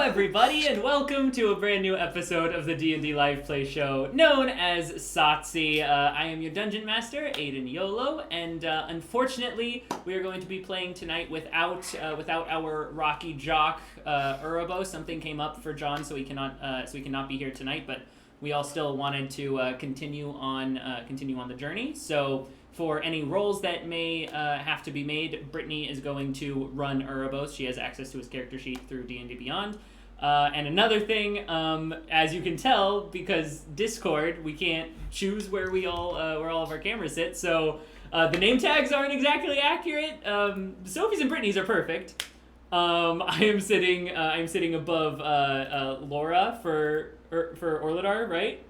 everybody, and welcome to a brand new episode of the D&D Live Play Show known as SOTC. I am your Dungeon Master, Aiden Yolo, and unfortunately, we are going to be playing tonight without our Rocky Jock, Urobo. Something came up for John, so he cannot be here tonight, but we all still wanted to continue on the journey. So for any rolls that may have to be made, Brittany is going to run Urobo. She has access to his character sheet through D&D Beyond. And another thing, as you can tell, because Discord, we can't choose where where all of our cameras sit. So the name tags aren't exactly accurate. Sophie's and Brittany's are perfect. I am sitting above Laura for Orladar, right?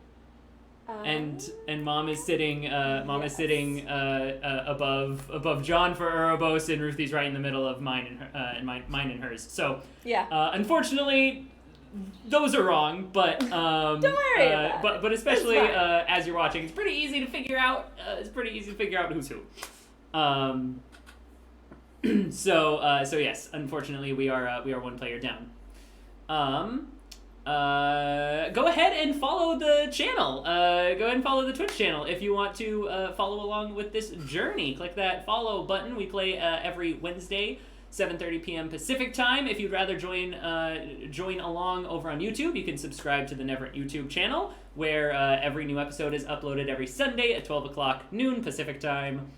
And Mom is sitting Yes. above John for Uroboros, and Ruthie's right in the middle of mine and mine and hers. So Yeah. Unfortunately, those are wrong. But Don't worry about it. but especially It's fine. as you're watching, it's pretty easy to figure out. Who's who. So yes, unfortunately, we are one player down. Go ahead and follow the channel. Go ahead and follow the Twitch channel if you want to follow along with this journey. Click that follow button. We play every Wednesday, 7:30 p.m. Pacific time. If you'd rather join along over on YouTube, you can subscribe to the Neverent YouTube channel, where every new episode is uploaded every Sunday at 12 o'clock noon Pacific time.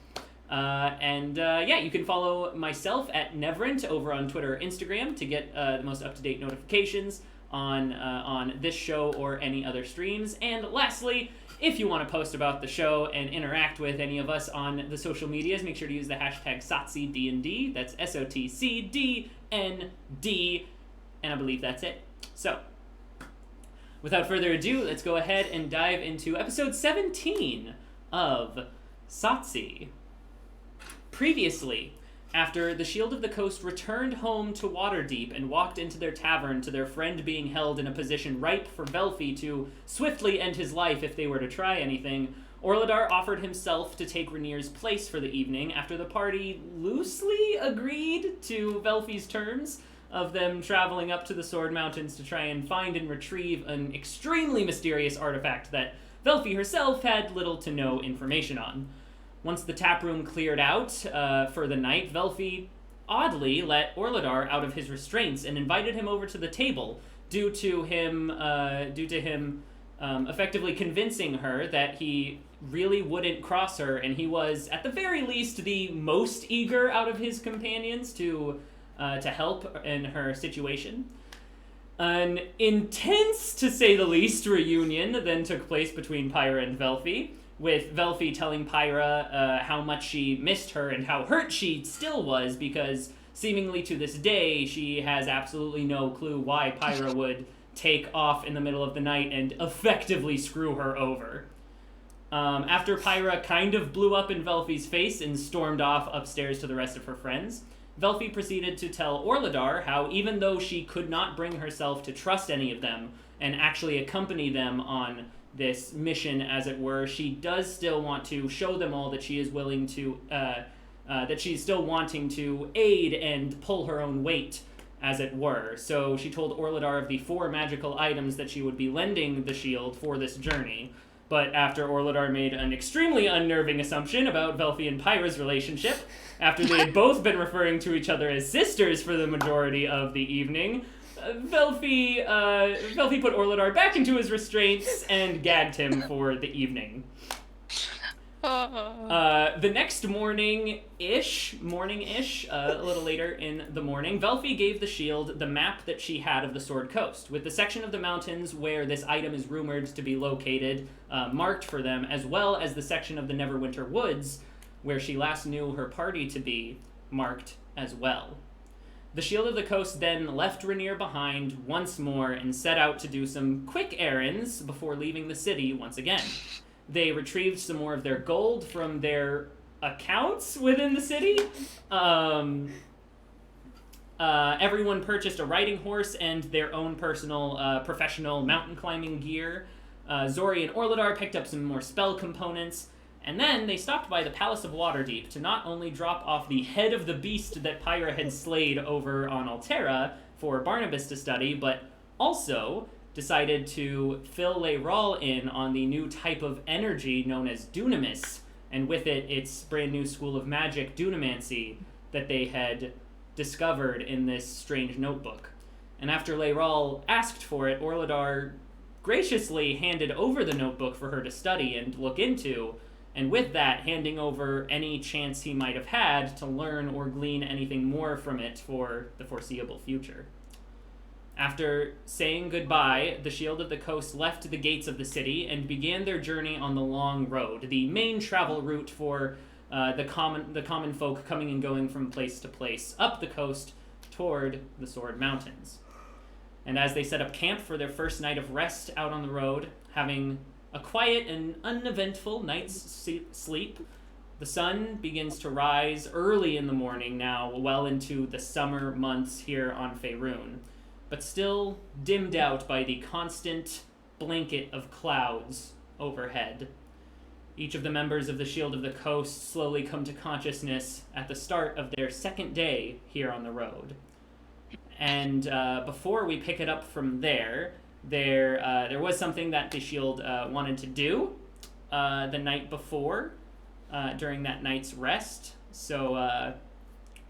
You can follow myself at Neverent over on Twitter or Instagram to get the most up-to-date notifications on this show or any other streams. And lastly, if you want to post about the show and interact with any of us on the social medias, make sure to use the hashtag SOTCDND. That's SOTCDND, and I believe that's it. So, without further ado, let's go ahead and dive into episode 17 of SOTC. Previously, after the Shield of the Coast returned home to Waterdeep and walked into their tavern to their friend being held in a position ripe for Velfi to swiftly end his life if they were to try anything, Orladar offered himself to take Rainier's place for the evening after the party loosely agreed to Velfi's terms of them traveling up to the Sword Mountains to try and find and retrieve an extremely mysterious artifact that Velfi herself had little to no information on. Once the taproom cleared out for the night, Velfi oddly let Orladar out of his restraints and invited him over to the table, due to him effectively convincing her that he really wouldn't cross her, and he was, at the very least, the most eager out of his companions to help in her situation. An intense, to say the least, reunion then took place between Pyra and Velfi, with Velfi telling Pyra how much she missed her and how hurt she still was, because seemingly to this day she has absolutely no clue why Pyra would take off in the middle of the night and effectively screw her over. After Pyra kind of blew up in Velfi's face and stormed off upstairs to the rest of her friends, Velfi proceeded to tell Orladar how even though she could not bring herself to trust any of them and actually accompany them on this mission, as it were, she does still want to show them all that she is willing to, that she's still wanting to aid and pull her own weight, as it were. So she told Orladar of the 4 magical items that she would be lending the shield for this journey. But after Orladar made an extremely unnerving assumption about Velfi and Pyra's relationship, after they had both been referring to each other as sisters for the majority of the evening, Velfi put Orladar back into his restraints and gagged him for the evening. The next morning-ish, a little later in the morning, Velfi gave the shield the map that she had of the Sword Coast, with the section of the mountains where this item is rumored to be located marked for them, as well as the section of the Neverwinter Woods where she last knew her party to be marked as well. The Shield of the Coast then left Rainier behind once more and set out to do some quick errands before leaving the city once again. They retrieved some more of their gold from their accounts within the city. Everyone purchased a riding horse and their own personal professional mountain climbing gear. Zoria and Orladar picked up some more spell components. And then they stopped by the Palace of Waterdeep to not only drop off the head of the beast that Pyra had slayed over on Altera, for Barnabas to study, but also decided to fill Leyrol in on the new type of energy known as dunamis, and with it, its brand new school of magic, dunamancy, that they had discovered in this strange notebook. And after Leyrol asked for it, Orladar graciously handed over the notebook for her to study and look into, and with that, handing over any chance he might have had to learn or glean anything more from it for the foreseeable future. After saying goodbye, the Shield of the Coast left the gates of the city and began their journey on the Long Road, the main travel route for the common folk coming and going from place to place, up the coast toward the Sword Mountains. And as they set up camp for their first night of rest out on the road, having a quiet and uneventful night's sleep, the sun begins to rise early in the morning now, well into the summer months here on Faerun, but still dimmed out by the constant blanket of clouds overhead. Each of the members of the Shield of the Coast slowly come to consciousness at the start of their second day here on the road. And before we pick it up from there was something that the Shield wanted to do the night before, during that night's rest. So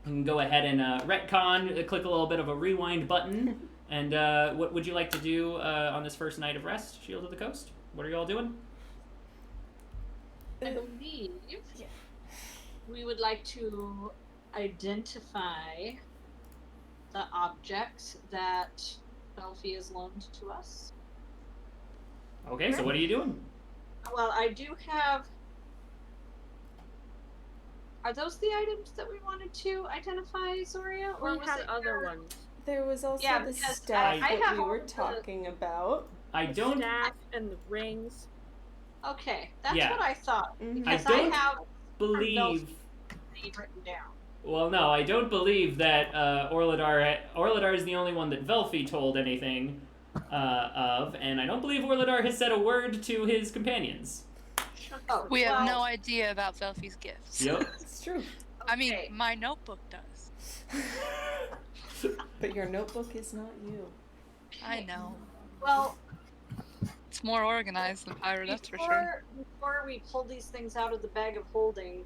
we can go ahead and retcon, click a little bit of a rewind button. And what would you like to do on this first night of rest, Shield of the Coast? What are you all doing? I believe we would like to identify the objects that Belfi has loaned to us. Okay, so what are you doing? Well, I do have... Are those the items that we wanted to identify, Zoria? Or we had other ones. There was also the staff that we were talking about. I don't... Staff and the rings. Okay, that's what I thought. Because I don't have believe... written down. Well, no, I don't believe that Orladar is the only one that Velfi told anything of, and I don't believe Orladar has said a word to his companions. We have no idea about Velfi's gifts. Yep. It's true. I mean, my notebook does. But your notebook is not you. I know. Well... It's more organized than Pyro, that's for sure. Before we pull these things out of the bag of holding,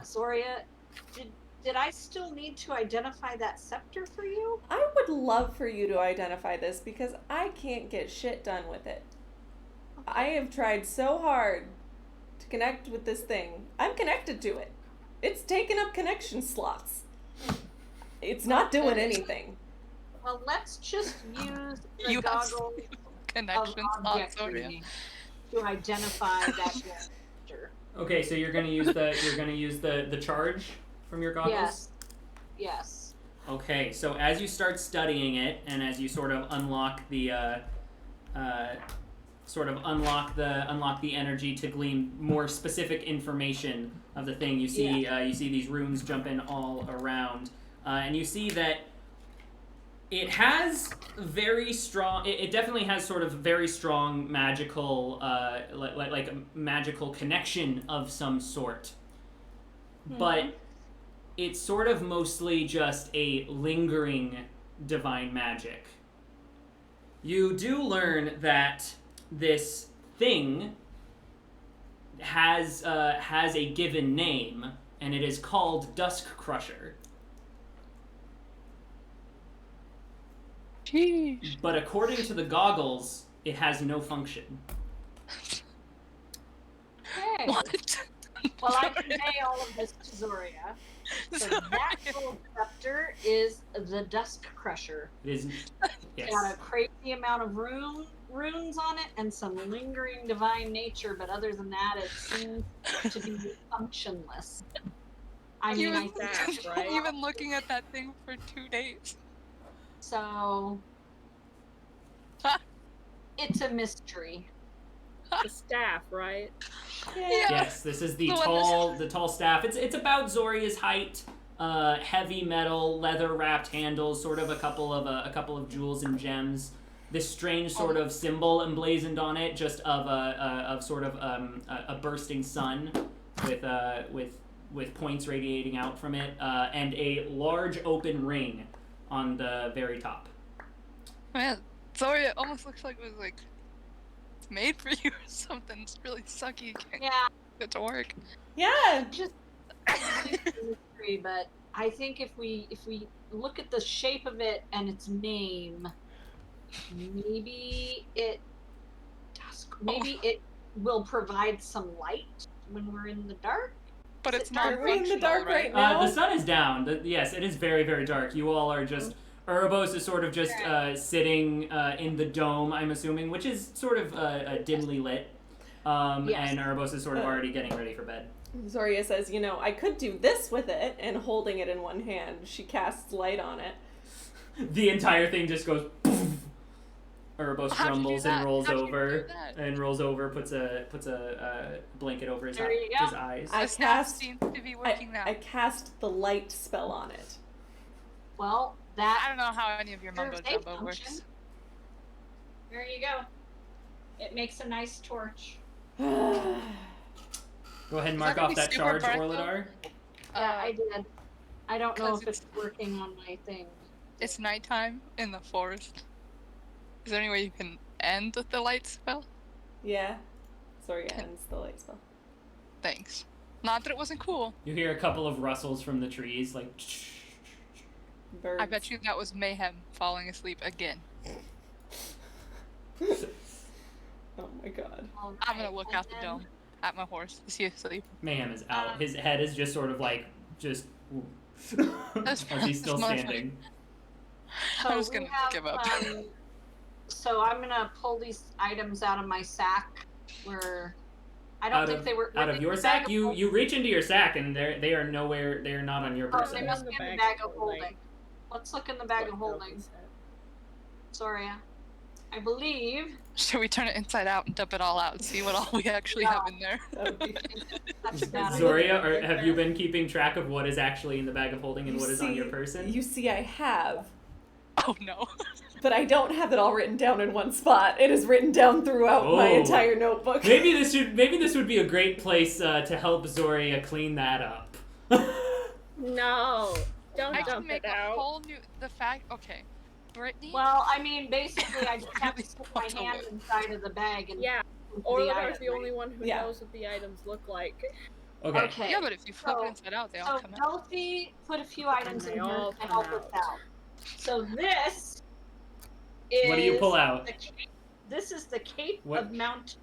Zoria, did I still need to identify that scepter for you? I would love for you to identify this because I can't get shit done with it. Okay. I have tried so hard to connect with this thing. I'm connected to it. It's taken up connection slots. It's not doing anything. Well, let's just use the goggles connection slots to identify that scepter. Okay, so you're gonna use the charge from your goggles? Yes. Okay, so as you start studying it, and as you sort of unlock the energy to glean more specific information of the thing, you see these runes jump in all around, and you see that it has very strong. It definitely has sort of very strong magical, like a magical connection of some sort, but it's sort of mostly just a lingering divine magic. You do learn that this thing has a given name, and it is called Dusk Crusher. Jeez. But according to the goggles, it has no function. Okay. What? Well, I convey all of this to Zoria. So that little scepter is the Dusk Crusher. It is. Yes. It's got a crazy amount of runes on it and some lingering divine nature, but other than that, it seems to be functionless. You've been looking at that thing for 2 days. So it's a mystery. The staff, right? Yeah. Yes, this is the tall staff. It's about Zoria's height. Heavy metal, leather wrapped handles, sort of a couple of jewels and gems. This strange sort of symbol emblazoned on it, just of a bursting sun with points radiating out from it, and a large open ring on the very top. Man, sorry, it almost looks like it was like made for you or something. It's really sucky. You can't Yeah, get it to work. Yeah. just mystery, but I think if we look at the shape of it and its name, maybe it will provide some light when we're in the dark. But Is it's it not dark? We're in the functional, dark right now. The sun is down. Yes, it is very, very dark. You all are just... Urbos is sort of just sitting in the dome, I'm assuming, which is sort of dimly lit. Yes. And Urbos is sort of already getting ready for bed. Zoria says, I could do this with it, and holding it in one hand, she casts light on it. The entire thing just goes poof. Urbos How'd you do grumbles that? and rolls How'd you do over, that? puts a blanket over his, There you go. his eyes. I The staff cast- seems to be working now. I cast the light spell on it. Well, I that don't know how any of your mumbo serves a jumbo function. works. There you go. It makes a nice torch. Go ahead and Is mark that gonna off be that super charge, bright, though? Orlidar. Yeah, I did. I don't know 'cause if it's working on my thing. It's nighttime in the forest. Is there any way you can end with the light spell? Yeah. Zoria ends the light spell. Thanks. Not that it wasn't cool. You hear a couple of rustles from the trees, like... Birds. I bet you that was Mayhem falling asleep again. Oh my god. All I'm gonna right, look and out the then- dome at my horse. Is he asleep? Mayhem is out. His head is just sort of like, just... That's as he's still fine. standing. I'm just we gonna have, give up. So I'm gonna pull these items out of my sack. Where I don't think they were out were of they your in the bag sack. of You holding? reach into your sack and they are nowhere. They are not on your Oh, person. they must be in the bag of holding. Let's look in the bag of holding. Sorry, I believe. Should we turn it inside out and dump it all out and see what all we actually have in there? That would be That's a bad idea. Zoria, or have you been keeping track of what is actually in the bag of holding and what is on your person? You see, I have. Oh no. But I don't have it all written down in one spot. It is written down throughout my Oh. entire notebook. Maybe this would be a great place to help Zoria clean that up. No, don't I can dump make it a out. whole new. The fact. Okay. Brittany. Well, I mean, basically, I just have to Really stick my fucked hand up. inside of the bag and Yeah, put Orlidar's item, the only right? one who Yeah. knows what the items look like. Okay. Okay. Yeah, but if you flip So- it inside out, they all So come out. Delphi put a few items they in here all to come help us out. out. So this is What do you pull out? This is the Cape What? of Mount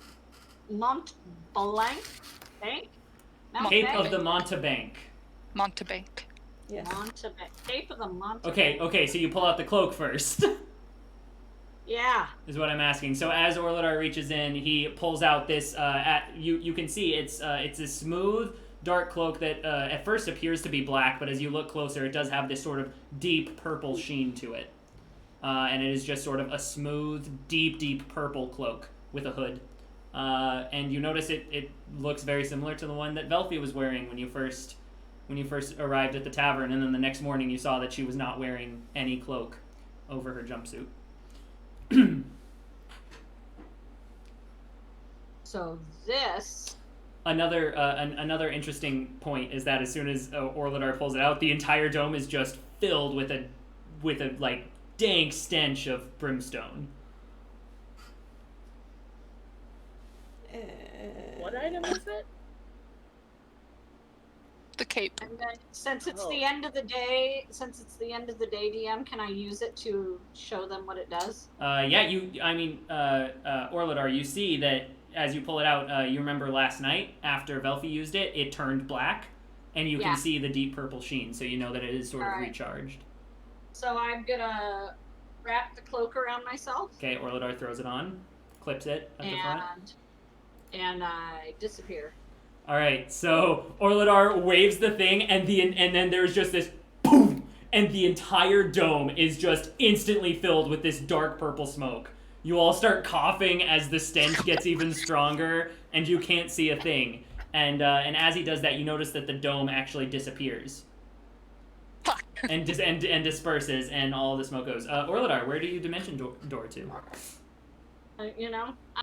Blanc. Bank? Mount Cape Bank? of the Montebank. Montebank. Yes. Montebank. Cape of the Montebank. Okay, so you pull out the cloak first. Yeah. Is what I'm asking. So as Orlidar reaches in, he pulls out this. You can see it's a smooth, dark cloak that at first appears to be black, but as you look closer, it does have this sort of deep purple sheen to it, and it is just sort of a smooth, deep purple cloak with a hood. And you notice it looks very similar to the one that Velfi was wearing when you first arrived at the tavern, and then the next morning you saw that she was not wearing any cloak over her jumpsuit. So this. Another interesting point is that as soon as Orlidar pulls it out, the entire dome is just filled with a like dank stench of brimstone. What item is it? The cape. And then, since it's Oh. the end of the day, DM, can I use it to show them what it does? Orlidar, you see that as you pull it out, you remember last night after Velfi used it, it turned black, and you Yeah. can see the deep purple sheen, so you know that it is sort of Alright. recharged. So I'm gonna wrap the cloak around myself, Okay, Orlidar throws it on, clips it at the front. and I disappear. All right, so Orlidar waves the thing, and then there's just this boom, and the entire dome is just instantly filled with this dark purple smoke. You all start coughing as the stench gets even stronger, and you can't see a thing. And as he does that, you notice that the dome actually disappears Fuck. and disperses, and all the smoke goes. Orlidar, where do you dimension door to? I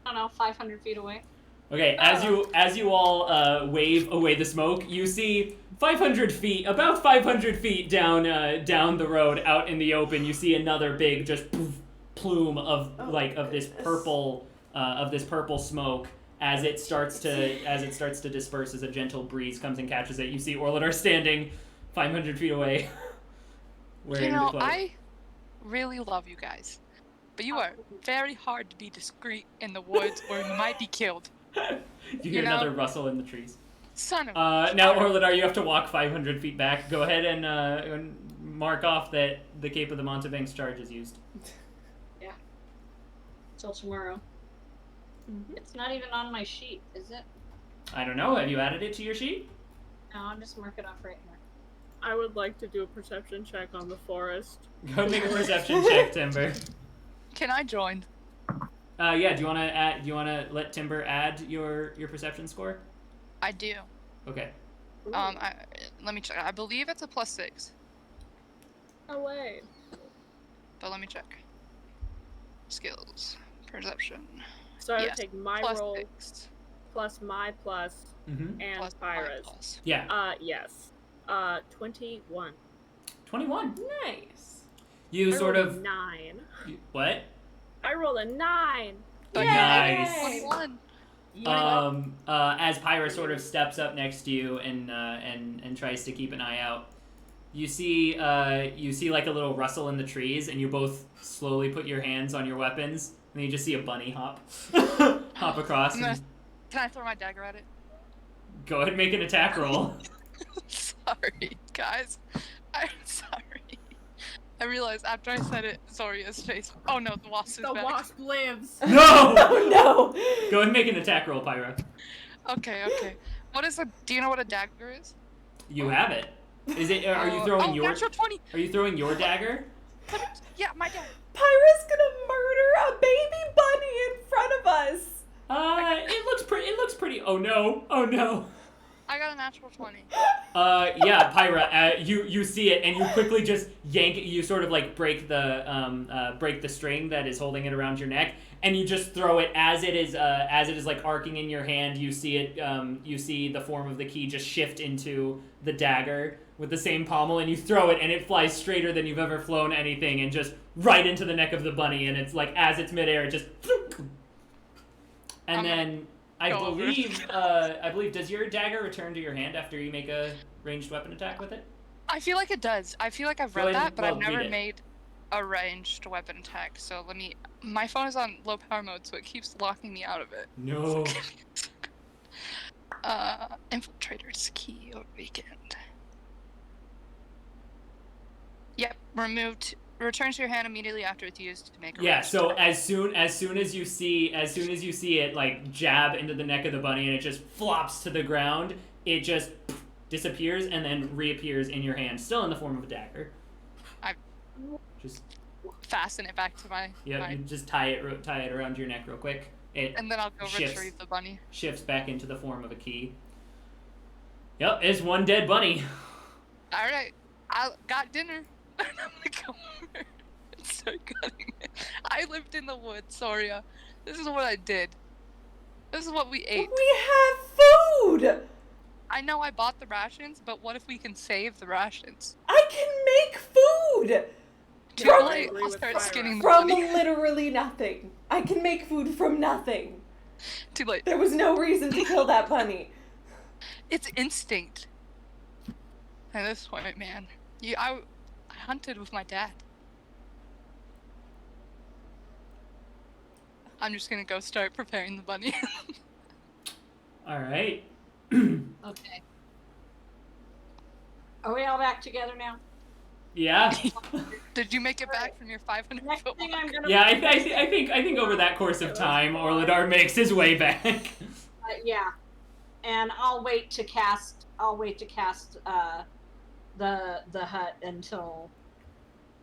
don't know, 500 feet away. Okay, as you all wave away the smoke, you see 500 feet, about 500 feet down the road, out in the open. You see another big just plume of this purple smoke as it starts to disperse as a gentle breeze comes and catches it. You see Orlidar standing 500 feet away, wearing the cloak. I really love you guys, but you are very hard to be discreet in the woods, or you might be killed. You hear another rustle in the trees. Son of now, Orlidar, you have to walk 500 feet back. Go ahead and mark off that the Cape of the Montebank's charge is used. Yeah. Till tomorrow. Mm-hmm. It's not even on my sheet, is it? I don't know. Have you added it to your sheet? No, I'll just mark it off right here. I would like to do a perception check on the forest. Go make a perception check, Timber. Can I join? Yeah. Do you wanna let Timber add your perception score? I do. Okay. Let me check. I believe it's a +6. No way. But let me check. Skills. Perception. So I would take my roll +6. plus my plus Mm-hmm. and Plus my Pyra's. plus. Yeah. Yes. 21. 21. Nice. You I sort rolled of a 9. what? I rolled a 9. Nice. 21. As Pyra sort of steps up next to you and tries to keep an eye out, you see like a little rustle in the trees, and you both slowly put your hands on your weapons, and you just see a bunny hop across. Can I throw my dagger at it? Go ahead and make an attack roll. Sorry, guys. I'm sorry. I realized after I said it, Zoria's face. Oh no, the wasp is The back. wasp lives. No! Oh no! Go ahead and make an attack roll, Pyra. Okay. What is do you know what a dagger is? You have it. Is it? Are you throwing your? Natural 20. Are you throwing your dagger? Yeah, my dagger. Pyra's gonna murder a baby bunny in front of us. It looks pretty. Oh no! Oh no! I got a natural 20. Yeah, Pyra, you see it, and you quickly just yank it. You sort of like break the string that is holding it around your neck, and you just throw it as it is like arcing in your hand. You see it. You see the form of the key just shift into the dagger with the same pommel, and you throw it, and it flies straighter than you've ever flown anything, and just right into the neck of the bunny. And it's like as it's midair, it just. And then. I believe, does your dagger return to your hand after you make a ranged weapon attack with it? I feel like it does. I feel like I've Go read ahead that, and- but I've well, read never it. made a ranged weapon attack. So my phone is on low power mode, so it keeps locking me out of it. No. Infiltrator's key or weakened. Yep, removed. Returns to your hand immediately after it's used to make a Yeah, ranged so attack. as soon as you see it like jab into the neck of the bunny and it just flops to the ground, it just disappears and then reappears in your hand, still in the form of a dagger. I Just fasten it back to my. you just tie it around your neck real quick. It And then I'll go shifts. retrieve the bunny. shifts back into the form of a key. Yep, it's one dead bunny. All right, I got dinner. I'm gonna go over and start cutting it. I lived in the woods, Zoria. This is what I did. This is what we ate. We have food! I know I bought the rations, but what if we can save the rations? I can make food! Too From- late. agree I'll with start Pyra. skinning the From bunny. literally nothing. I can make food from nothing. Too late. There was no reason to kill that bunny. It's instinct. At this point, man. I hunted with my dad. I'm just gonna go start preparing the bunny. All right. Okay. Are we all back together now? Yeah. Did you make it back from your 500 Next foot thing walk? I'm gonna. Yeah, I think over that course of time, Orlidar makes his way back. Yeah, and I'll wait to cast the hut until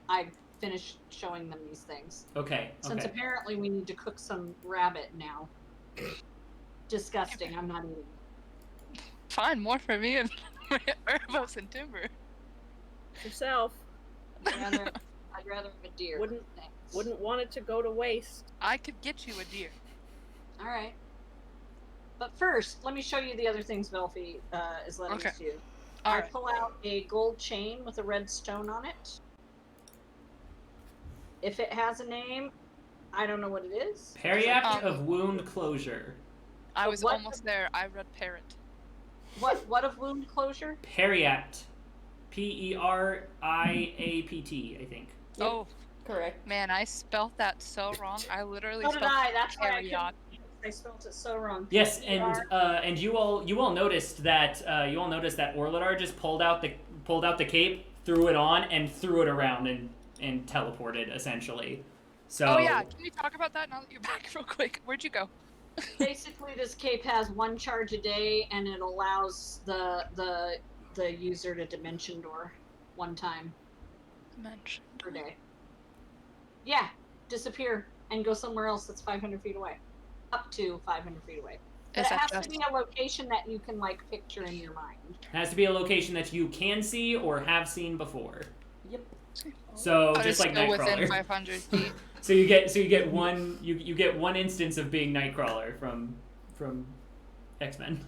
I finish showing them these things. Okay. Since Okay. apparently we need to cook some rabbit now. Disgusting. I'm not eating. Fine, more for me and Herbos and Timber. Yourself. I'd rather have a deer. Wouldn't- Thanks. Wouldn't want it to go to waste. I could get you a deer. All right. But first, let me show you the other things Velfie is letting Okay. us do. All I right. pull out a gold chain with a red stone on it. If it has a name, I don't know what it is. Periapt of wound closure. I was what- almost there. I read parrot. What of wound closure? Periapt. Periapt, I think. Yep. Oh, Correct. man, I spelled that so wrong. I literally So did spelled I. That's why I Period. couldn't. I spelled it so wrong. Yes, PER. and you all noticed that Orlidar just pulled out the cape, threw it on, and threw it around and teleported essentially. So. Oh yeah, can we talk about that now that you're back real quick? Where'd you go? Basically, this cape has 1 charge a day, and it allows the user to dimension door 1 time Mention. per day. Yeah, disappear and go somewhere else that's 500 feet away, up to 500 feet away. But Is it that has just... to be a location that you can like picture in your mind. It has to be a location that you can see or have seen before. Yep. So But just it's like still within Nightcrawler. 500 feet. So you get one you get one instance of being Nightcrawler from X-Men.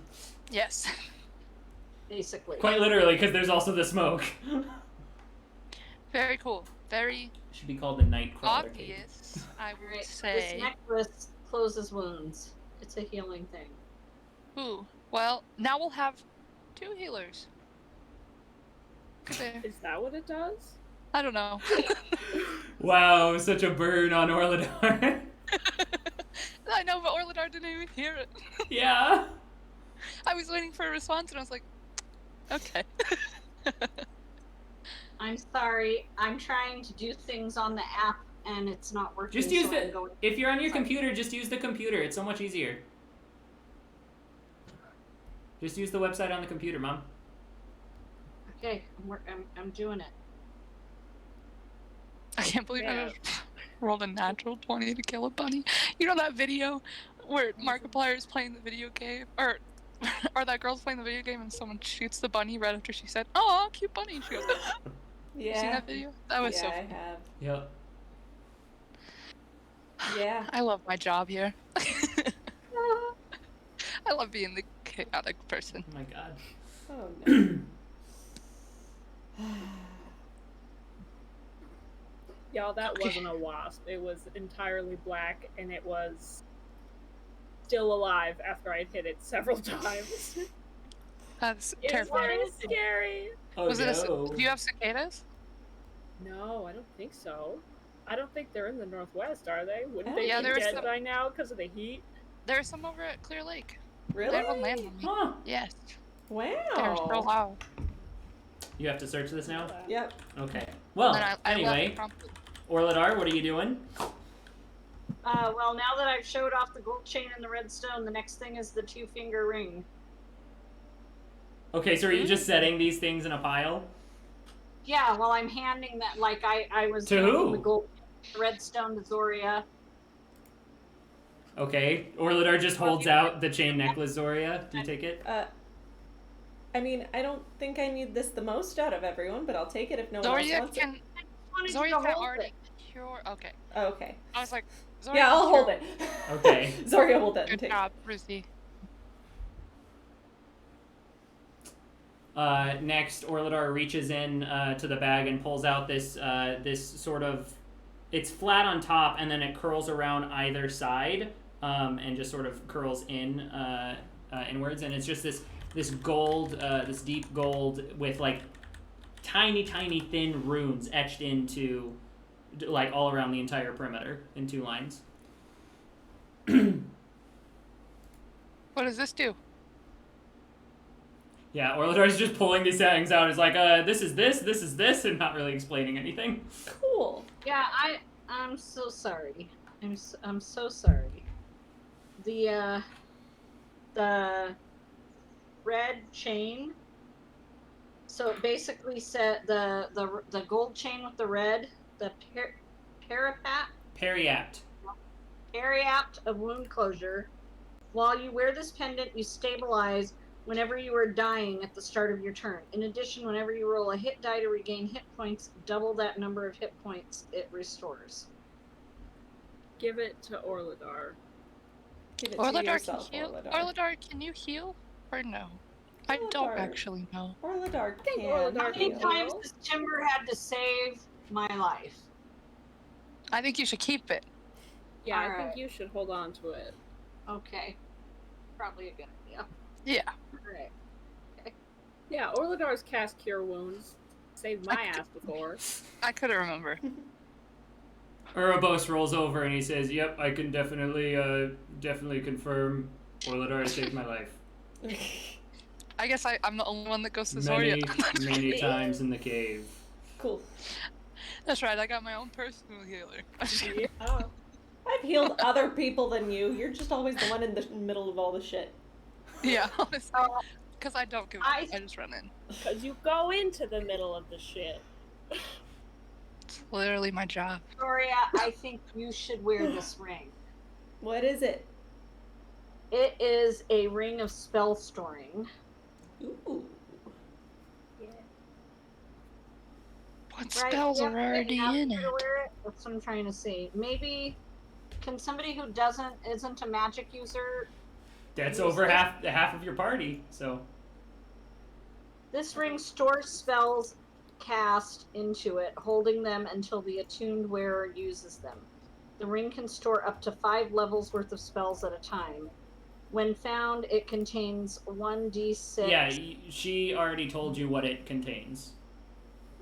Yes. Basically. Quite literally, because there's also the smoke. Very cool. Very Should be called the Nightcrawler cape. obvious, I would Alright, say. this necklace closes wounds. It's a healing thing. Ooh. Well, now we'll have 2 healers. Good there. Is that what it does? I don't know. Wow, such a burn on Orlidar. I know, but Orlidar didn't even hear it. Yeah. I was waiting for a response, and I was like, okay. I'm sorry. I'm trying to do things on the app and it's not working. Just use so I'm the. going- If you're on your computer, just use the computer. It's so much easier. Just use the website on the computer, Mom. Okay, I'm doing it. I can't believe I Yeah. just rolled a natural 20 to kill a bunny. You know that video where Markiplier is playing the video game, or that girl's playing the video game and someone shoots the bunny right after she said, "Oh, cute bunny." She goes, Yeah. You seen that video? That was yeah, so I funny. have. Yep. Yeah. I love my job here. I love being the chaotic person. Oh my god. Oh no. Y'all, that Okay. wasn't a wasp. It was entirely black, and it was still alive after I'd hit it several times. That's It was terrifying. very scary. Oh Was it no. do you have cicadas? No, I don't think so. I don't think they're in the Northwest, are they? Wouldn't Oh, they yeah, be there was dead some- by now because of the heat? There's some over at Clear Lake. Really? They haven't landed on me. Huh. Yes. Wow. They're so loud. You have to search this now? Yep. Okay. Well, And I anyway, left promptly. Orlidar, what are you doing? Well, now that I've showed off the gold chain and the redstone, the next thing is the 2-finger ring. Okay, so are you just setting these things in a pile? Yeah, well, I'm handing that, like, I was To handing who? the gold redstone to Zoria. Okay. Orlidar just holds out the chain necklace, Zoria. Do you take it? I mean, I don't think I need this the most out of everyone, but I'll take it if no one else Zoria wants can. I wanted you Zoria to can hold already it. cure. Okay. it. Oh, okay. I was like, Zoria Yeah, can I'll hold cure- it. Okay. Zoria, hold that and Good take job, Ruthie. Next, Orlidar reaches in to the bag and pulls out this sort of. It's flat on top, and then it curls around either side, and just sort of curls in inwards, and it's just this gold, this deep gold with like tiny thin runes etched into like all around the entire perimeter in 2 lines. What does this do? Yeah, Orlidar's just pulling these things out. He's like, this is this, and not really explaining anything. Cool. Yeah, I'm so sorry. I'm so sorry. The red chain. So it basically said the gold chain with the red, the Periapt. periapt of wound closure. While you wear this pendant, you stabilize whenever you are dying at the start of your turn. In addition, whenever you roll a hit die to regain hit points, double that number of hit points it restores. Give it to Orlidar. Give it to Orladar can yourself, heal. Orladar. Orladar, can you heal? Or no? I don't Orladar. actually know. Orladar think can Orladar How many can heal. times has Timber had to save my life? I think you should keep it. Yeah, I Alright. think you should hold on to it. Okay. Probably a good idea. Yeah. Alright. Yeah, Orladar's cast Cure Wounds. Saved my ass before. I couldn't remember. Uroboros rolls over and he says, "Yep, I can definitely confirm. Orladar saved my life I guess I'm the only one that goes to Zoria. many times in the cave." Cool. That's right, I got my own personal healer. Yeah. I've healed other people than you. You're just always the one in the middle of all the shit. Yeah, honestly. Because I don't give a I just run in. Because you go into the middle of the shit. It's literally my job. Zoria, I think you should wear this ring. What is it? It is a ring of spell storing. Ooh. Yeah. What spells are already in it? Wear it? That's what I'm trying to see. Maybe, can somebody who isn't a magic user? That's use over this? half of your party. So This ring stores spells cast into it, holding them until the attuned wearer uses them. The ring can store up to 5 levels worth of spells at a time. When found, it contains 1d6. yeah, she already told you what it contains.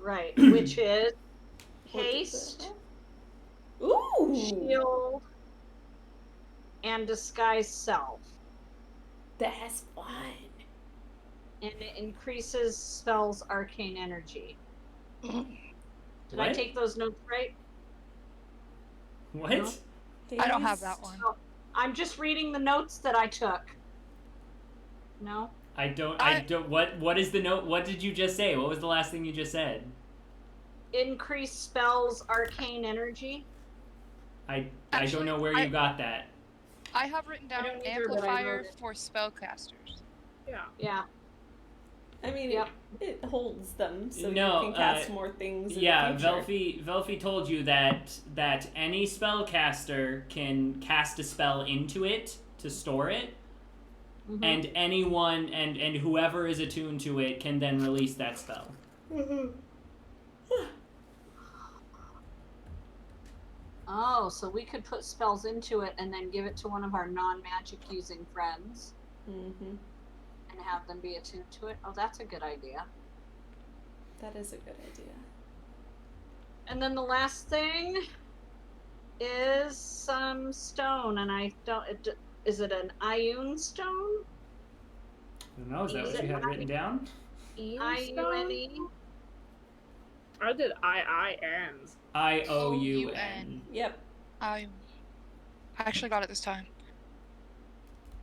Right, which is What is haste, it? Ooh. shield, and disguise self. That's fun. And it increases spells arcane energy. Did I What? take those notes right? What? No. I don't have that one. Oh, I'm just reading the notes that I took. No? I don't. What is the note? What did you just say? What was the last thing you just said? Increase spells arcane energy. I Actually, don't know where you got that. I have written down don't either, but I amplifier wrote it. for spellcasters. Yeah. Yeah. I mean, Yep. it holds them so No, you can cast more things. Yeah, in the future. Velfie told you that any spellcaster can cast a spell into it to store it, Mhm. and anyone and whoever is attuned to it can then release that spell. Oh, so we could put spells into it and then give it to one of our non-magic using friends Mm-hmm. and have them be attuned to it. Oh, that's a good idea. That is a good idea. And then the last thing is some stone, and I don't. Is it an Ioun stone? I don't know. Is that Is what it you had written down? IUNE? I did IIN. IOUN. Yep. I actually got it this time.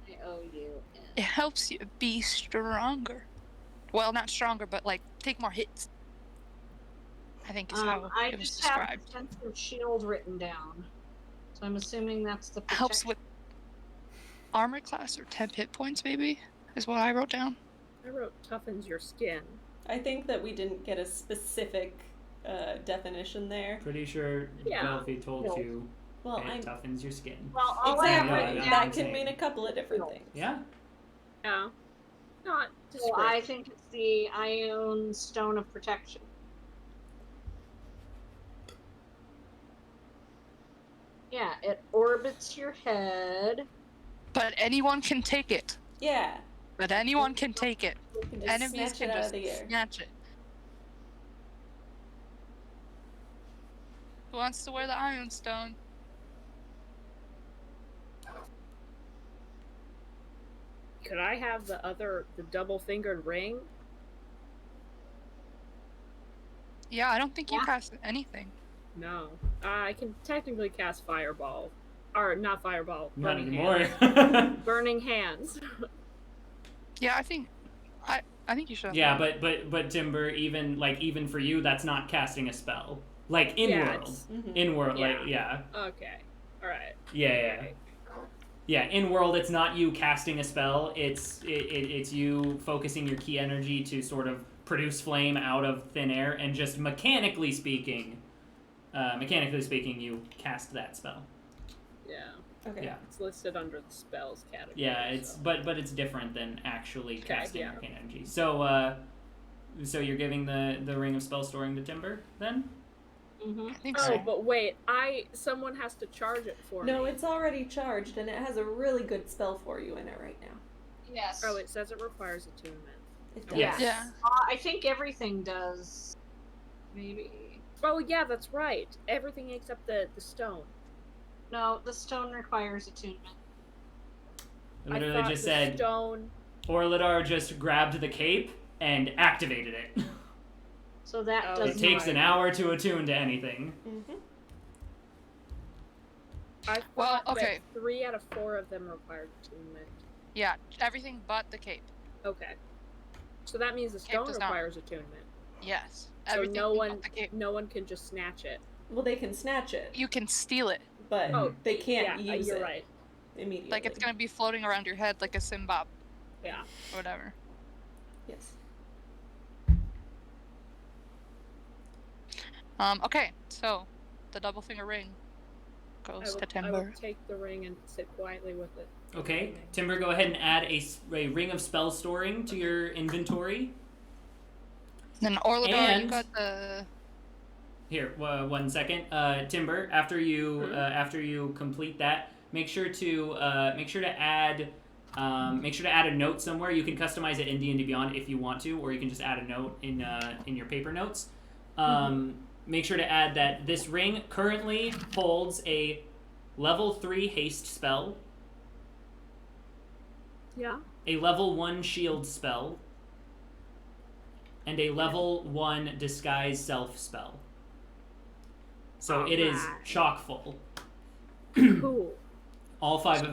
IOUN. It helps you be stronger. Well, not stronger, but like take more hits. I think is how I it was just have described. defensive shield written down, so I'm assuming that's the protection. Helps with armor class or 10 hit points, maybe, is what I wrote down. I wrote toughens your skin. I think that we didn't get a specific definition there. Pretty sure Yeah. Velfie told No. you Well, it toughens your skin. Well, all I have exactly. written Yeah, down. That can mean a couple of different No. things. Yeah. Yeah. Not So descriptive. I think it's the Ioun Stone of Protection. Yeah, it orbits your head. But anyone can take it. Yeah. But anyone can take it. You can just Enemies snatch can it out just of the air. snatch it. Who wants to wear the Iron Stone? Could I have the double-fingered ring? Yeah, I don't think you Yeah. cast anything. No. I can technically cast Fireball. Or, not Fireball. Not Burning anymore. Hands. Burning Hands. Yeah, I think you should. Have Yeah, that. but Timber, even for you, that's not casting a spell. Like in Yeah, world, it's- Mhm. in world, Yeah. like yeah, Okay. Alright. yeah. Yeah, in world, it's not you casting a spell. It's you focusing your key energy to sort of produce flame out of thin air, and just mechanically speaking, you cast that spell. Yeah. Okay. Yeah. It's listed under the spells category. Yeah, it's so. but it's different than actually Okay, casting yeah. arcane energy. So so you're giving the ring of spell storing to Timber then? Mm-hmm. I think Oh, so. but wait, someone has to charge it for No, me. it's already charged, and it has a really good spell for you in it right now. Yes. Oh, it says it requires attunement. It does. Yes. Yeah. I think everything does. Maybe. Oh, yeah, that's right. Everything except the stone. No, the stone requires attunement. It I literally thought just the said stone. Orlidar just grabbed the cape and activated it. So that Oh, does It takes not. an hour to attune to anything. Mm-hmm. I Well, thought okay. that 3 out of 4 of them required attunement. Yeah, everything but the cape. Okay. So that means the Cape stone does not. requires attunement. Yes. So Everything no one, but the cape. no one can just snatch it. Well, they can snatch it, You can steal it. but Oh, they can't yeah, use you're it right. immediately. Like, it's gonna be floating around your head like a Simbab Yeah. or whatever. Yes. Okay, so the double finger ring goes to I will Timber. take the ring and sit quietly with it. Okay, Timber, go ahead and add a ring of spell storing to your inventory. Then Orlidar, And- you got the. Here, 1 second. Timber, after you complete that, make sure to add a note somewhere. You can customize it in D&D Beyond if you want to, or you can just add a note in your paper notes. Make sure to add that this ring currently holds a level 3 haste spell, Yeah. a level 1 shield spell, and a level 1 disguise self spell. So it is Alright. chock full. Cool. All five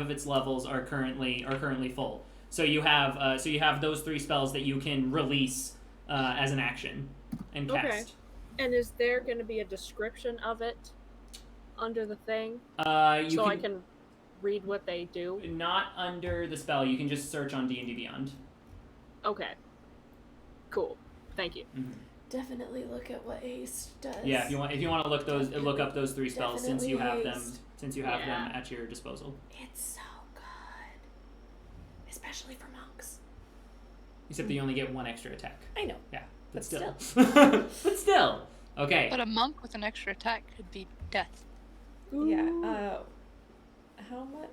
of its levels are currently full. So you have those 3 spells that you can release as an action and cast. Okay. And is there going to be a description of it under the thing You I can read what they do? not under the spell. You can just search on D&D Beyond. Okay. Cool. Thank you. Mm-hmm. Definitely look at what haste does. Yeah, if you want to look up those 3 spells since you have them Yeah. at your disposal. It's so good, especially for monks. Except that you only get 1 extra attack. I know. Yeah, but But still. But still. Okay. But a monk with an extra attack could be death. Yeah. How much?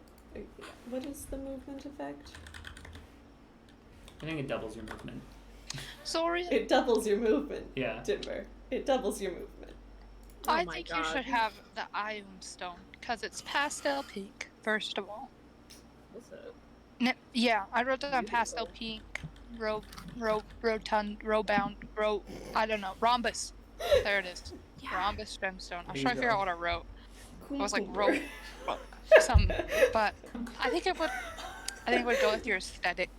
What is the movement effect? I think it doubles your movement. Zoria, It doubles your movement. Yeah. Timber. It doubles your movement. Oh I my think God. you should have the Ion Stone because it's pastel pink. First of all, What's it? yeah, I wrote down Beautiful. pastel pink, rhombus. I don't know, rhombus. There it is. Rhombus gemstone. I There was you trying to figure go. out what I wrote. I was like, Cool. something, but I think it would go with your aesthetic.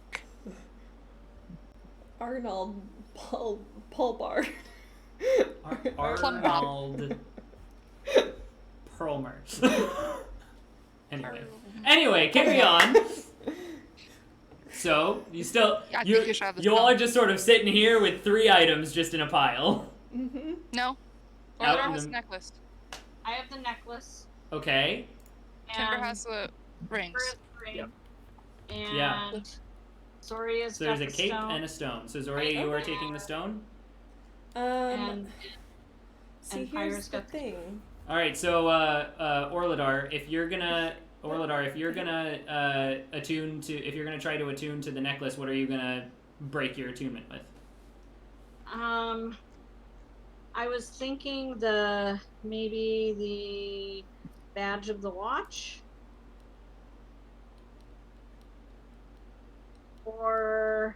Arnold Polbar. Arnold Perlmer. Anyway, carry on. So you still I think you should have the you all spell. are just sort of sitting here with 3 items just in a pile. Mm-hmm. No, Out Orlidar in has the- a necklace. I have the necklace. Okay. Timber And has the rings. Timber has the ring. Yep. And Yeah. Zoria's So there's got a the cape stone. and a stone. So Zoria, you are taking the stone. And See, and here's Pyra's the got the- thing. All right. So Orlidar, if you're gonna try to attune to the necklace, what are you gonna break your attunement with? I was thinking maybe the badge of the watch. Or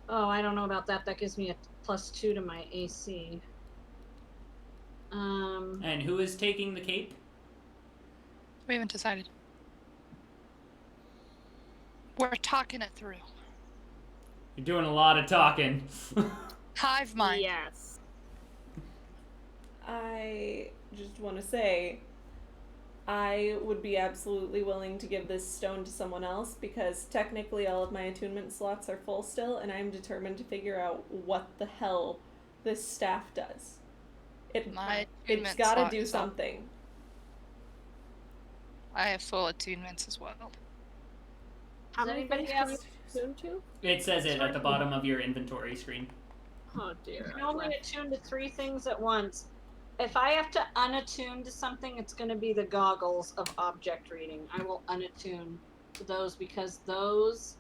I don't know about that. That gives me a +2 to my AC. And who is taking the cape? We haven't decided. We're talking it through. You're doing a lot of talking. Hive mind. Yes. I just want to say, I would be absolutely willing to give this stone to someone else because technically all of my attunement slots are full still, and I'm determined to figure out what the hell this staff does. My It's attunement got to slot do is up. something. I have full attunements as well. How Does many anybody things can you else? attune to? It says it at the bottom of your inventory screen. Oh dear. You can only attune to 3 things at once. If I have to unattune to something, it's going to be the goggles of object reading. I will unattune to those because those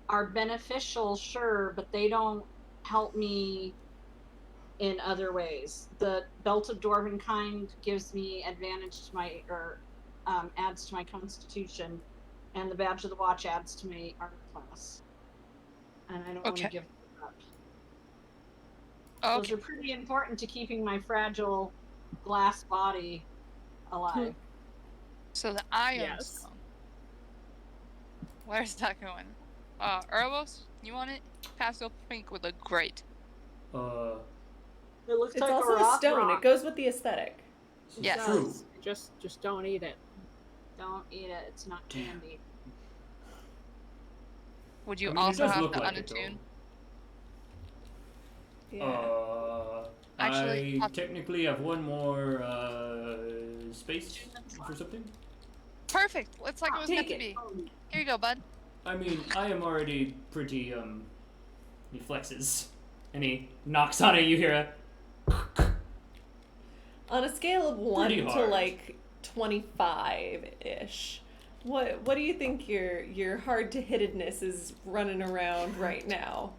are beneficial, sure, but they don't help me in other ways. The Belt of Dwarven Kind gives me advantage to my, or adds to my Constitution, and the Badge of the Watch adds to my Armor class. And I don't want to Okay. give them up. Those Okay. are pretty important to keeping my fragile glass body alive. So the ion Yes. stone. Where's that going? Urbos, you want it? Pastel pink would look great. It looks It's like also a a rock stone. rock. It goes with the aesthetic. Yes. True. Just don't eat it. Don't eat it. It's not candy. Would you I mean, it also does have look to like it, though. unattune? Yeah. Actually, I technically have one more space for something. Perfect. It's like it was meant Take to it. be. Here you go, bud. I mean, I am already pretty, he flexes. And he knocks on it, you hear a... On a scale of 1 Pretty to hard. like 25-ish, what do you think your hard to hittedness is running around right now?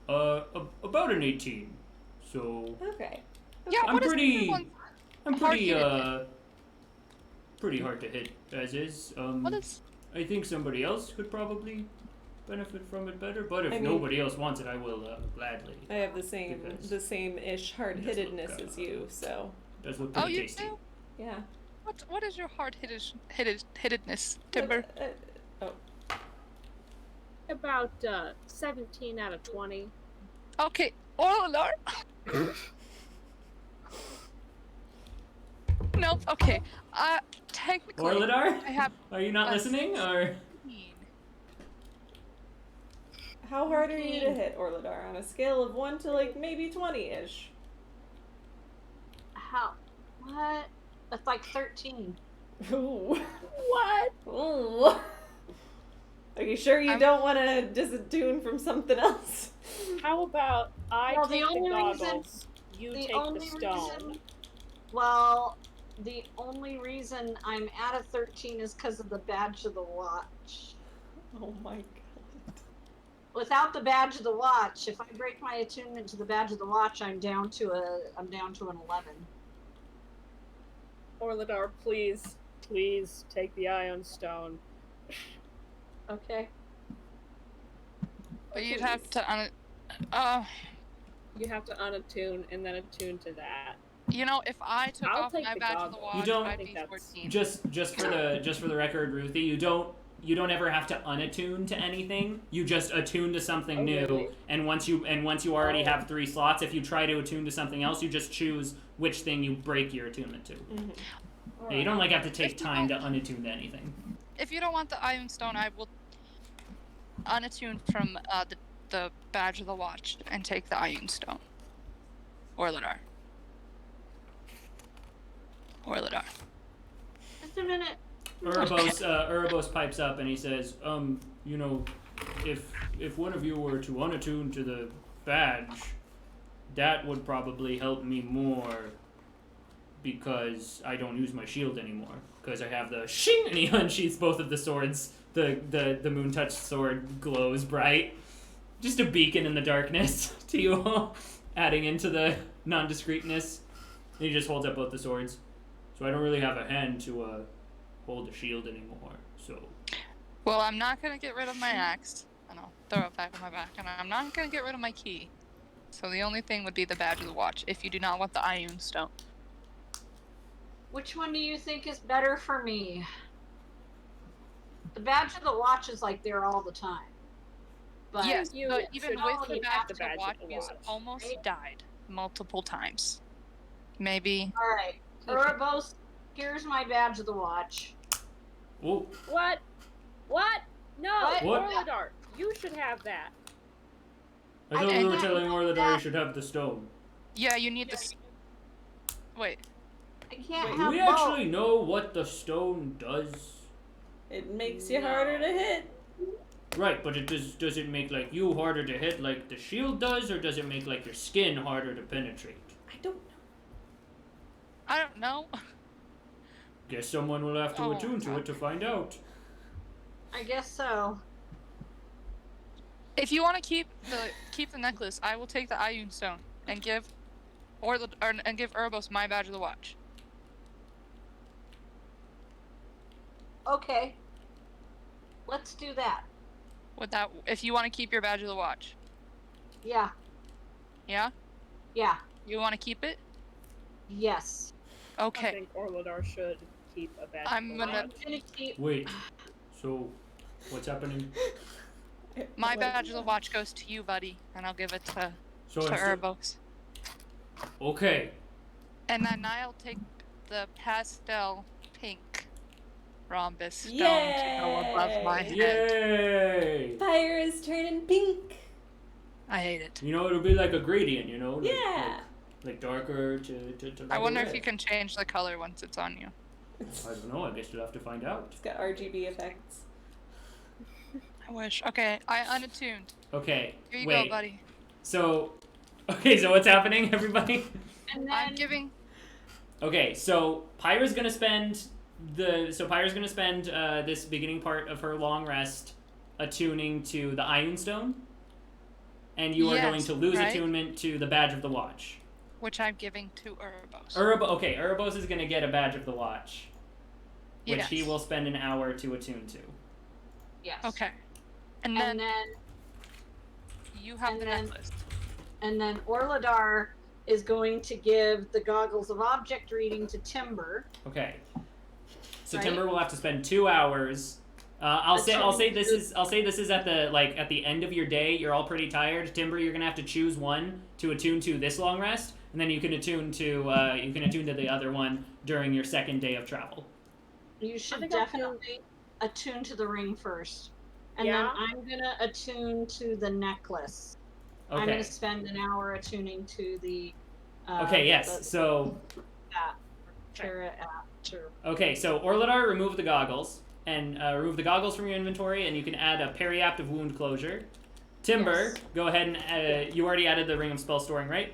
About an 18. So, Okay. Yeah, I'm what is pretty- everyone- I'm pretty, Hard-hittedness. pretty hard to hit, as is. What is? I think somebody else could probably benefit from it better, but if I mean- nobody else wants it, I will gladly. I have the same Because ish hard it does look, hittedness as you, so It does look Oh, pretty you tasty. do? yeah. What is your hittedness, Timber? About 17 out of 20. Okay, Orlandar. Nope. Okay. Technically, Orladar? I have Are you not a listening, or? 15. How hard are you to hit, Orladar? On a scale of 1 to like maybe 20-ish? How? What? That's like 13. Ooh. What? Ooh. Are you sure you don't want to disattune from something else? How about I Well, take the the only reason- goggles, you take the stone. Well, the only reason I'm at a 13 is because of the Badge of the Watch. Oh my god. Without the Badge of the Watch, if I break my attunement to the Badge of the Watch, I'm down to an 11. Orladar, please take the ion stone. Okay. But you'd have to You have to unattune and then attune to that. you know, if I took I'll off take my the badge of the goggles. watch, don't- I'd I think be that's- 14. Just for the record, Ruthie, you don't ever have to unattune to anything. You just attune to something Oh, new, really? and once you already Oh. have 3 slots, if you try to attune to something else, you just choose which thing you break your attunement to. Mm-hmm. Yeah, you don't like have to take If you time to unattune to anything. If you don't want the iron stone, I will unattune from the badge of the watch and take the iron stone. Orladar. Just a minute. Urbos pipes up and he says, you know, if one of you were to unattune to the badge, that would probably help me more because I don't use my shield anymore. Because I have the shing, and he unsheaths both of the swords. The moon touch sword glows bright. Just a beacon in the darkness to you all, adding into the non-discreetness. And he just holds up both the swords. So I don't really have a hand to hold the shield anymore. So Well, I'm not gonna get rid of my axe, and I'll throw it back on my back, and I'm not gonna get rid of my key. So the only thing would be the badge of the watch, if you do not want the iron stone. Which one do you think is better for me? The Badge of the Watch is like there all the time. But Yes, you but even should with only the have badge the of the badge of watch, the you've watch, almost right? died multiple times. Maybe. Alright. Urbos, here's my Badge of the Watch. oh, What? What? No, What? Orladar, you should have that. I thought we and were you- telling Orladar he should have the stone. Yeah, you need this. Wait. I can't Wait, have Do we both. actually know what the stone does? It makes you harder to hit. Right, but does it make like you harder to hit like the shield does, or does it make like your skin harder to penetrate? I don't know. I don't know. Guess someone will have to Oh, attune to it to find out. I guess so. If you want to keep the necklace, I will take the Ioun stone and give Urbos my badge of the watch. Okay. Let's do that. If you want to keep your badge of the watch. Yeah. Yeah? Yeah. You want to keep it? Yes. I Okay. think Orladar should keep a badge. I'm of gonna- I'm watch. gonna keep. Wait, so what's happening? My badge of the watch goes to you, buddy, and I'll give it to So instead- Urbos. Okay, And then I'll take the pastel pink rhombus stone to go above my head. yay! Fire is turning pink. I hate it. You know, it'll be like a gradient, you know? Like, Yeah. Like darker to I like wonder red. if you can change the color once it's on you. I don't know, I guess you'll have to find out. It's got RGB effects. I wish. Okay, I unattuned. Okay, Here you wait. go, buddy. So, okay, so what's happening, everybody? And then I'm giving. Okay, so Pyra's gonna spend this beginning part of her long rest attuning to the Ioun Stone, and you are Yes, going to lose right? attunement to the Badge of the Watch. Which I'm giving to Urbos. Urbos is gonna get a Badge of the Watch, which Yes. he will spend an hour to attune to. yes. Okay. And And then then you have and the then- necklace. Orladar is going to give the goggles of object reading to Timber. Okay. So Right. Timber will have to spend 2 hours. I'll say this Attuning is at the end of your day. You're all pretty tired. Timber, you're gonna have to choose one to attune to this long rest, and then you can attune to the other one during your second day of travel. You should think I'll do- definitely attune to the ring first. And Yeah. then I'm gonna attune to the necklace. I'm Okay. gonna spend an hour attuning to the Okay. Yes. the So Terra app or okay. So Orladar, remove the goggles and remove the goggles from your inventory, and you can add a periaptive wound closure. Timber, Yes. go ahead and you already added the ring of spell storing, right?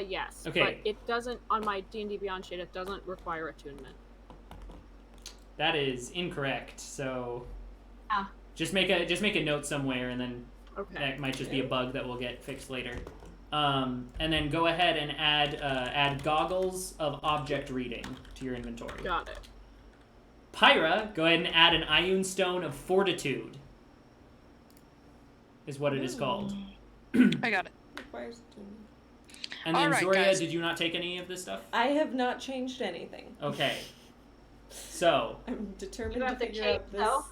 Yes. Okay. But it doesn't on my D&D Beyond sheet. It doesn't require attunement. That is incorrect. So Ah. just make a note somewhere, and then Okay. that might just be a bug that will get fixed later. And then go ahead and add goggles of object reading to your inventory. Got it. Pyra, go ahead and add an Ioun Stone of Fortitude. Is what it is called. I got it. Requires attunement. And then Alright, Zoria, guys. did you not take any of this stuff? I have not changed anything. Okay. So I'm determined You to have the figure cape, out this. though?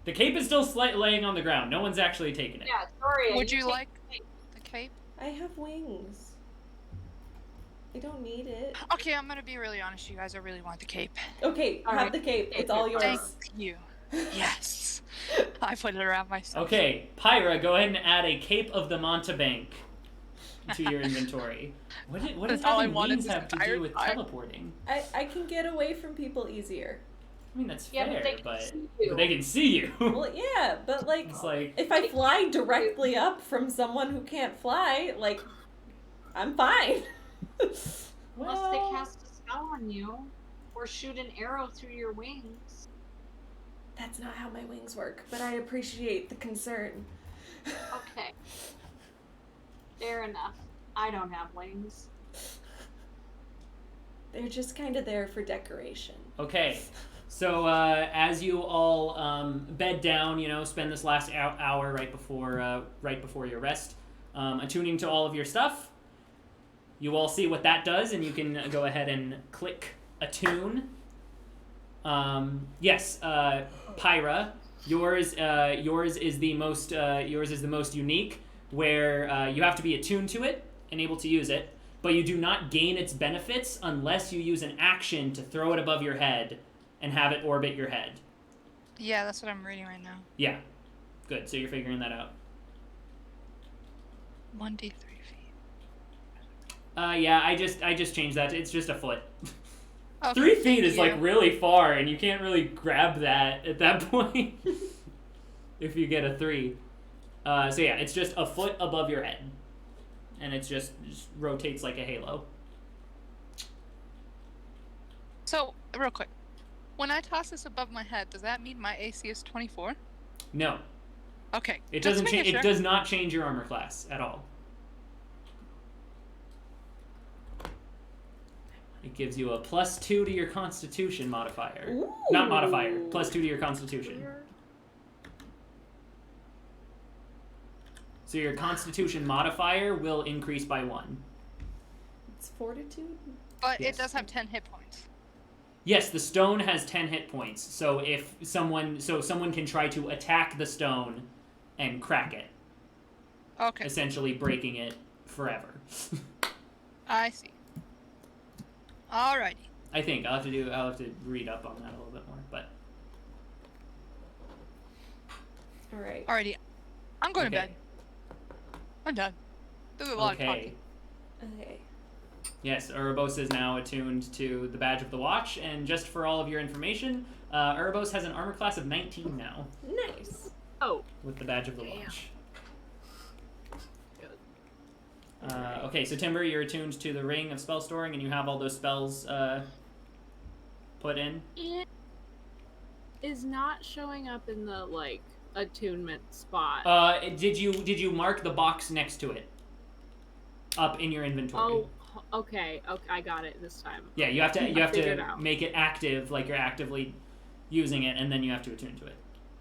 the cape is still laying on the ground. No one's actually taken it. yeah, Zoria. Would you take like the cape. the cape? I have wings. I don't need it. Okay, I'm gonna be really honest. You guys, I really want the cape. Okay, All have right. the cape. It's all yours. Thank you. Yes. I put it around myself. Okay, Pyra, go ahead and add a Cape of the Montebank to your inventory. What does That's all I having wanted wings this have to entire do with time. teleporting? I can get away from people easier. I mean, that's Yeah, fair, but they can but, see you. but they can see you. Well, yeah, but like, It's like, if I fly directly up from someone who can't fly, like, I'm fine. Unless they well, cast a spell on you or shoot an arrow through your wings. That's not how my wings work, but I appreciate the concern. Okay. Fair enough. I don't have wings. They're just kind of there for decoration. okay. So as you all bed down, spend this last hour right before your rest, attuning to all of your stuff. You all see what that does, and you can go ahead and click attune. Yes, Pyra, yours is the most unique, where you have to be attuned to it and able to use it, but you do not gain its benefits unless you use an action to throw it above your head and have it orbit your head. Yeah, that's what I'm reading right now. Yeah, good. So you're figuring that out. 1d3 feet. Yeah, I just changed that. It's just a foot. Okay, 3 feet is thank like you. really far, and you can't really grab that at that point if you get a 3. So yeah, it's just a foot above your head, and it just rotates like a halo. So, real quick. When I toss this above my head, does that mean my AC is 24? No, Okay. it just doesn't change. making It sure. does not change your armor class at all. It gives you a +2 to your Constitution modifier. Not modifier. +2 to your Constitution. So your Constitution modifier will increase by 1. It's fortitude. But Yes. it does have 10 hit points. Yes, the stone has 10 hit points. So if someone can try to attack the stone and crack it, Okay. essentially breaking it forever. I see. Alrighty. I think I'll have to read up on that a little bit more, but All right. Alrighty. I'm going to Okay. bed. I'm done. There's a lot of okay. talking. Okay. Yes, Urbos is now attuned to the Badge of the Watch, and just for all of your information, Urbos has an armor class of 19 now Nice. Oh, with the Badge of the Damn. Watch. good. Okay, so Timber, you're attuned to the Ring of Spell Storing, and you have all those spells put in. It is not showing up in the like attunement spot. Did you mark the box next to it up in your inventory? Oh, okay. Okay, I got it this time. Yeah, you have to figured it out. make it active, like you're actively using it, and then you have to attune to it.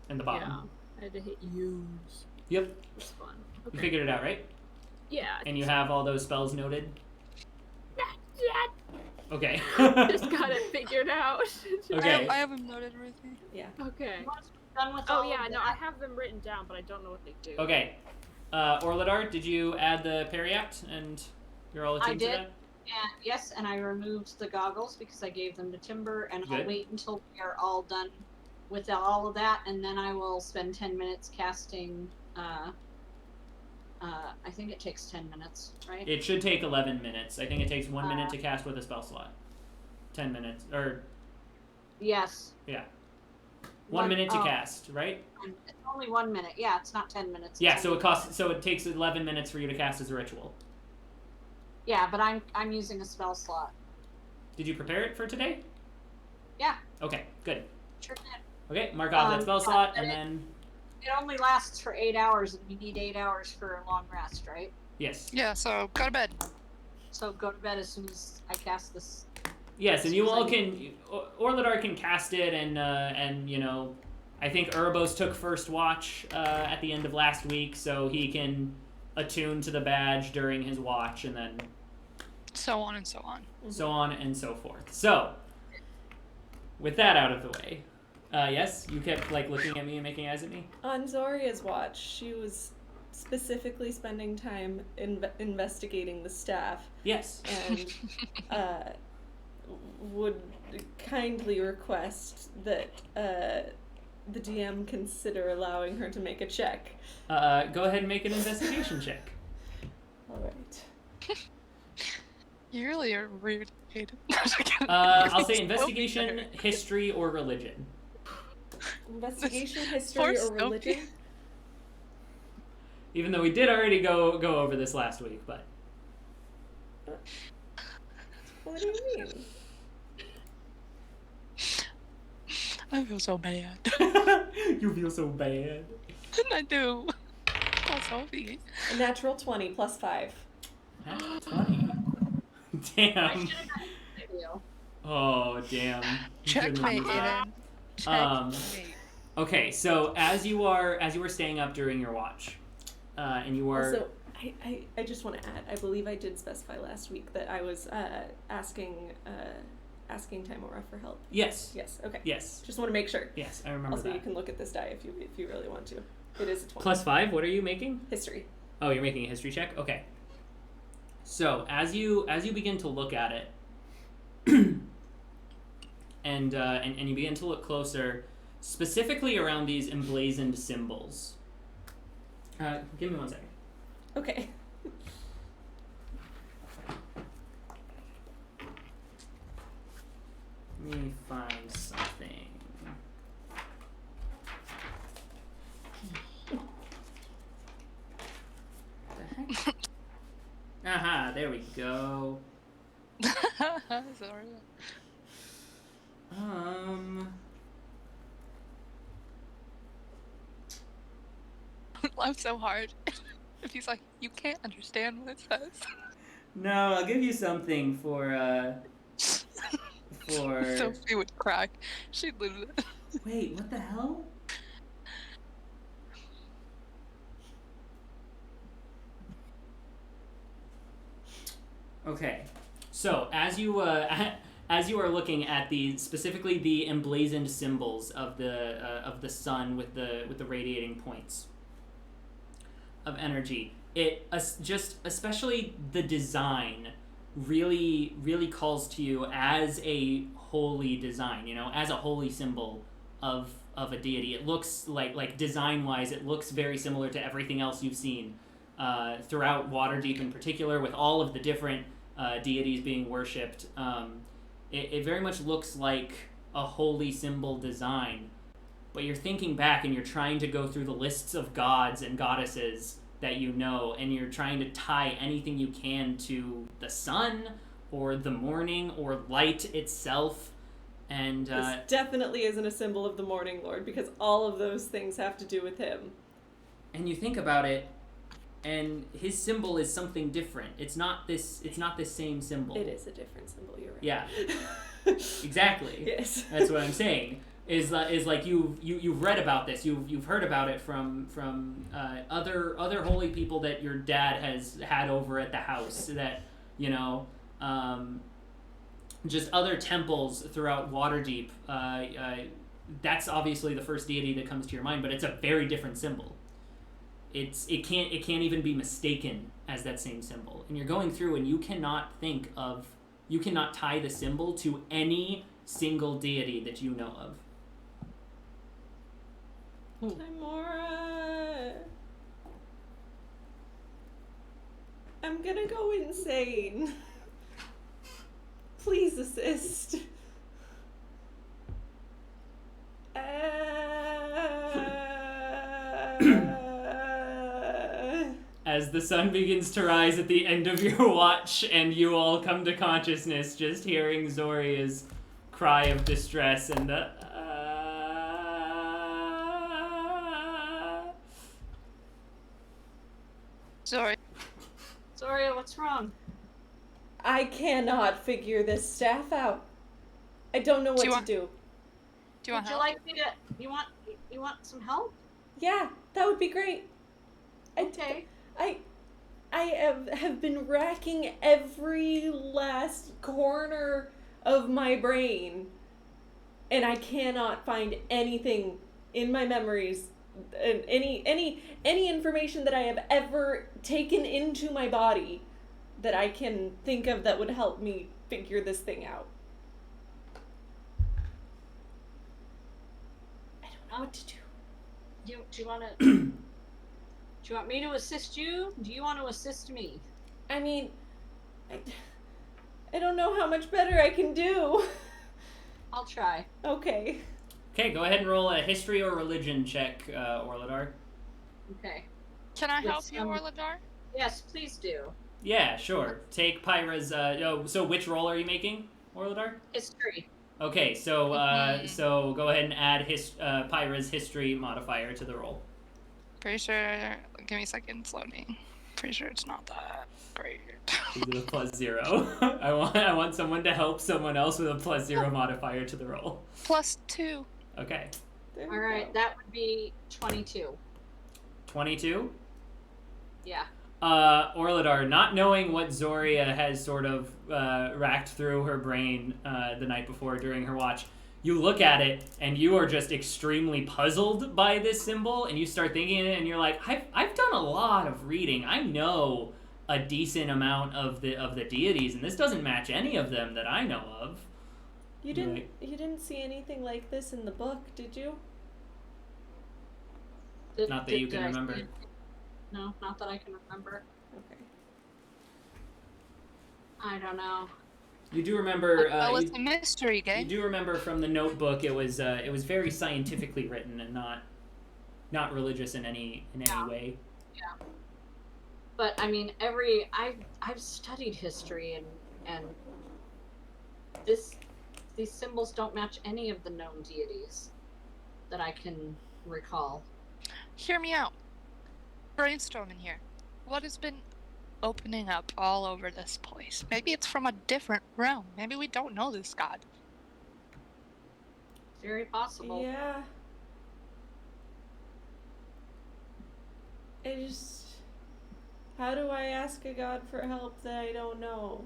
In the bottom. Yeah, I had to hit use. Yep. It's fun. You Okay. figured it out, right? Yeah. And you have all those spells noted? Yeah. Okay. Just got it figured out. Okay. I have them noted right here. Yeah. Okay. Once we're done with Oh all yeah, of no, that, I have them written down, but I don't know what they do. Okay. Orladar, did you add the Periapt and you're all attuned I did. to that? And yes, and I removed the goggles because I gave them to Timber, and I'll Good. wait until we are all done with all of that, and then I will spend 10 minutes casting. I think it takes 10 minutes, right? It should take 11 minutes. I think it takes 1 minute Uh, to cast with a spell slot. 10 minutes. Or, Yes. yeah. 1 minute to oh, cast, right? It's only 1 minute. Yeah, it's not 10 minutes. Yeah, It's so only- it takes 11 minutes for you to cast as a ritual. Yeah, but I'm using a spell slot. Did you prepare it for today? Yeah. Okay, good. Sure did. Okay, mark off that spell yeah, slot, but and then, It only lasts for 8 hours, and we need 8 hours for a long rest, right? yes. Yeah, so go to bed. So go to bed as soon as I cast this. Yes, and you Seems all like- can. Orladar can cast it, and you know, I think Urbos took first watch at the end of last week, so he can attune to the badge during his watch, and then So on and so on. so on and so forth. So, with that out of the way, yes, you kept like looking at me and making eyes at me. On Zoria's watch, she was specifically spending time investigating the staff Yes. and would kindly request that the DM consider allowing her to make a check. Go ahead and make an investigation check. All right. You really are rude, Hayden. I'll say investigation, history, or religion. Investigation, Poor history, or Sophie. religion? Even though we did already go over this last week, but What do you mean? I feel so bad. you feel so bad. I do. Oh, Sophie. A natural 20 plus 5. That's funny. I Damn. should have done a video. Oh, damn. You shouldn't have Checkmate, used that. Hayden. Checkmate. Okay, so as you were staying up during your watch, and you were Also, I just want to add, I believe I did specify last week that I was asking Tymora for help. yes, Yes, okay. yes, Just want to make sure. yes, I remember Also, that. you can look at this die if you really want to. It is a 20. +5. What are you making? History. Oh, you're making a history check. Okay. So as you begin to look at it, and you begin to look closer, specifically around these emblazoned symbols. Give me 1 second. Okay. Let me find something. The heck? Aha, there we go. Zoria. Laugh so hard. If he's like, you can't understand what it says. No, I'll give you something for Sophie would crack. She'd lose it. Wait, what the hell? Okay, so as you are looking at specifically the emblazoned symbols of the sun with the radiating points of energy, just especially the design really calls to you as a holy design, as a holy symbol of a deity. It looks like design-wise, it looks very similar to everything else you've seen throughout Waterdeep in particular, with all of the different deities being worshipped. It very much looks like a holy symbol design, but you're thinking back and you're trying to go through the lists of gods and goddesses that you know, and you're trying to tie anything you can to the sun or the morning or light itself. And this definitely isn't a symbol of the Morning Lord, because all of those things have to do with him. And you think about it, and his symbol is something different. It's not this same symbol. It is a different symbol, you're right. Yeah. Exactly. Yes. That's what I'm saying. Is like you've read about this. You've heard about it from other holy people that your dad has had over at the house. That just other temples throughout Waterdeep. That's obviously the first deity that comes to your mind, but it's a very different symbol. It can't even be mistaken as that same symbol. And you're going through and you cannot tie the symbol to any single deity that you know of. Tymora, I'm gonna go insane. Please assist. As the sun begins to rise at the end of your watch and you all come to consciousness, just hearing Zoria's cry of distress and the Zoria, what's wrong? I cannot figure this staff out. I don't know what to do. Do you want Would you help? like me to? You want some help? Yeah, that would be great. Okay. I have been racking every last corner of my brain, and I cannot find anything in my memories, and any information that I have ever taken into my body that I can think of that would help me figure this thing out. I don't know what to do. Do you want to? Do you want me to assist you? Do you want to assist me? I mean, I don't know how much better I can do. I'll try. Okay. Okay, go ahead and roll a history or religion check, Orladar. Okay. Can I help Yes, you, Orladar? Yes, please do. Yeah, sure. Take Pyra's. So which roll are you making, Orladar? History. Okay, so so go ahead and add Pyra's history modifier to the roll. Pretty sure. Give me a second. It's loading. Pretty sure it's not that great. With a +0. I want someone to help someone else with a +0 modifier to the roll. +2. Okay. There All we right, go. that would be 22. 22. Yeah. Orladar, not knowing what Zoria has sort of racked through her brain the night before during her watch, you look at it and you are just extremely puzzled by this symbol, and you start thinking it, and you're like, I've done a lot of reading. I know a decent amount of the deities, and this doesn't match any of them that I know of. You didn't see anything like this in the book, did you? Not that you can I remember. see- No, not that I can remember. Okay. I don't know. You do remember. Oh, it's a mystery You game. do remember from the notebook. It was very scientifically written and not religious in any way. Yeah. But I mean, I've studied history and these symbols don't match any of the known deities that I can recall. Hear me out. Brainstorming here. What has been opening up all over this place? Maybe it's from a different realm. Maybe we don't know this god. Very possible. Yeah. How do I ask a god for help that I don't know?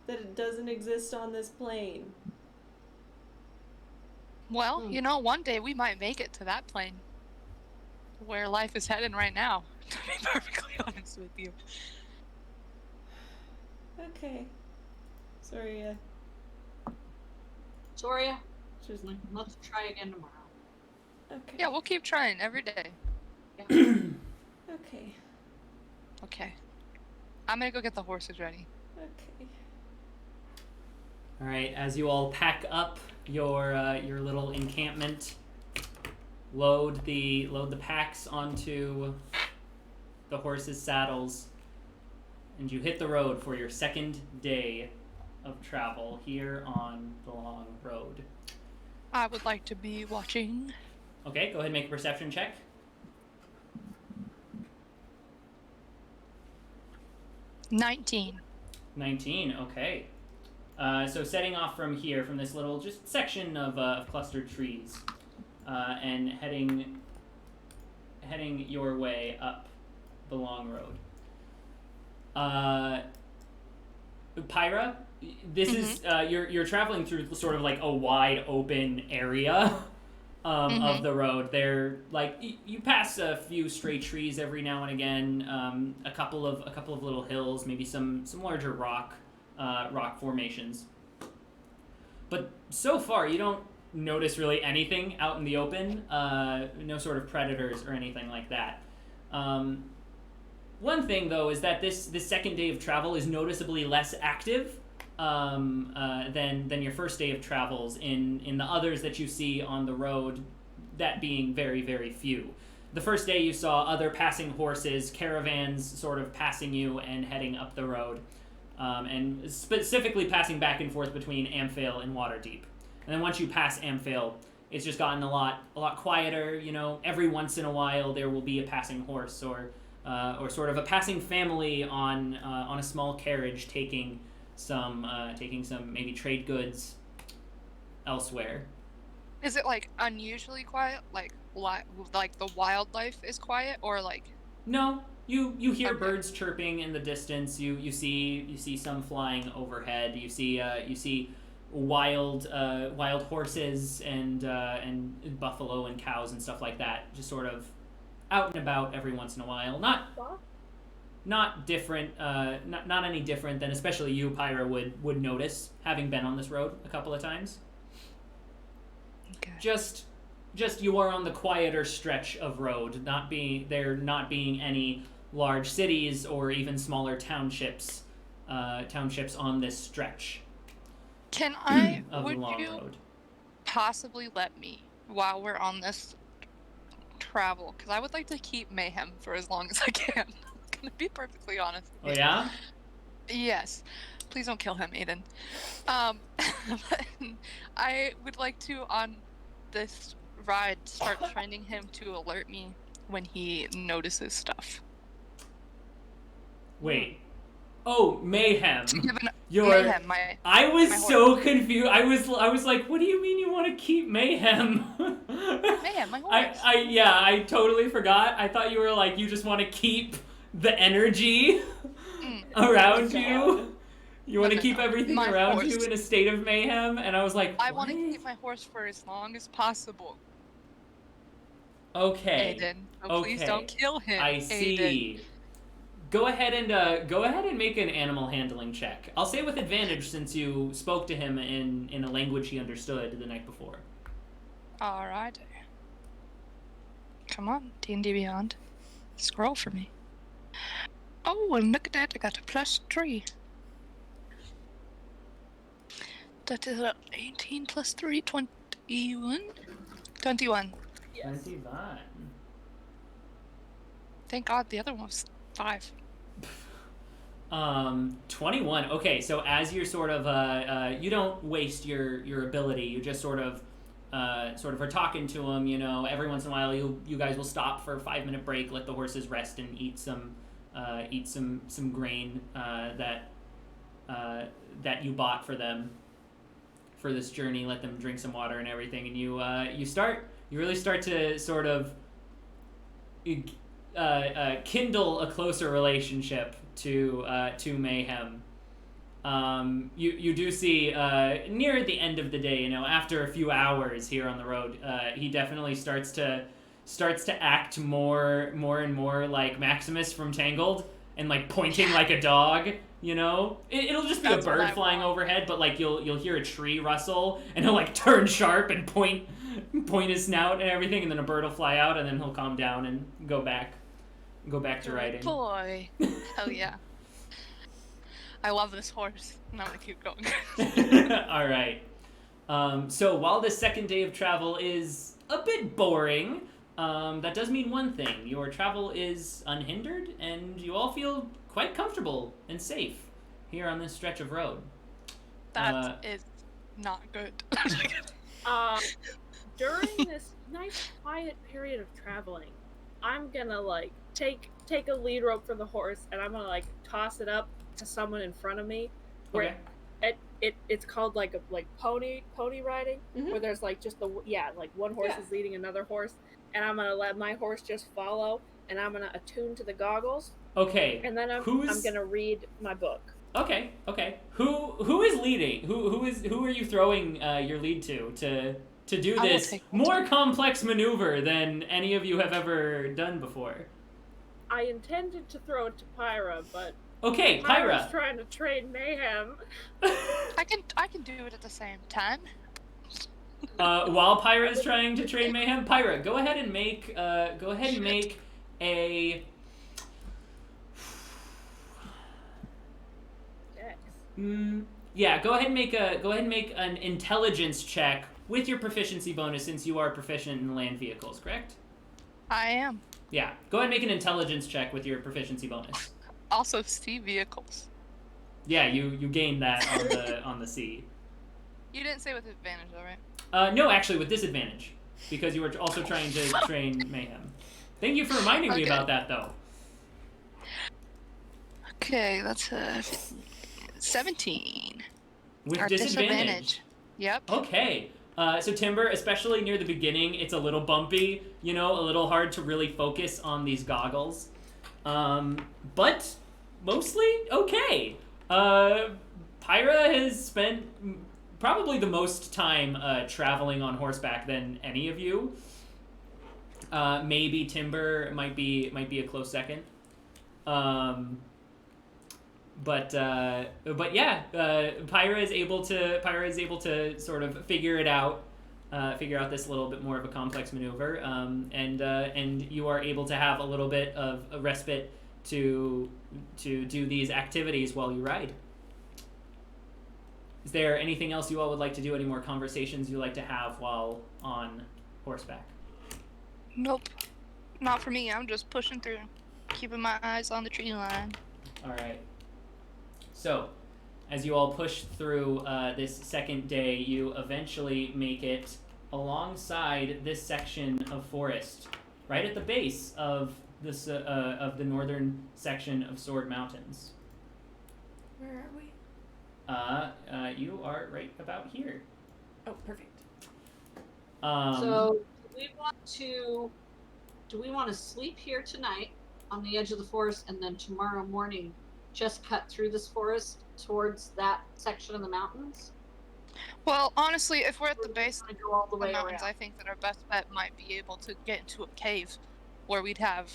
That it doesn't exist on this plane. Well, one day we might make it to that plane. Where life is heading right now, to be perfectly honest with you. Okay. Zoria. Zoria, Just let's try again tomorrow. okay. Yeah, we'll keep trying every day. Okay. Okay. I'm gonna go get the horses ready. Okay. All right, as you all pack up your little encampment, load the packs onto the horses' saddles, and you hit the road for your second day of travel here on the long road. I would like to be watching. Okay, go ahead and make a perception check. 19. 19, okay. So setting off from here, from this little just section of clustered trees, and heading your way up the long road. Pyra, this is you're traveling through sort of like a wide open area of the road. There, like you pass a few stray trees every now and again, a couple of little hills, maybe some larger rock formations. But so far, you don't notice really anything out in the open. No sort of predators or anything like that. One thing, though, is that this second day of travel is noticeably less active than your first day of travels in the others that you see on the road, that being very, very few. The first day you saw other passing horses, caravans sort of passing you and heading up the road, and specifically passing back and forth between Amphale and Waterdeep. And then once you pass Amphale, it's just gotten a lot quieter. You know, every once in a while there will be a passing horse or sort of a passing family on a small carriage taking some maybe trade goods elsewhere. Is it like unusually quiet, like the wildlife is quiet, or like? No, you hear Okay. birds chirping in the distance. You see some flying overhead. You see wild horses and buffalo and cows and stuff like that, just sort of out and about every once in a while. Not different, not any different than especially you, Pyra, would notice, having been on this road a couple of times. Okay. Just you are on the quieter stretch of road, not being any large cities or even smaller townships on this stretch Can I? of the Would long you road. possibly let me, while we're on this travel, because I would like to keep Mayhem for as long as I can. I'm gonna be perfectly honest. Oh yeah? Yes. Please don't kill him, Aiden. I would like to, on this ride, start training him to alert me when he notices stuff. Wait. Oh, Mayhem. Mayhem, I was my so confused. I was like, what do you mean you want to keep Mayhem? Mayhem, my horse. I totally forgot. I thought you were like, you just want to keep the energy around you. You want to keep everything my around horse. you in a state of mayhem, and I was like, I want to what? keep my horse for as long as possible. Okay. Aiden, so please don't kill him. I see. Aiden. Go ahead and make an animal handling check. I'll say with advantage since you spoke to him in a language he understood the night before. Alright. Come on, D&D Beyond. Scroll for me. Oh, and look at that, I got a +3. That is 18 plus 3, 21? 21. Yes. 21. Thank God the other one was 5. 21. Okay, so as you're sort of, you don't waste your ability. You just sort of are talking to them. You know, every once in a while, you guys will stop for a 5-minute break, let the horses rest, and eat some grain that you bought for them for this journey. Let them drink some water and everything, and you really start to sort of kindle a closer relationship to Mayhem. You do see near the end of the day, you know, after a few hours here on the road, he definitely starts to act more and more like Maximus from Tangled, and like pointing like a dog. You know, it'll just be That's a bird what I flying want. overhead, but like you'll hear a tree rustle, and he'll like turn sharp and point his snout and everything, and then a bird will fly out, and then he'll calm down and go back to riding. Boy. Hell yeah. I love this horse. And I'm gonna keep going. All right. So while this second day of travel is a bit boring, that does mean one thing. Your travel is unhindered, and you all feel quite comfortable and safe here on this stretch of road. That is not good. During this nice quiet period of traveling, I'm gonna like take a lead rope for the horse, and I'm gonna like toss it up to someone in front of me. Where it's called like pony riding, where there's like just one horse is leading another horse, and I'm gonna let my horse just follow, and I'm gonna attune to the goggles. Okay. And then I'm gonna read my book. Okay. Who is leading? Who are you throwing your lead to do this more complex maneuver than any of you have ever done before? I intended to throw it to Pyra, but okay, Pyra. Pyra's trying to trade Mayhem. I can do it at the same time. While Pyra is trying to train Mayhem, Pyra, go ahead and make a. Go ahead and make an intelligence check with your proficiency bonus, since you are proficient in land vehicles, correct? I am. Yeah, go ahead and make an intelligence check with your proficiency bonus. Also sea vehicles. Yeah, you gained that on the sea. You didn't say with advantage though, right? No, actually with disadvantage, because you were also trying to train Mayhem. Thank you for reminding me about that, though. Okay, that's 17. With disadvantage. Yep. Okay. So Timber, especially near the beginning, it's a little bumpy, you know, a little hard to really focus on these goggles. But mostly okay. Pyra has spent probably the most time traveling on horseback than any of you. Maybe Timber might be a close second. But yeah, Pyra is able to sort of figure out this little bit more of a complex maneuver, and you are able to have a little bit of a respite to do these activities while you ride. Is there anything else you all would like to do? Any more conversations you like to have while on horseback? Nope, not for me. I'm just pushing through, keeping my eyes on the tree line. All right. So, as you all push through this second day, you eventually make it alongside this section of forest, right at the base of this of the northern section of Sword Mountains. Where are we? You are right about here. Oh, perfect. So, do we want to sleep here tonight on the edge of the forest, and then tomorrow morning just cut through this forest towards that section of the mountains? Well, honestly, if we're at the base of go all the of the way mountains, around? I think that our best bet might be able to get into a cave where we'd have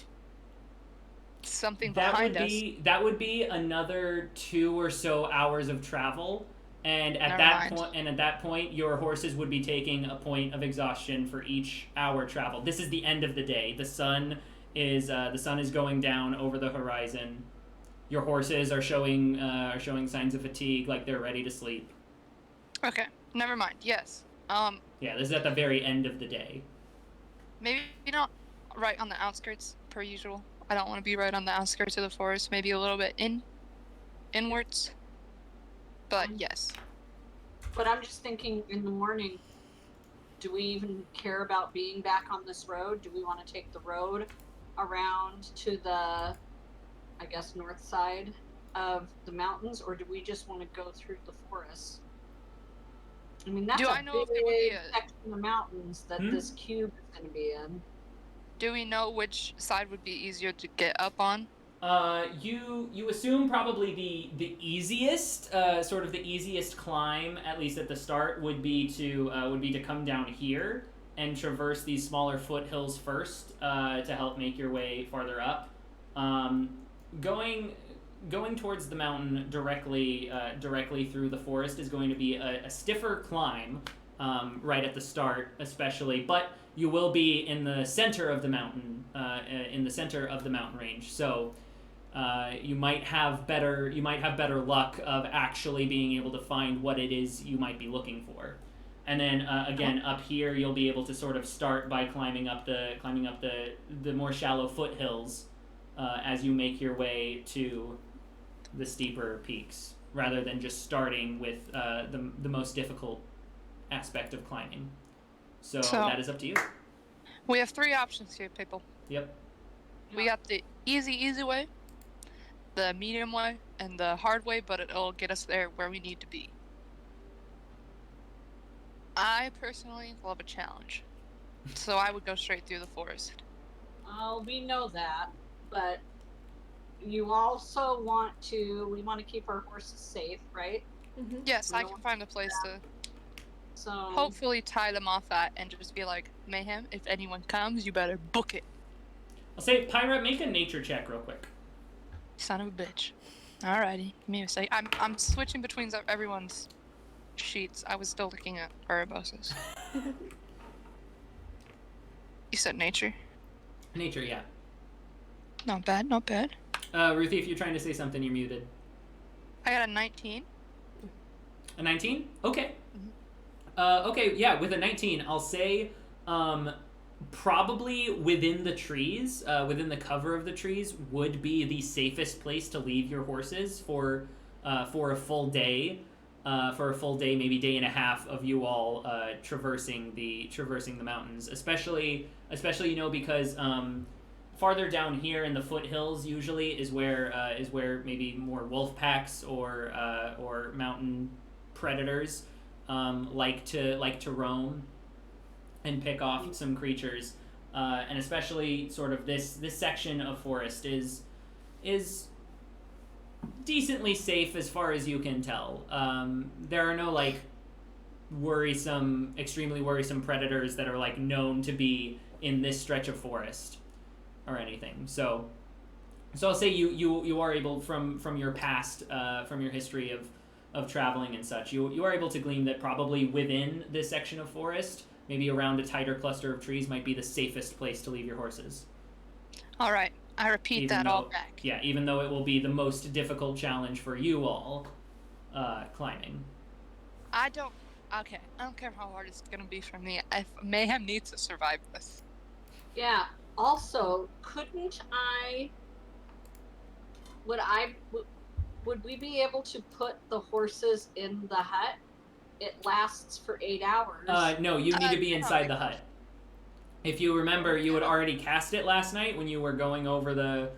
something behind us. That would be another 2 or so hours of travel, and at that point, your horses would be taking a point of exhaustion for each hour travel. This is the end of the day. The sun is going down over the horizon. Your horses are showing signs of fatigue, like they're ready to sleep. Okay, never mind. Yes. Yeah, this is at the very end of the day. Maybe not right on the outskirts per usual. I don't want to be right on the outskirts of the forest. Maybe a little bit inwards. But yes. But I'm just thinking, in the morning, do we even care about being back on this road? Do we want to take the road around to the, I guess, north side of the mountains, or do we just want to go through the forest? I mean, that's a big section of mountains that this cube is going to be in. Do we know which side would be easier to get up on? You assume probably the easiest, sort of the easiest climb, at least at the start, would be to come down here and traverse these smaller foothills first, to help make your way farther up. Going towards the mountain directly through the forest is going to be a stiffer climb, right at the start, especially, but you will be in the center of the mountain, range. So you might have better luck of actually being able to find what it is you might be looking for. And then again, up here you'll be able to sort of start by climbing up the more shallow foothills as you make your way to the steeper peaks, rather than just starting with the most difficult aspect of climbing. So that is up to you. We have 3 options here, people. Yep. We got the easy way, the medium way, and the hard way, but it'll get us there where we need to be. I personally love a challenge, so I would go straight through the forest. We know that, but you also want to keep our horses safe, right? Mm-hmm. Yes, I can find a place to hopefully tie them off at and just be like, Mayhem, if anyone comes, you better book it. I'll say, Pyra, make a nature check real quick. Son of a bitch. Alrighty, give me a sec. I'm switching between everyone's sheets. I was still looking at Urabos's. You said nature? Nature, yeah. Not bad, not bad. Ruthie, if you're trying to say something, you're muted. I got a 19. A 19? Okay. Mm-hmm. Okay, yeah, with a 19, I'll say probably within the trees, within the cover of the trees, would be the safest place to leave your horses for a full day. Maybe day and a half of you all traversing the mountains, especially because farther down here in the foothills usually is where maybe more wolf packs or mountain predators like to roam and pick off some creatures, and especially sort of this section of forest is decently safe as far as you can tell. There are no extremely worrisome predators that are known to be in this stretch of forest or anything. So I'll say you are able from your past, from your history of traveling and such, you are able to glean that probably within this section of forest, maybe around a tighter cluster of trees, might be the safest place to leave your horses. All right. I repeat all back. Yeah, even though it will be the most difficult challenge for you all climbing. I don't care how hard it's going to be for me. If Mayhem needs to survive this. Yeah. Also, would we be able to put the horses in the hut? It lasts for 8 hours. No, you need to be inside the hut. If you remember, you had already cast it last night when you were going over the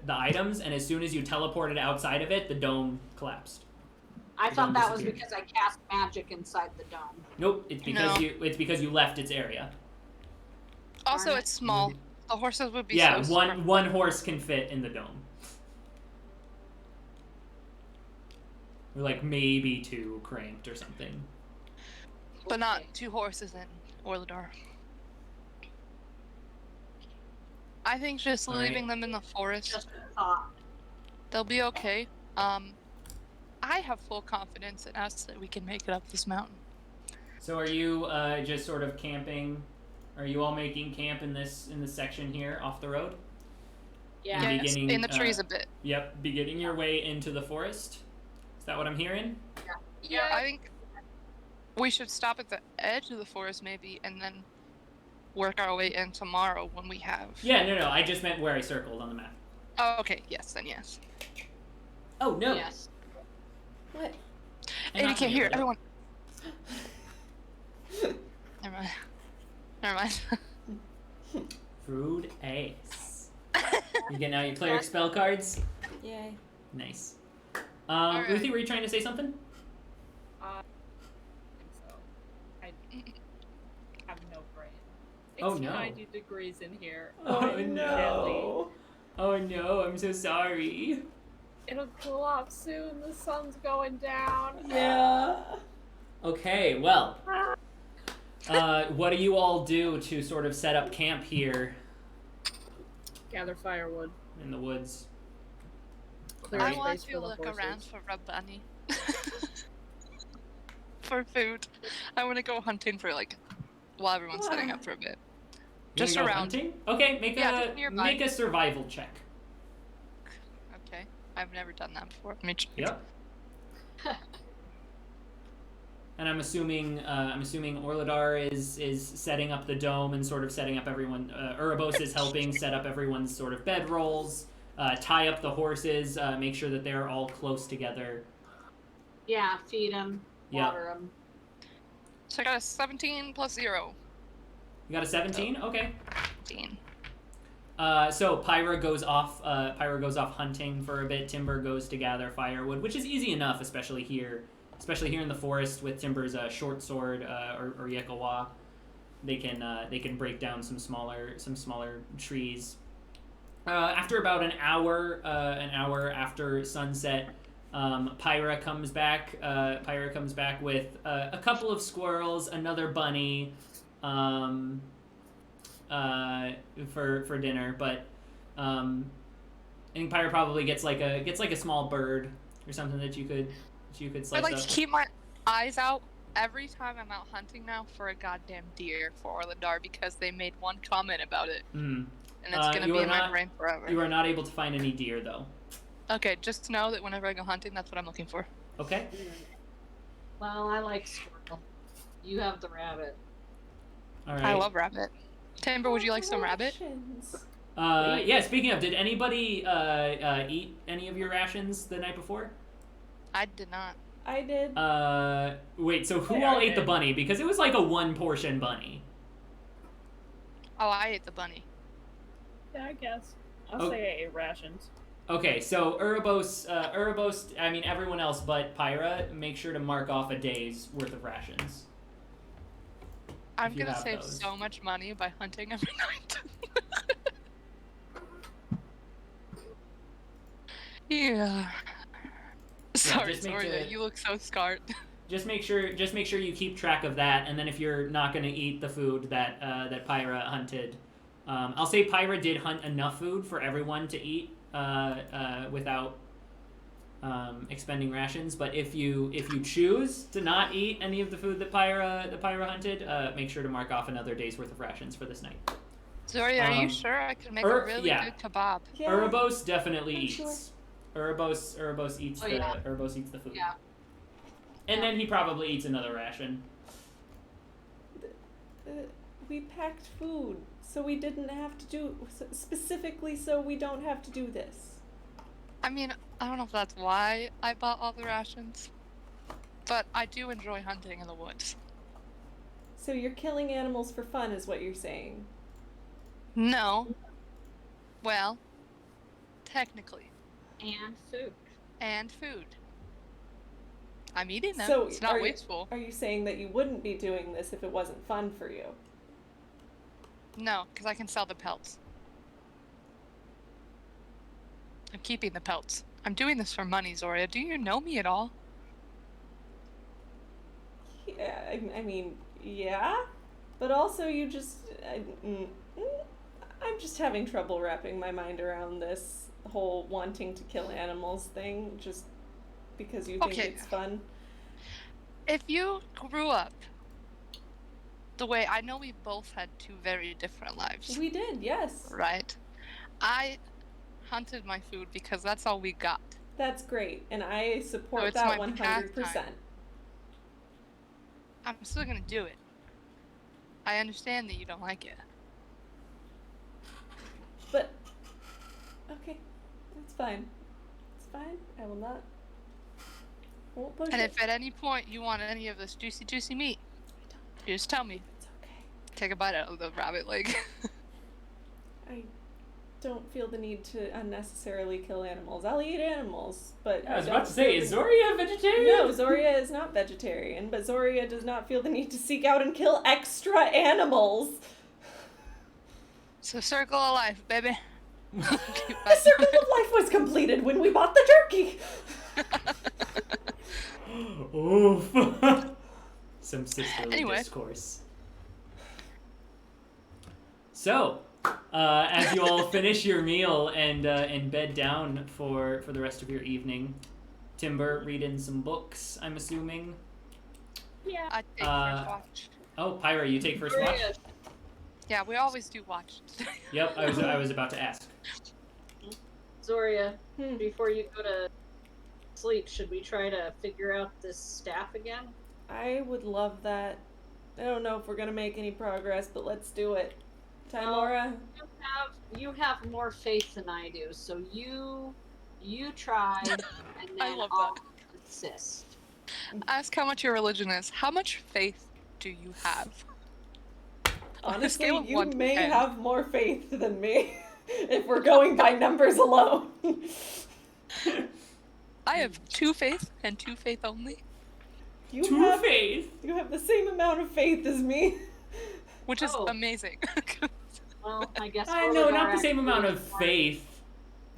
items, and as soon as you teleported outside of it, the dome collapsed. I thought that was because I cast magic inside the dome. Nope, it's because you left its area. Also, it's small. The horses would be one horse can fit in the dome. Or maybe 2 cramped or something. But not 2 horses in Orladar. I think just leaving them in the forest. Just a thought. They'll be okay. I have full confidence in us that we can make it up this mountain. So are you just sort of camping? Are you all making camp in this section here off the road? Yeah. And Yes, beginning, in the trees a bit. Yep, beginning your way into the forest. Is that what I'm hearing? Yeah, I think we should stop at the edge of the forest maybe, and then work our way in tomorrow when we have. Yeah, no, I just meant where I circled on the map. Oh, okay. Yes, then yes. Oh no. Yes. What? And you can't hear it. everyone. Everyone. Never mind. Rude ace. You getting out your cleric spell cards? Yay. Nice. Alright. Ruthie, were you trying to say something? I think so. I have no brain. It's Oh, no. 90 degrees in here. Oh, I'm no. jelly. Oh no, I'm so sorry. It'll cool off soon. The sun's going down. Yeah. Okay, well. What do you all do to sort of set up camp here Gather firewood. in the woods? Clear I space want for to the look horses. around for a bunny. For food. I want to go hunting for while everyone's setting up for a bit. You Just wanna go around. hunting? Okay, just nearby. make a survival check. Okay. I've never done that before. Let me check. Yep. And I'm assuming Orladar is setting up the dome and sort of setting up everyone. Urabos is helping set up everyone's sort of bedrolls, tie up the horses, make sure that they're all close together. Yeah, feed them, Yeah. water them. So I got a 17 plus 0. You got a 17? Okay. 15. So Pyra goes off hunting for a bit. Timber goes to gather firewood, which is easy enough, especially here in the forest with Timber's short sword or Yekawa. They can break down some smaller trees. After about an hour after sunset, Pyra comes back. Pyra comes back with a couple of squirrels, another bunny, for dinner. But I think Pyra probably gets like a small bird or something that you could slice I like up. to keep my eyes out every time I'm out hunting now for a goddamn deer for Orlandar because they made one comment about it. Mm. And it's gonna be in my brain forever. You are not able to find any deer though. Okay, just know that whenever I go hunting, that's what I'm looking for. Okay. Well, I like squirrel. You have the rabbit. All right. I love rabbit. Timber, would you like some rabbit? Rations. Yeah. Speaking of, did anybody eat any of your rations the night before? I did not. I did. Wait. So who Yeah, all I ate the did. bunny? Because it was like a one-portion bunny. Oh, I ate the bunny. Yeah, I guess. I'll Oh. say I ate rations. Okay. So Urabos. I mean everyone else but Pyra. Make sure to mark off a day's worth of rations. I'm If you gonna have save those. so much money by hunting every night. Yeah. Sorry, just make Zoria, the- you look so scarred. Just make sure you keep track of that, and then if you're not going to eat the food that Pyra hunted, I'll say Pyra did hunt enough food for everyone to eat without expending rations. But if you choose to not eat any of the food that Pyra hunted, make sure to mark off another day's worth of rations for this night. Zoria, are Um, you sure I could make a really yeah. good kebab? Yeah. Urabos definitely I'm eats. sure. Urabos eats Oh, yeah. Urabos eats the food. Yeah. And then he probably eats another ration. We packed food, so we didn't have to do specifically so we don't have to do this. I mean, I don't know if that's why I bought all the rations, but I do enjoy hunting in the woods. So you're killing animals for fun, is what you're saying? No. Well, technically. And food. And food. I'm eating them. So it's not are you- wasteful. Are you saying that you wouldn't be doing this if it wasn't fun for you? No, because I can sell the pelts. I'm keeping the pelts. I'm doing this for money, Zoria. Do you know me at all? Yeah, I mean, yeah, but also you just, I'm just having trouble wrapping my mind around this whole wanting to kill animals thing, just because you think Okay. it's fun. If you grew up the way I know we both had two very different lives, We did, yes. right? I hunted my food because that's all we got. That's great, and I support it's that my 100%. pastime. I'm still gonna do it. I understand that you don't like it. But, okay, it's fine. It's fine. I will not. Won't push And it. if at any point you want any of this juicy meat, you just tell me. It's okay. Take a bite out of the rabbit leg. I don't feel the need to unnecessarily kill animals. I'll eat animals, but I was don't about to say, feel is the- Zoria a vegetarian? No, Zoria is not vegetarian, but Zoria does not feel the need to seek out and kill extra animals. It's a circle of life, baby. The circle of life was completed when we bought the turkey. Oof. Some sisterly Anyway. discourse. So, as you all finish your meal and bed down for the rest of your evening, Timber reading some books, I'm assuming. Yeah. I take first watch. Oh, Pyra, you take first watch? Yeah, we always do watch. Yep, I was about to ask. Zoria, before you go to sleep, should we try to figure out this staff again? I would love that. I don't know if we're gonna make any progress, but let's do it. Tymora? You have more faith than I do, so you try, and then I love I'll that. insist. Ask how much your religion is. How much faith do you have? On a Honestly, scale of you 1 to may 10. have more faith than me, if we're going by numbers alone. I have 2 faith and 2 faith only, You Two have, faith. you have the same amount of faith as me. which is Oh. amazing. Well, I guess I all know, of not our the same amount of activities are- faith.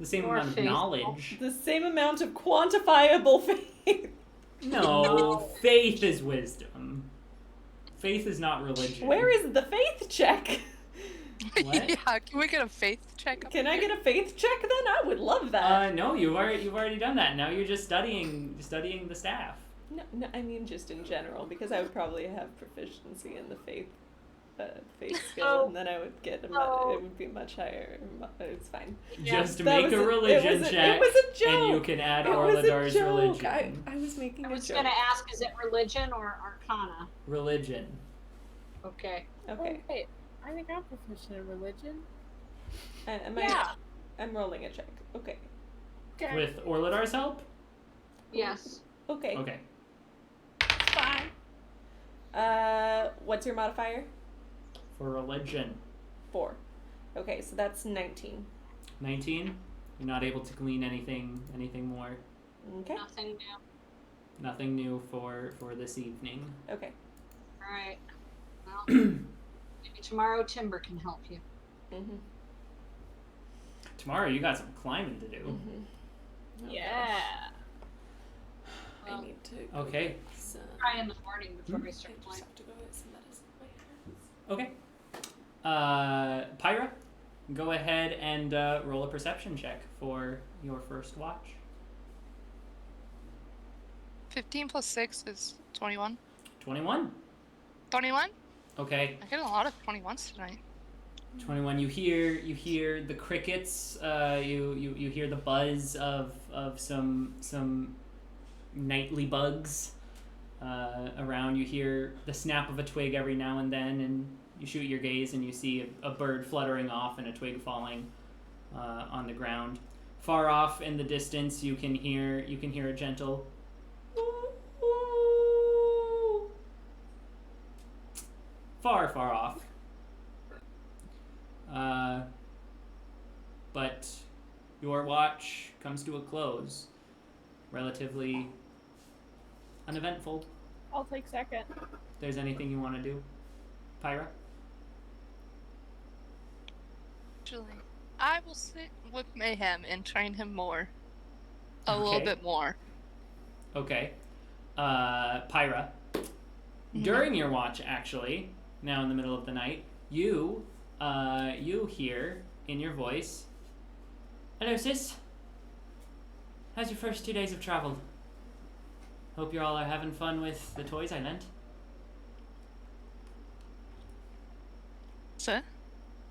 The same More amount of faithful. knowledge. The same amount of quantifiable faith. No, faith is wisdom. Faith is not religion. Where is the faith check? What? Yeah, can we get a faith check? Can I get a faith check then? I would love that. No, you've already done that. Now you're just studying the staff. No, I mean just in general, because I would probably have proficiency in the faith skill, Oh. and then I would get Oh. it would be much higher. It's fine. Just That make was a it religion was check, it was a joke. and you can add It was a Orladar's joke. religion. I was making I a was joke. gonna ask, is it religion or arcana? Religion. Okay. Okay. Oh, wait, I think I'm proficient in religion. Yeah. I'm rolling a check. Okay. Okay. With Orladar's help? Yes. Okay. Okay. Fine. What's your modifier? For religion. 4. Okay, so that's 19. 19. You're not able to glean anything more. Okay. Nothing new. Nothing new for this evening. Okay. All right. Well, maybe tomorrow Timber can help you. Mhm. Tomorrow you got some climbing to do. Mhm. Yeah. I Well, need to. Okay. Get some, try in the morning before I I start just playing. have to go get some medicine. Okay. Pyra, go ahead and roll a perception check for your first watch. 15 plus 6 is 21. 21. 21? Okay. I get a lot of 21s tonight. 21. You hear the crickets. You hear the buzz of some nightly bugs around. You hear the snap of a twig every now and then, and you shoot your gaze and you see a bird fluttering off and a twig falling on the ground. Far off in the distance, you can hear a gentle far off. But your watch comes to a close. Relatively uneventful. I'll take second. If there's anything you want to do, Pyra? Actually, I will sit with Mayhem and train him more. A little Okay. bit more. Okay. Pyra. During your watch, actually, now in the middle of the night, you hear in your voice, "Hello, sis. How's your first 2 days of travel? Hope you all are having fun with the toys I lent." Sir?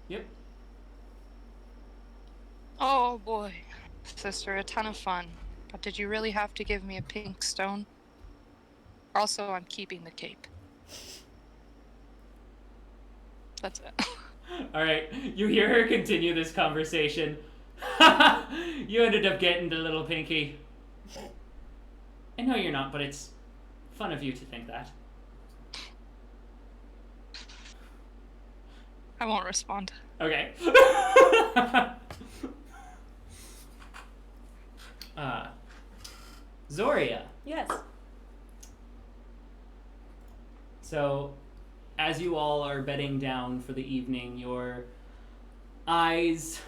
Yep. Oh boy, sister, a ton of fun. But did you really have to give me a pink stone? Also, I'm keeping the cape. That's it. All right, you hear her continue this conversation. You ended up getting the little pinky. I know you're not, but it's fun of you to think that. I won't respond. Okay. Zoria. Yes. So, as you all are bedding down for the evening, your eyes,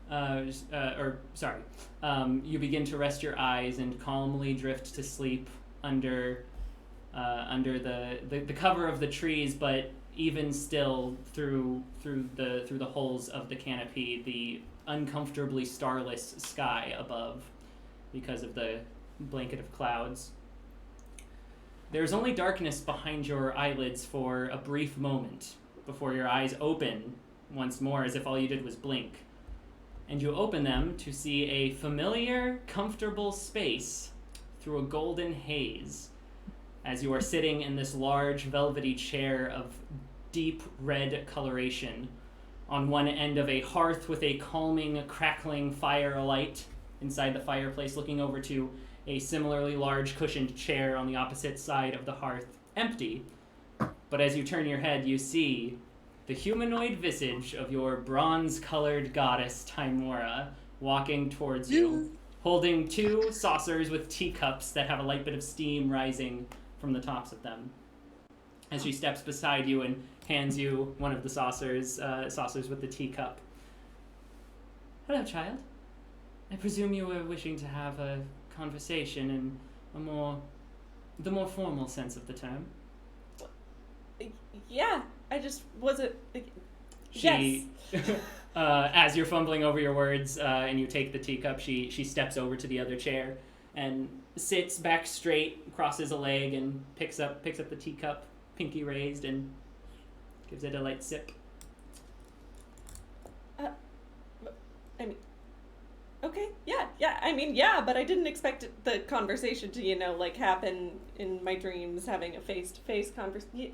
you begin to rest your eyes and calmly drift to sleep under the cover of the trees, but even still through the holes of the canopy, the uncomfortably starless sky above, because of the blanket of clouds. There's only darkness behind your eyelids for a brief moment before your eyes open once more, as if all you did was blink. And you open them to see a familiar, comfortable space through a golden haze, as you are sitting in this large, velvety chair of deep red coloration on one end of a hearth with a calming, crackling fire alight inside the fireplace, looking over to a similarly large cushioned chair on the opposite side of the hearth, empty. But as you turn your head, you see the humanoid visage of your bronze-colored goddess, Tymora, walking towards you, holding two saucers with teacups that have a light bit of steam rising from the tops of them. As she steps beside you and hands you one of the saucers with the teacup. Hello, child. I presume you were wishing to have a conversation in the more formal sense of the term. Yeah, I just wasn't. She, yes. As you're fumbling over your words and you take the teacup, she steps over to the other chair and sits back straight, crosses a leg, and picks up the teacup, pinky raised, and gives it a light sip. I mean, okay, yeah, but I didn't expect the conversation to, happen in my dreams, having a face-to-face conversation.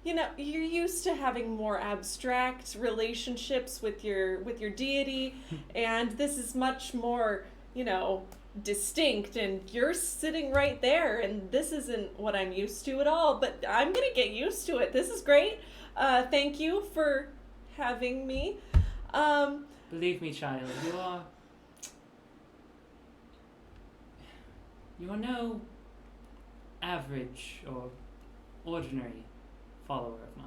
You're used to having more abstract relationships with your deity, and this is much more, distinct, and you're sitting right there, and this isn't what I'm used to at all, but I'm gonna get used to it. This is great. Thank you for having me. Believe me, child, you are no average or ordinary follower of mine.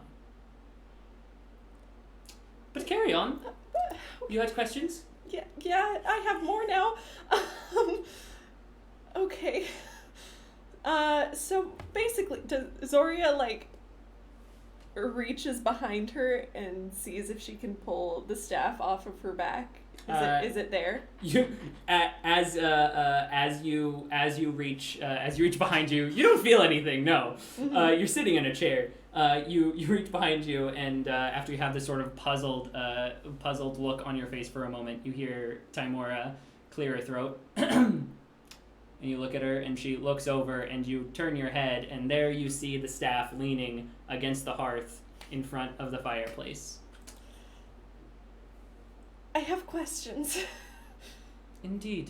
But carry on. You had questions? Yeah, I have more now. Okay. So basically, does Zoria, reaches behind her and sees if she can pull the staff off of her back? Is it there? As you reach behind you, you don't feel anything. No, you're sitting in a chair. You reach behind you, and after you have this sort of puzzled look on your face for a moment, you hear Tymora clear her throat, and you look at her, and she looks over, and you turn your head, and there you see the staff leaning against the hearth in front of the fireplace. I have questions. Indeed.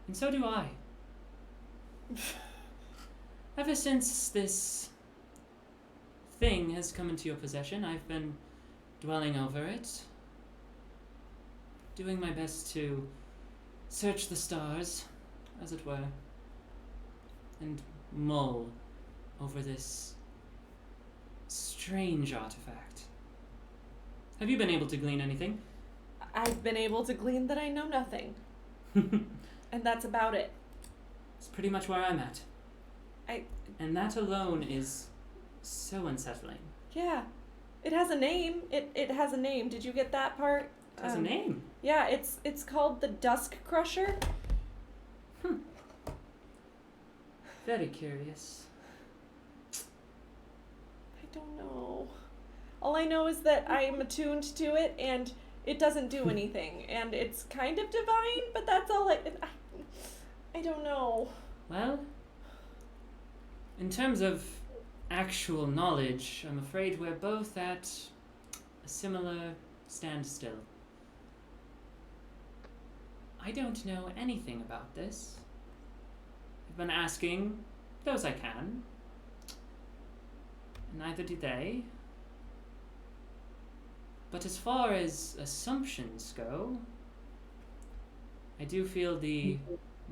And so do I. Ever since this thing has come into your possession, I've been dwelling over it, doing my best to search the stars, as it were, and mull over this strange artifact. Have you been able to glean anything? I've been able to glean that I know nothing. And that's about it. It's pretty much where I'm at. And that alone is so unsettling. Yeah. It has a name. It has a name. Did you get that part? It has a name? Yeah, it's called the Dusk Crusher. Very curious. I don't know. All I know is that I am attuned to it, and it doesn't do anything, and it's kind of divine, but that's all I don't know. Well, in terms of actual knowledge, I'm afraid we're both at a similar standstill. I don't know anything about this. I've been asking those I can. Neither do they. But as far as assumptions go, I do feel the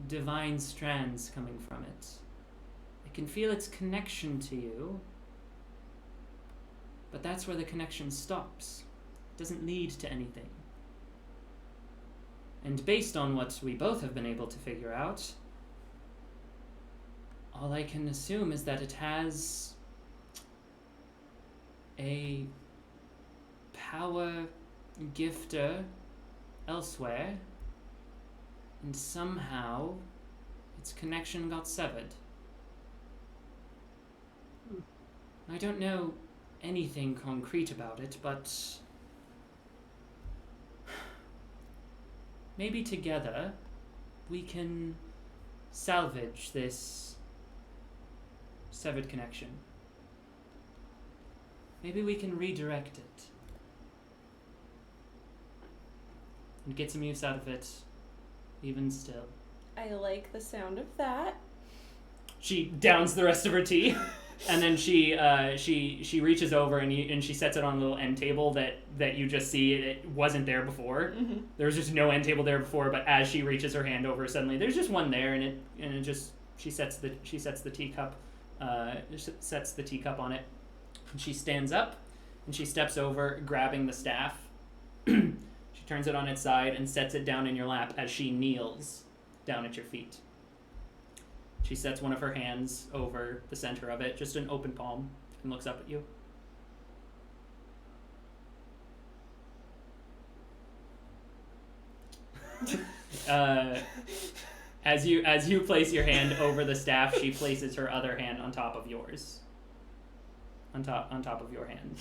divine strands coming from it. I can feel its connection to you, but that's where the connection stops. It doesn't lead to anything. And based on what we both have been able to figure out, all I can assume is that it has a power gifter elsewhere, and somehow its connection got severed. I don't know anything concrete about it, but maybe together we can salvage this severed connection. Maybe we can redirect it and get some use out of it, even still. I like the sound of that. She downs the rest of her tea, and then she reaches over and she sets it on a little end table that you just see. It wasn't there before. Mm-hmm. There was just no end table there before, but as she reaches her hand over, suddenly there's just one there, and she sets the teacup on it, and she stands up and she steps over, grabbing the staff. She turns it on its side and sets it down in your lap as she kneels down at your feet. She sets one of her hands over the center of it, just an open palm, and looks up at you. As you place your hand over the staff, she places her other hand on top of yours. On top of your hand.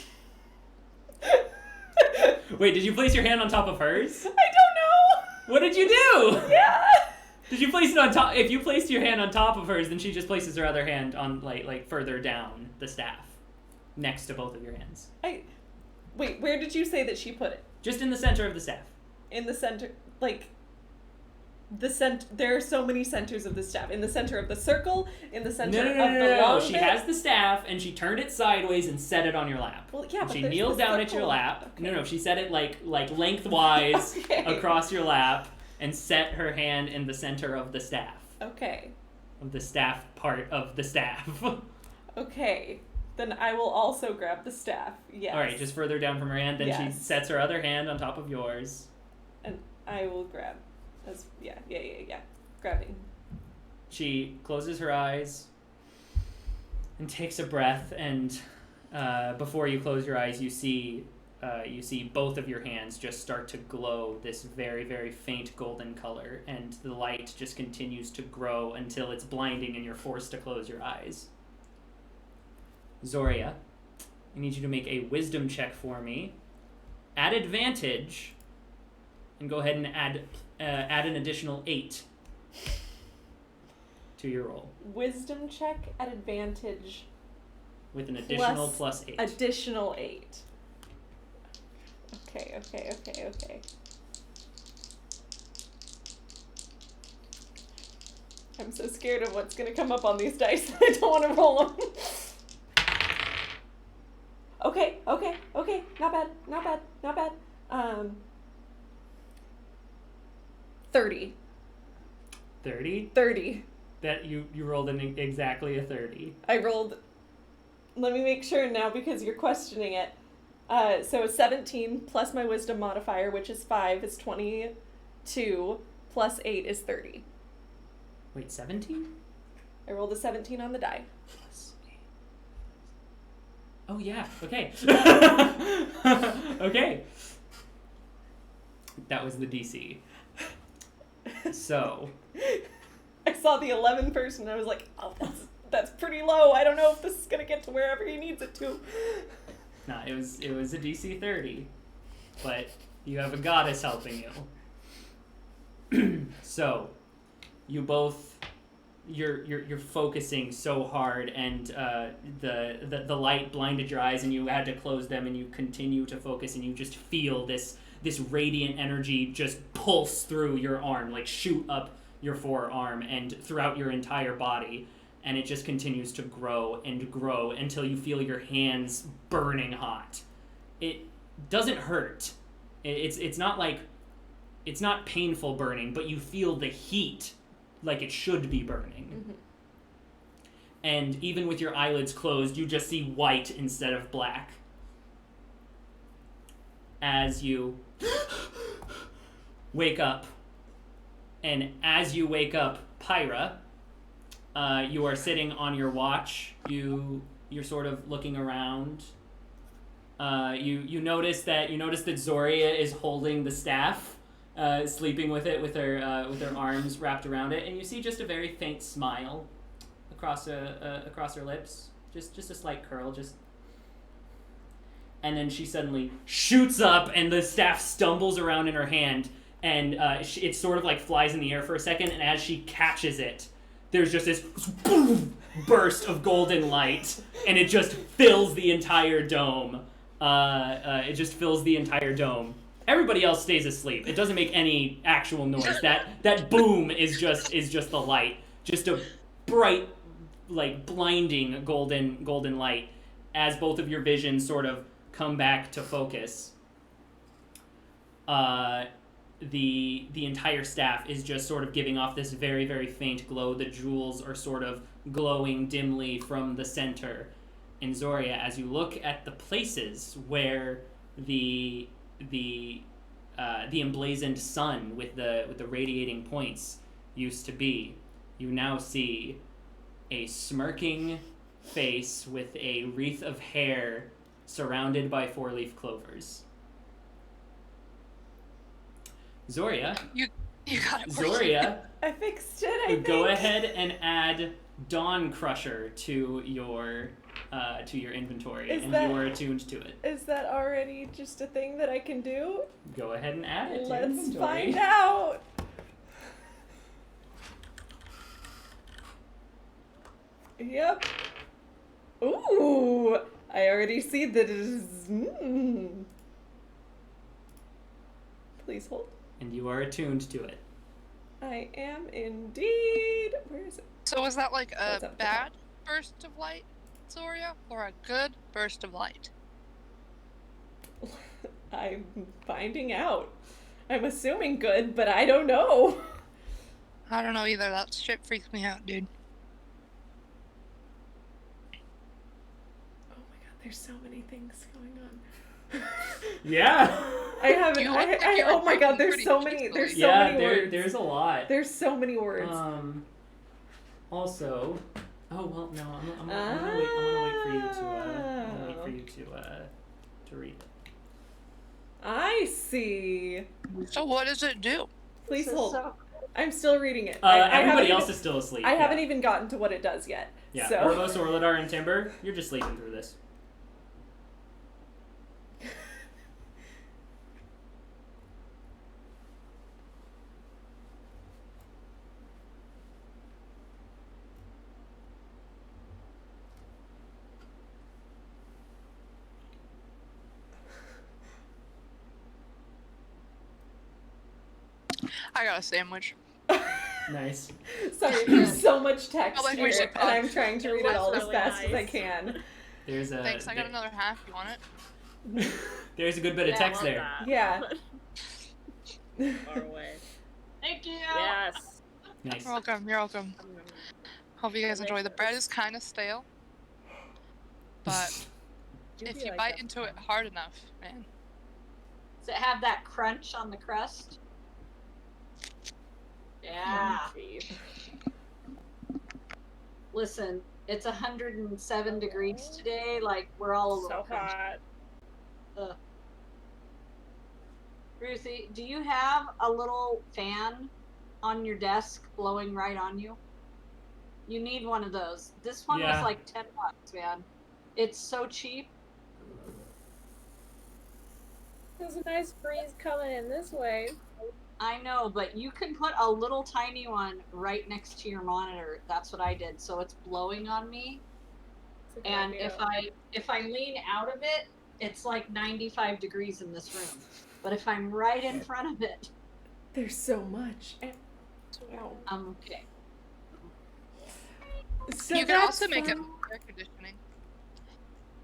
Wait, did you place your hand on top of hers? I don't know! What did you do? Yeah! Did you place it on top? If you placed your hand on top of hers, then she just places her other hand on like further down the staff, next to both of your hands. Wait, where did you say that she put it? Just in the center of the staff. In the center, like, there are so many centers of the staff. In the center of the circle, in the center of the long She bit. has the staff, and she turned it sideways and set it on your lap. Well, yeah, and but she there's kneels the down at circle. your lap. Okay. No, she set it like lengthwise Okay. across your lap, and set her hand in the center of the staff. Okay. Of the staff part of the staff. Okay. Then I will also grab the staff. Yes. All right, just further down from her hand. Then she Yes. sets her other hand on top of yours. And I will grab. Yeah. Grabbing. She closes her eyes and takes a breath, and before you close your eyes, you see both of your hands just start to glow this very, very faint golden color, and the light just continues to grow until it's blinding and you're forced to close your eyes. Zoria, I need you to make a wisdom check for me at advantage, and go ahead and add an additional 8 to your roll. Wisdom check at advantage. With an additional plus 8. Additional 8. Okay. I'm so scared of what's gonna come up on these dice. I don't want to roll them. Okay. Not bad. 30. 30? 30. That you rolled exactly a 30. I rolled. Let me make sure now because you're questioning it. So 17 plus my wisdom modifier, which is 5, is 22, plus 8 is 30. Wait, 17? I rolled a 17 on the die. Plus 8. Oh, yeah. Okay. Okay. That was the DC. So. I saw the 11 person and I was like, oh, that's pretty low. I don't know if this is going to get to wherever he needs it to. Nah, it was a DC 30. But You have a goddess helping you. So, you both, you're focusing so hard, and the light blinded your eyes, and you had to close them, and you continue to focus, and you just feel this radiant energy just pulse through your arm, like shoot up your forearm and throughout your entire body, and it just continues to grow and grow until you feel your hands burning hot. It doesn't hurt. It's not like, it's not painful burning, but you feel the heat like it should be burning. Mm-hmm. And even with your eyelids closed, you just see white instead of black. As you wake up, and as you wake up, Pyra, you are sitting on your watch. You're sort of looking around. You notice that Zoria is holding the staff, sleeping with it with her arms wrapped around it, and you see just a very faint smile across her lips, just a slight curl, and then she suddenly shoots up, and the staff stumbles around in her hand, and it sort of like flies in the air for a second, and as she catches it, there's just this boom, burst of golden light, and it just fills the entire dome. It just fills the entire dome. Everybody else stays asleep. It doesn't make any actual noise. That boom is just the light. Just a bright, like blinding golden light as both of your visions sort of come back to focus. The entire staff is just sort of giving off this very, very faint glow. The jewels are sort of glowing dimly from the center. In Zoria, as you look at the places where the emblazoned sun with the radiating points used to be, you now see a smirking face with a wreath of hair surrounded by 4-leaf clovers. Zoria. You got it. Zoria. I fixed it, I think. Go ahead and add Dawn Crusher to your inventory, and you are attuned to it. Is that already just a thing that I can do? Go ahead and add it to your Let's inventory. find out. Yep. Ooh, I already see that it is. Please hold. And you are attuned to it. I am indeed. Where is it? So was that like What's a up? bad burst of light, Zoria, or a good burst of light? I'm finding out. I'm assuming good, but I don't know. I don't know either. That shit freaks me out, dude. Oh my god, there's so many things going on. Yeah. I haven't. You look like I you're oh my god, there's pretty so many. truthfully. There's so Yeah, many words. there's a lot. There's so many words. Also, oh well, no, I'm gonna wait. I'm gonna wait for you to read it. I see. So what does it do? Please This is hold. so- I'm still reading it. I Everybody haven't else even, is still asleep. I yeah. haven't even gotten to what it does yet. Yeah, So. Orvos, Orladar, and Timber, you're just sleeping through this. I got a sandwich. Nice. Sorry, there's so much text Oh, like here, we should and I'm trying to It read it was all as really fast as I nice. can. There's a Thanks, I got another half. You want it? There's a good bit of text I love there. that. Yeah. Far away. Thank you. Yes. Nice. You're welcome. You're welcome. Hope you guys enjoy. The bread is kind of stale, but if you bite into it hard enough, man. Does it have that crunch on the crust? Yeah. Listen, it's 107 degrees today. Like, we're all a little So crunchy. hot. Ruthie, do you have a little fan on your desk blowing right on you? You need one of those. This one Yeah. was like $10, man. It's so cheap. There's a nice breeze coming in this way. I know, but you can put a little tiny one right next to your monitor. That's what I did. So it's blowing on me. And if I lean out of it, it's like 95 degrees in this room. But if I'm right in front of it, there's so much. I'm okay. So you can also make it air conditioning.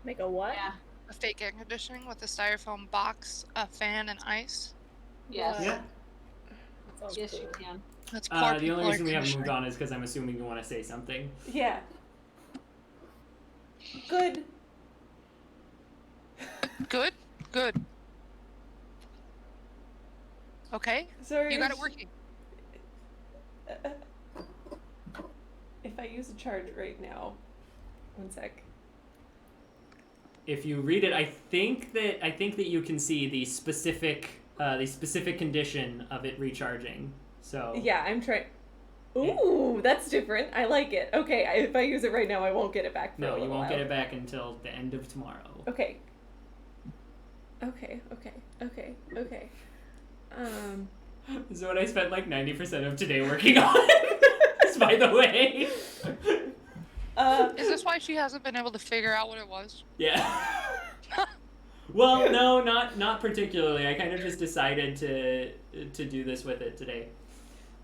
Make a what? Yeah. A fake air conditioning with a styrofoam box, a fan, and ice. Yes. Yeah. Yes, Cool. you can. That's The only reason we haven't moved on is because I'm assuming you want to say something. Yeah. Good. Good? Good. Okay. Sorry. You got it working. If I use a charge right now, one sec. If you read it, I think that you can see the specific condition of it recharging. So Yeah, I'm trying. Ooh, that's different. I like it. Okay, if I use it right now, I won't get it back for a no, little you won't while. get it back until the end of tomorrow. Okay. Okay. This is what I spent like 90% of today working on. By the way. Is this why she hasn't been able to figure out what it was? Yeah. Well, no, not particularly. I kind of just decided to do this with it today.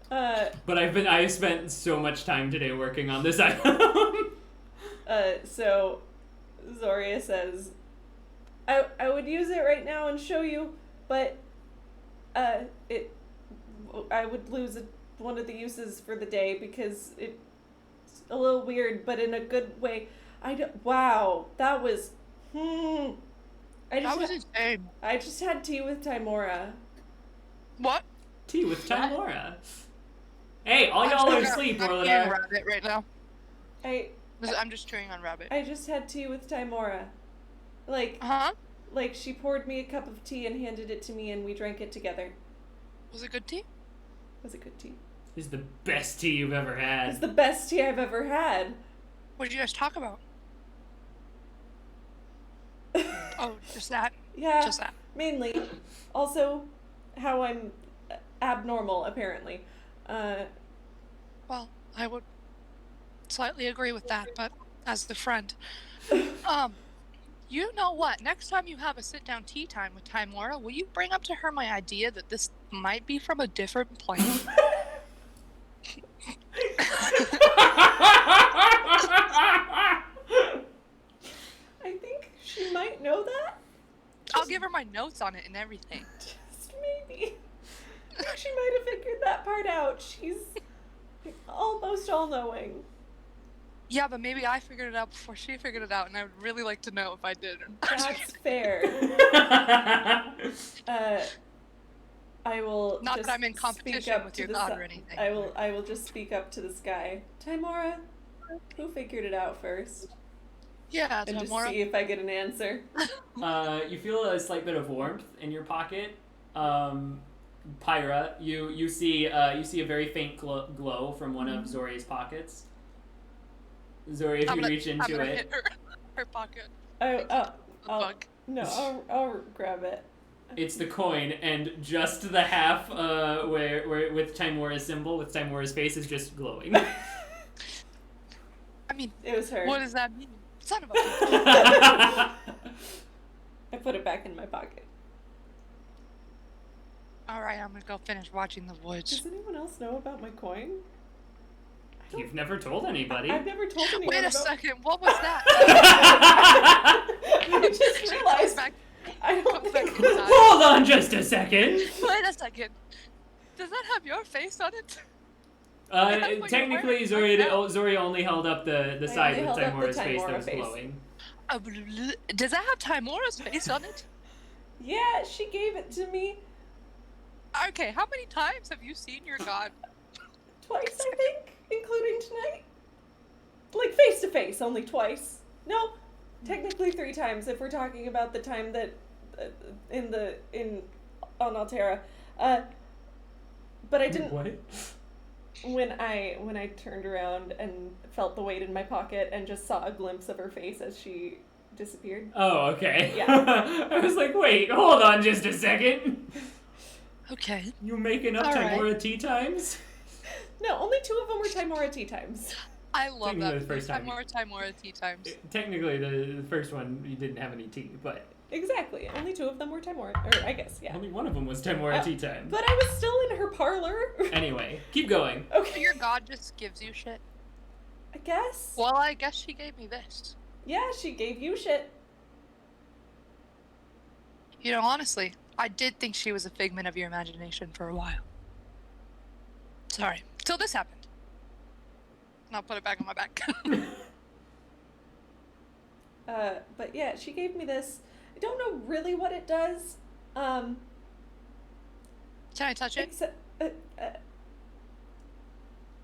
But I've spent so much time today working on this item. So Zoria says, I would use it right now and show you, but I would lose one of the uses for the day because it's a little weird, but in a good way. Wow, that was That was insane. I just had tea with Tymora. What? Tea with Tymora. Hey, all y'all are asleep, I'm or eating rabbit right now. I'm just chewing on rabbit. I just had tea with Tymora. Like she poured me a cup of tea and handed it to me and we drank it together. Was it good tea? Was it good tea? It's the best tea you've ever had. It's the best tea I've ever had. What did you guys talk about? Oh, just that? Yeah, Just that. mainly. Also, how I'm abnormal, apparently. Well, I would slightly agree with that, but as the friend. You know what? Next time you have a sit-down tea time with Tymora, will you bring up to her my idea that this might be from a different plane? I think she might know that. I'll give her my notes on it and everything. Just maybe. I think she might have figured that part out. She's almost all-knowing. Yeah, but maybe I figured it out before she figured it out, and I would really like to know if I did. That's fair. I will Not just that I'm in speak competition up with to your the god sky. or anything. I will just speak up to the sky. Tymora, who figured it out first? Yeah, And just Tymora. see if I get an answer. You feel a slight bit of warmth in your pocket. Pyra, you see a very faint glow from one of Zoria's pockets. Zoria, if you reach into I'm gonna it. hit her pocket. I'll grab it. It's the coin, and just the half where with Tymora's symbol, with Tymora's face, is just glowing. I mean, It was her. what does that mean? Son of a bitch. I put it back in my pocket. Alright, I'm gonna go finish watching The Woods. Does anyone else know about my coin? You've never told anybody. I've never told anyone Wait a about... second, what was that? I just realized I don't think... Hold on just a second. Wait a second. Does that have your face on it? Technically, Zoria only held up the side with held up the Tymora's face that Tymora was face. glowing. Does that have Tymora's face on it? Yeah, she gave it to me Okay, how many times have you seen your god? twice, I think, including tonight. Like face to face, only twice. No, technically 3 times if we're talking about the time that on Altera. But I didn't. What? When I turned around and felt the weight in my pocket and just saw a glimpse of her face as she disappeared. Oh, okay. Yeah. I was like, wait, hold on just a second. Okay. You making up All right. Tymora tea times? No, only 2 of them were Tymora tea times. I love Technically that. the first time. Tymora tea times. Technically, the first one, you didn't have any tea, but... Exactly. Only 2 of them were Tymora. Or, I guess, yeah. Only one of them was Tymora tea time. But I was still in her parlor. Anyway, keep going. Okay. Your god just gives you shit. I guess. Well, I guess she gave me this. Yeah, she gave you shit. You know, honestly, I did think she was a figment of your imagination for a while. Sorry. Till this happened. And I'll put it back on my back. But yeah, she gave me this. I don't know really what it does. Can I touch it?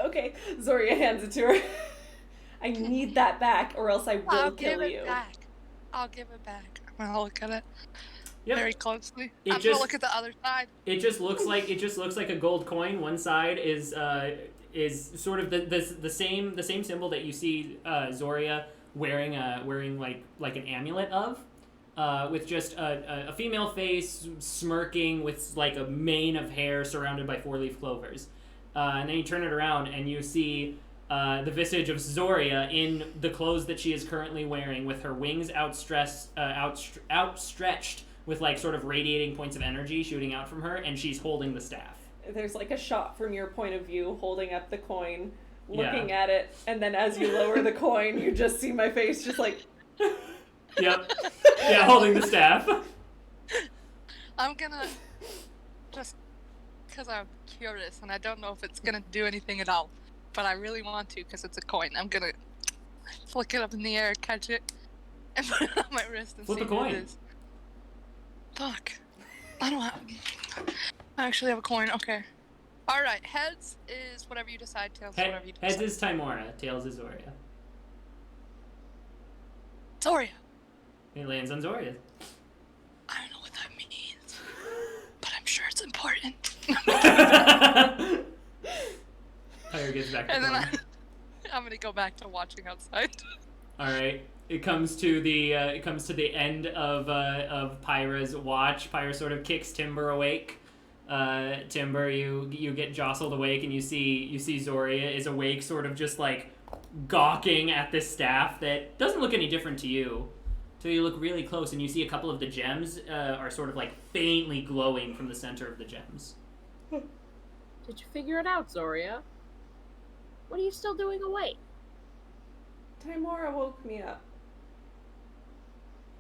Okay, Zoria hands it to her. I need that back, or else I will I'll kill give you. it back. I'll give it back. I'm gonna look at it Yep. very closely. It I'm just- gonna look at the other side. It just looks like a gold coin. One side is sort of the same symbol that you see Zoria wearing like an amulet of, with just a female face smirking with like a mane of hair surrounded by 4-leaf clovers, and then you turn it around and you see the visage of Zoria in the clothes that she is currently wearing, with her wings outstretched with like sort of radiating points of energy shooting out from her, and she's holding the staff. There's like a shot from your point of view holding up the coin, looking Yeah. at it, and then as you lower the coin, you just see my face just like... Yep. Yeah, holding the staff. I'm gonna just because I'm curious and I don't know if it's gonna do anything at all, but I really want to because it's a coin. I'm gonna flick it up in the air, catch it, and put it on my wrist and Flip see a what coin. it is. Fuck. I don't have. I actually have a coin. Okay. All right. Heads is whatever you decide. Tails is whatever you decide. Heads is Tymora, tails is Zoria. Zoria. It lands on Zoria. I don't know what that means, but I'm sure it's important. Pyra gets back to And then corner. I'm gonna go back to watching outside. All right. It comes to the end of Pyra's watch. Pyra sort of kicks Timber awake. Timber, you get jostled awake, and you see Zoria is awake, sort of just like gawking at this staff that doesn't look any different to you. So you look really close, and you see a couple of the gems are sort of like faintly glowing from the center of the gems. Did you figure it out, Zoria? What are you still doing awake? Tymora woke me up.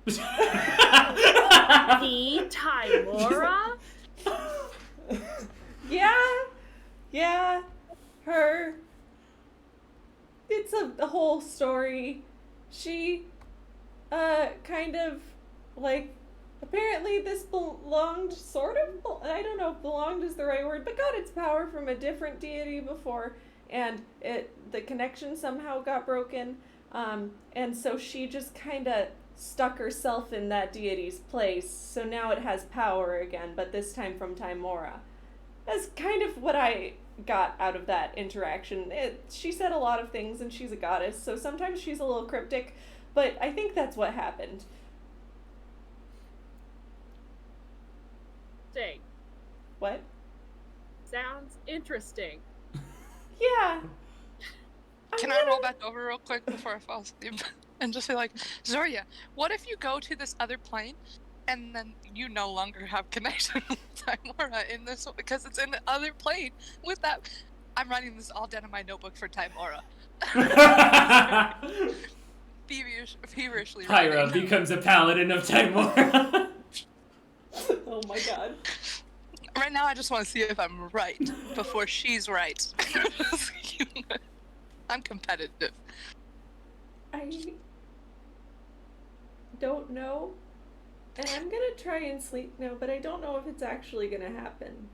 The Tymora? Yeah, her. It's a whole story. She, kind of, like, apparently this belonged, sort of, I don't know if belonged is the right word, but got its power from a different deity before, and the connection somehow got broken, and so she just kind of stuck herself in that deity's place, so now it has power again, but this time from Tymora. That's kind of what I got out of that interaction. She said a lot of things, and she's a goddess, so sometimes she's a little cryptic, but I think that's what happened. Dang. What? Sounds interesting. Yeah. Can I roll back over real quick before I fall asleep? And just say like, Zoria, what if you go to this other plane and then you no longer have connection with Tymora in this one because it's in the other plane with that. I'm writing this all down in my notebook for Tymora. Feverishly Pyra writing. becomes a paladin of Tymora. Oh my god. Right now I just want to see if I'm right before she's right. I'm competitive. I don't know. And I'm gonna try and sleep now, but I don't know if it's actually gonna happen.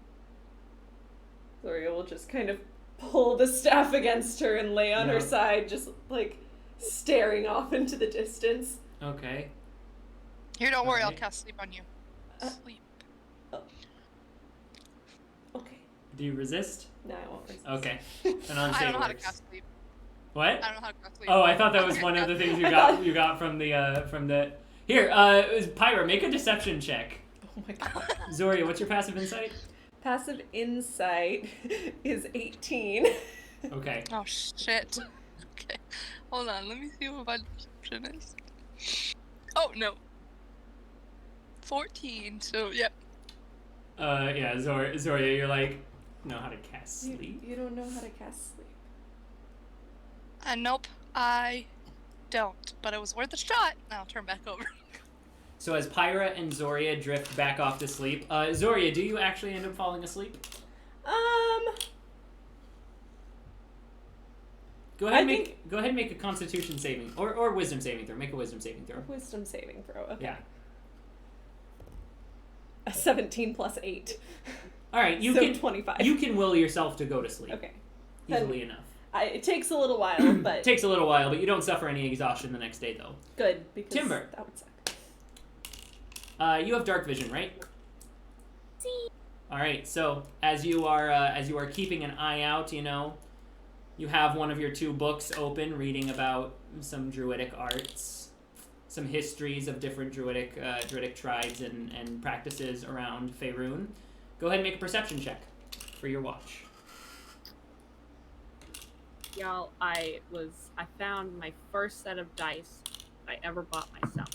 Zoria will just kind of pull the staff against her and lay on her Yeah. side, just like staring off into the distance. Okay. Here, don't worry, I'll Alright. cast sleep on you. Sleep. Okay. Do you resist? No, I won't resist. Okay. And on I don't know how to works. cast sleep. What? I don't know how to go to sleep. Oh, I thought that was one of the things you got from the. Here, Pyra, make a deception check. Oh my god. Zoria, what's your passive insight? Passive insight is 18. Okay. Oh shit. Okay. Hold on, let me see what my perception is. Oh no. 14, so yep. Yeah, Zoria, you're like, know how to cast sleep? You don't know how to cast sleep. Nope, I don't. But it was worth a shot. Now I'll turn back over. So as Pyra and Zoria drift back off to sleep, Zoria, do you actually end up falling asleep? Go ahead and make a Constitution saving or Wisdom saving throw. Make a Wisdom saving throw. Wisdom saving throw. Okay. Yeah. A 17 plus 8. All right, you so can 25. You can will yourself to go to sleep. Okay. Easily enough. It takes a little while, but It takes a little while, but you don't suffer any exhaustion the next day, though. good because Timber. that would suck. You have dark vision, right? See. All right. So as you are keeping an eye out, you have one of your two books open, reading about some druidic arts, some histories of different druidic tribes and practices around Faerun. Go ahead and make a perception check for your watch. Y'all, I found my first set of dice I ever bought myself.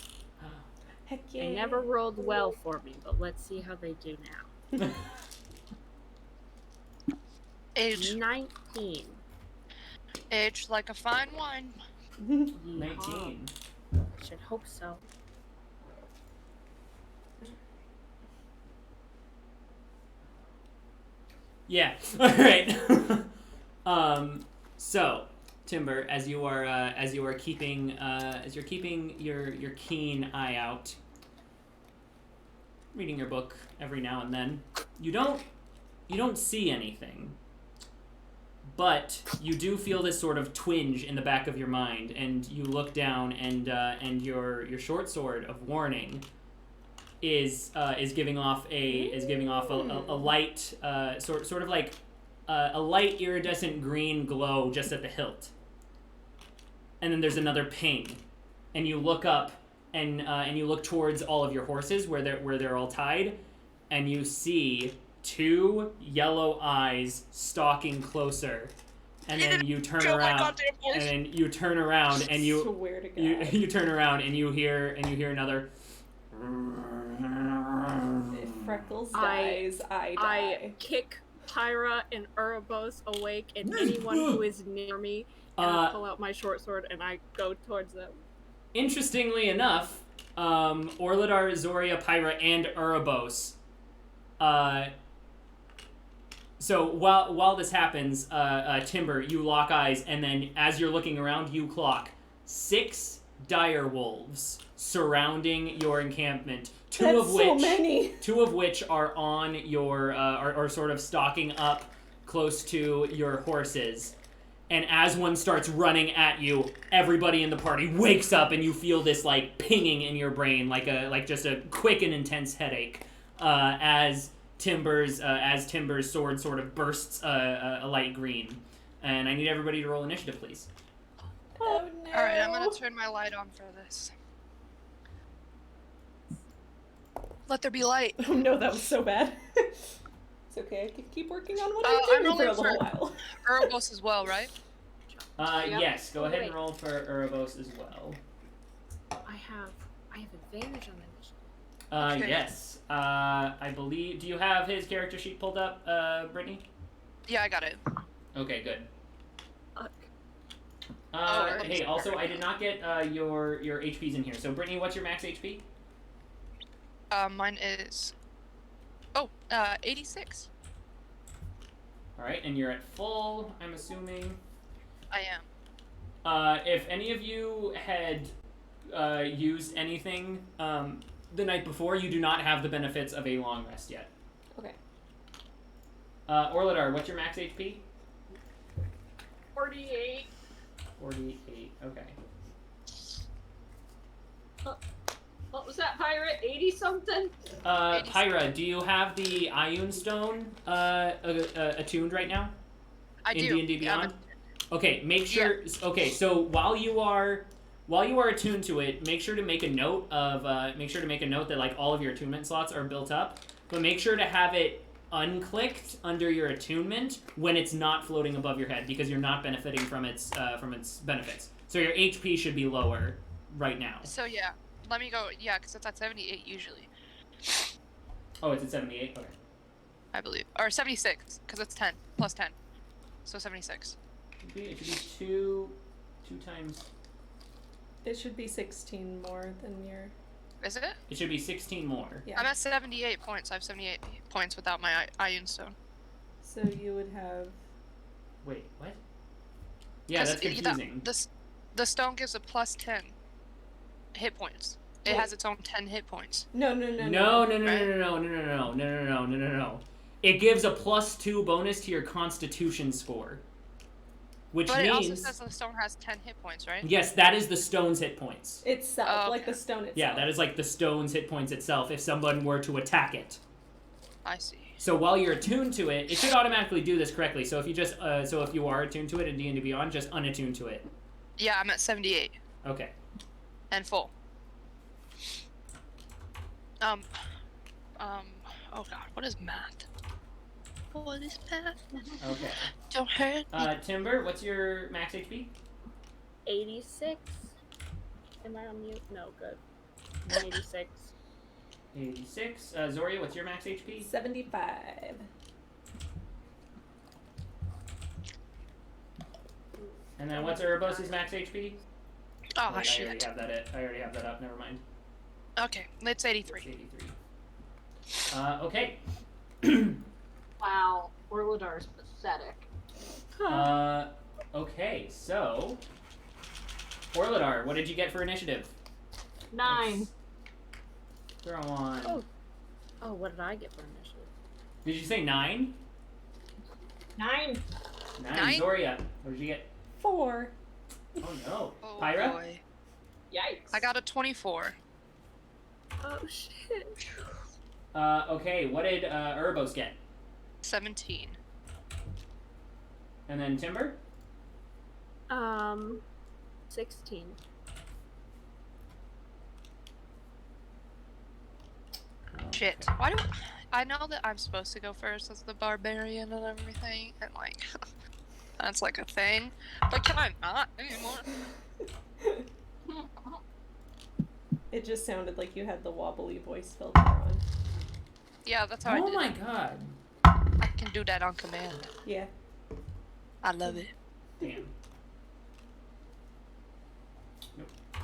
Heck yeah. They never rolled well for me, but let's see how they do now. Age. 19. Aged like a fine wine. 19. I should hope so. Yeah. All right. So, Timber, as you're keeping your keen eye out, reading your book every now and then, you don't see anything, but you do feel this sort of twinge in the back of your mind, and you look down, and your short sword of warning is giving off a light sort of like a light iridescent green glow just at the hilt, and then there's another ping, and you look up and you look towards all of your horses where they're all tied, and you see two yellow eyes stalking closer, and then you turn around, and then you turn around and you Swear to God. you turn around and you hear another. If Freckles dies, I die. I kick Pyra and Urabos awake, and anyone who is near me, and I pull out my short sword and I go towards them. Interestingly enough, Orladar, Zoria, Pyra, and Urabos. So while this happens, Timber, you lock eyes, and then as you're looking around, you clock 6 dire wolves surrounding your encampment. Two of which are on your are sort of stalking up close to your horses. And as one starts running at you, everybody in the party wakes up, and you feel this like pinging in your brain, like just a quick and intense headache, as Timber's sword sort of bursts a light green. And I need everybody to roll initiative, please. Oh no. Alright, I'm gonna turn my light on for this. Let there be light. Oh no, that was so bad. It's okay, I can keep working on what I'm doing for a little while. Urabos as well, right? Yes, go ahead and roll for Urabos as well. I have advantage on initiative. Okay. Yes. I believe. Do you have his character sheet pulled up, Brittany? Yeah, I got it. Okay, good. Fuck. Hey, also, I did not get your HPs in here. So, Brittany, what's your max HP? Mine is 86. All right, and you're at full, I'm assuming. I am. If any of you had used anything the night before, you do not have the benefits of a long rest yet. Okay. Orladar, what's your max HP? 48. 48. Okay. What was that, pirate? 80-something? Pyra, do you have the Ioun Stone attuned right now? I in do. D&D Beyond? Okay, make sure. Yeah. Okay, so while you are attuned to it, make sure to make a note that like all of your attunement slots are built up, but make sure to have it unclicked under your attunement when it's not floating above your head, because you're not benefiting from its benefits. So your HP should be lower right now. So yeah, let me go. Yeah, because it's at 78 usually. Oh, it's at 78. Okay. I believe, or 76, because it's 10 plus 10, so 76. It should be two times. It should be 16 more than your. Is it? It should be 16 more. Yeah. I'm at 78 points. I have 78 points without my Ion Stone. So you would have. Wait, what? Yeah, that's confusing. The stone gives a plus 10 hit points. It has its own 10 hit points. No. It gives a +2 bonus to your Constitution score. Which but means... it also says the stone has 10 hit points, right? Yes, that is the stone's hit points. Itself, okay. Like the stone itself. Yeah, that is like the stone's hit points itself if someone were to attack it. I see. So while you're attuned to it, it should automatically do this correctly. So if you just, if you are attuned to it in D&D Beyond, just unattune to it. Yeah, I'm at 78. Okay. And full. Oh god, what is math? What is math? Okay. Don't hurt me. Timber, what's your max HP? 86. Am I on mute? No, good. 86. 86. Zoria, what's your max HP? 75. And then what's Erebos' max HP? Oh, wait, shit. I already have that up. Never mind. Okay, it's 83. It's 83. Okay. Wow, Orladar's pathetic. Okay, so... Orladar, what did you get for initiative? 9. Let's throw on... Oh, what did I get for initiative? Did you say 9? 9. 9. Zoria, what did you get? 4. Oh no. Oh, Pyra? boy. Yikes. I got a 24. Oh, shit. Okay, what did Erebos get? 17. And then Timber? 16. Shit. Why do I know that I'm supposed to go first as the barbarian and everything, and like that's like a thing, but can I not anymore? It just sounded like you had the wobbly voice filter on. Yeah, that's how I did Oh my it. god. I can do that on command. Yeah. I love it. Damn.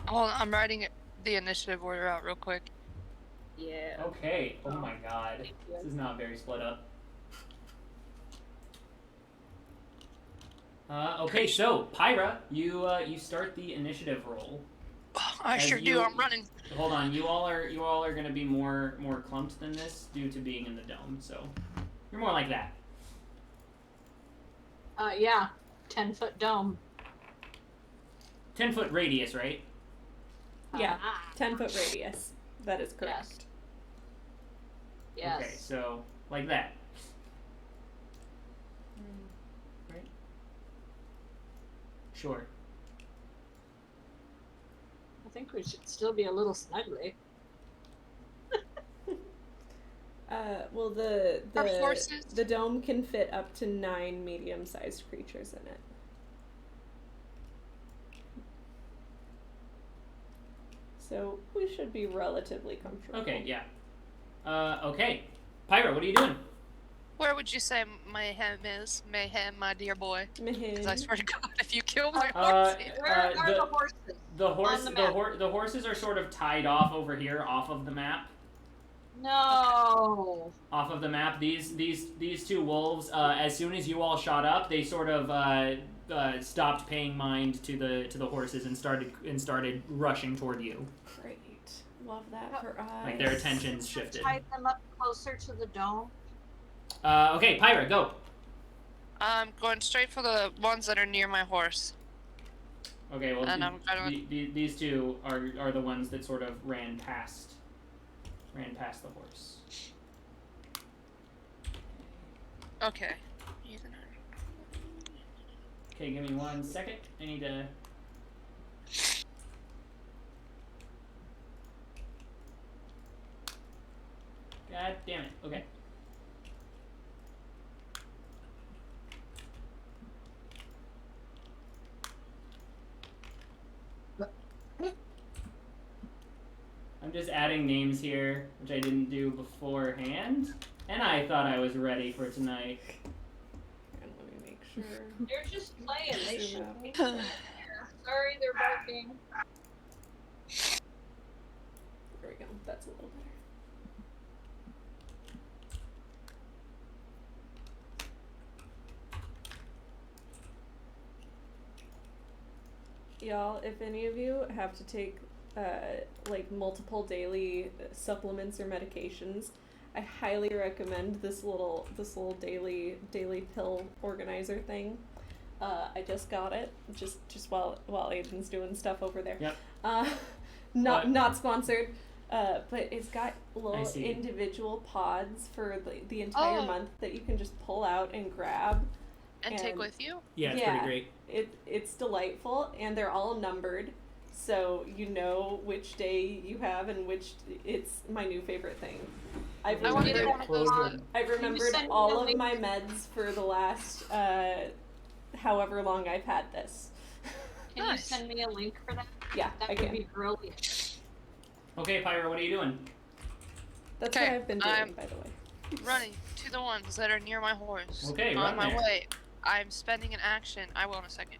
Hold on, I'm writing the initiative order out real quick. Yeah. Okay. Oh my god. This is not very split up. Okay, so Pyra, you start the initiative roll. I As sure you- do. I'm running. Hold on, you all are gonna be more clumped than this due to being in the dome. So you're more like that. Yeah. 10-foot dome. 10-foot radius, right? Yeah. Ah, 10-foot radius. That is correct. yes. Okay, so like that. Right? Sure. I think we should still be a little snuggly. Well, Our horses. the dome can fit up to 9 medium-sized creatures in it. So we should be relatively comfortable. Okay, yeah. Okay. Pyra, what are you doing? Where would you say mayhem is? Mayhem, my dear boy. Because I swear to God, if you kill my horse, Where are the horses? The horses are sort of tied off over here, off of the map. No. Off of the map. These two wolves. As soon as you all shot up, they sort of stopped paying mind to the horses and started rushing toward you. Great. Love that for us. Like their attentions shifted. Tie them up closer to the dome. Okay, Pyra, go. I'm going straight for the ones that are near my horse. Okay, well, And I'm gonna... these two are the ones that sort of ran past the horse. Okay. Okay, give me 1 second. I need to... God damn it. Okay. I'm just adding names here, which I didn't do beforehand. And I thought I was ready for tonight. And let me make sure. They're just playing. They Zoom should out. be there. Sorry, they're barking. There we go. That's a little better. Y'all, if any of you have to take like multiple daily supplements or medications, I highly recommend this little daily pill organizer thing. I just got it just while Aiden's doing stuff over there. Yep. Not sponsored. But it's got little see. individual pods for the entire month that you can just pull out and grab. And take with you? Yeah, it's pretty great. It's delightful, and they're all numbered, so you know which day you have and which. It's my new favorite thing. I've I want to get one of those. I've remembered all of my meds for the last however long I've had this. Can you send me a link for that? Yeah, That I would can. be brilliant. Okay, Pyro, what are you doing? That's Okay, what I've been doing, I'm by the way. Running to the ones that are near my horse. Okay, On run my there. way. I'm spending an action. I will in a second.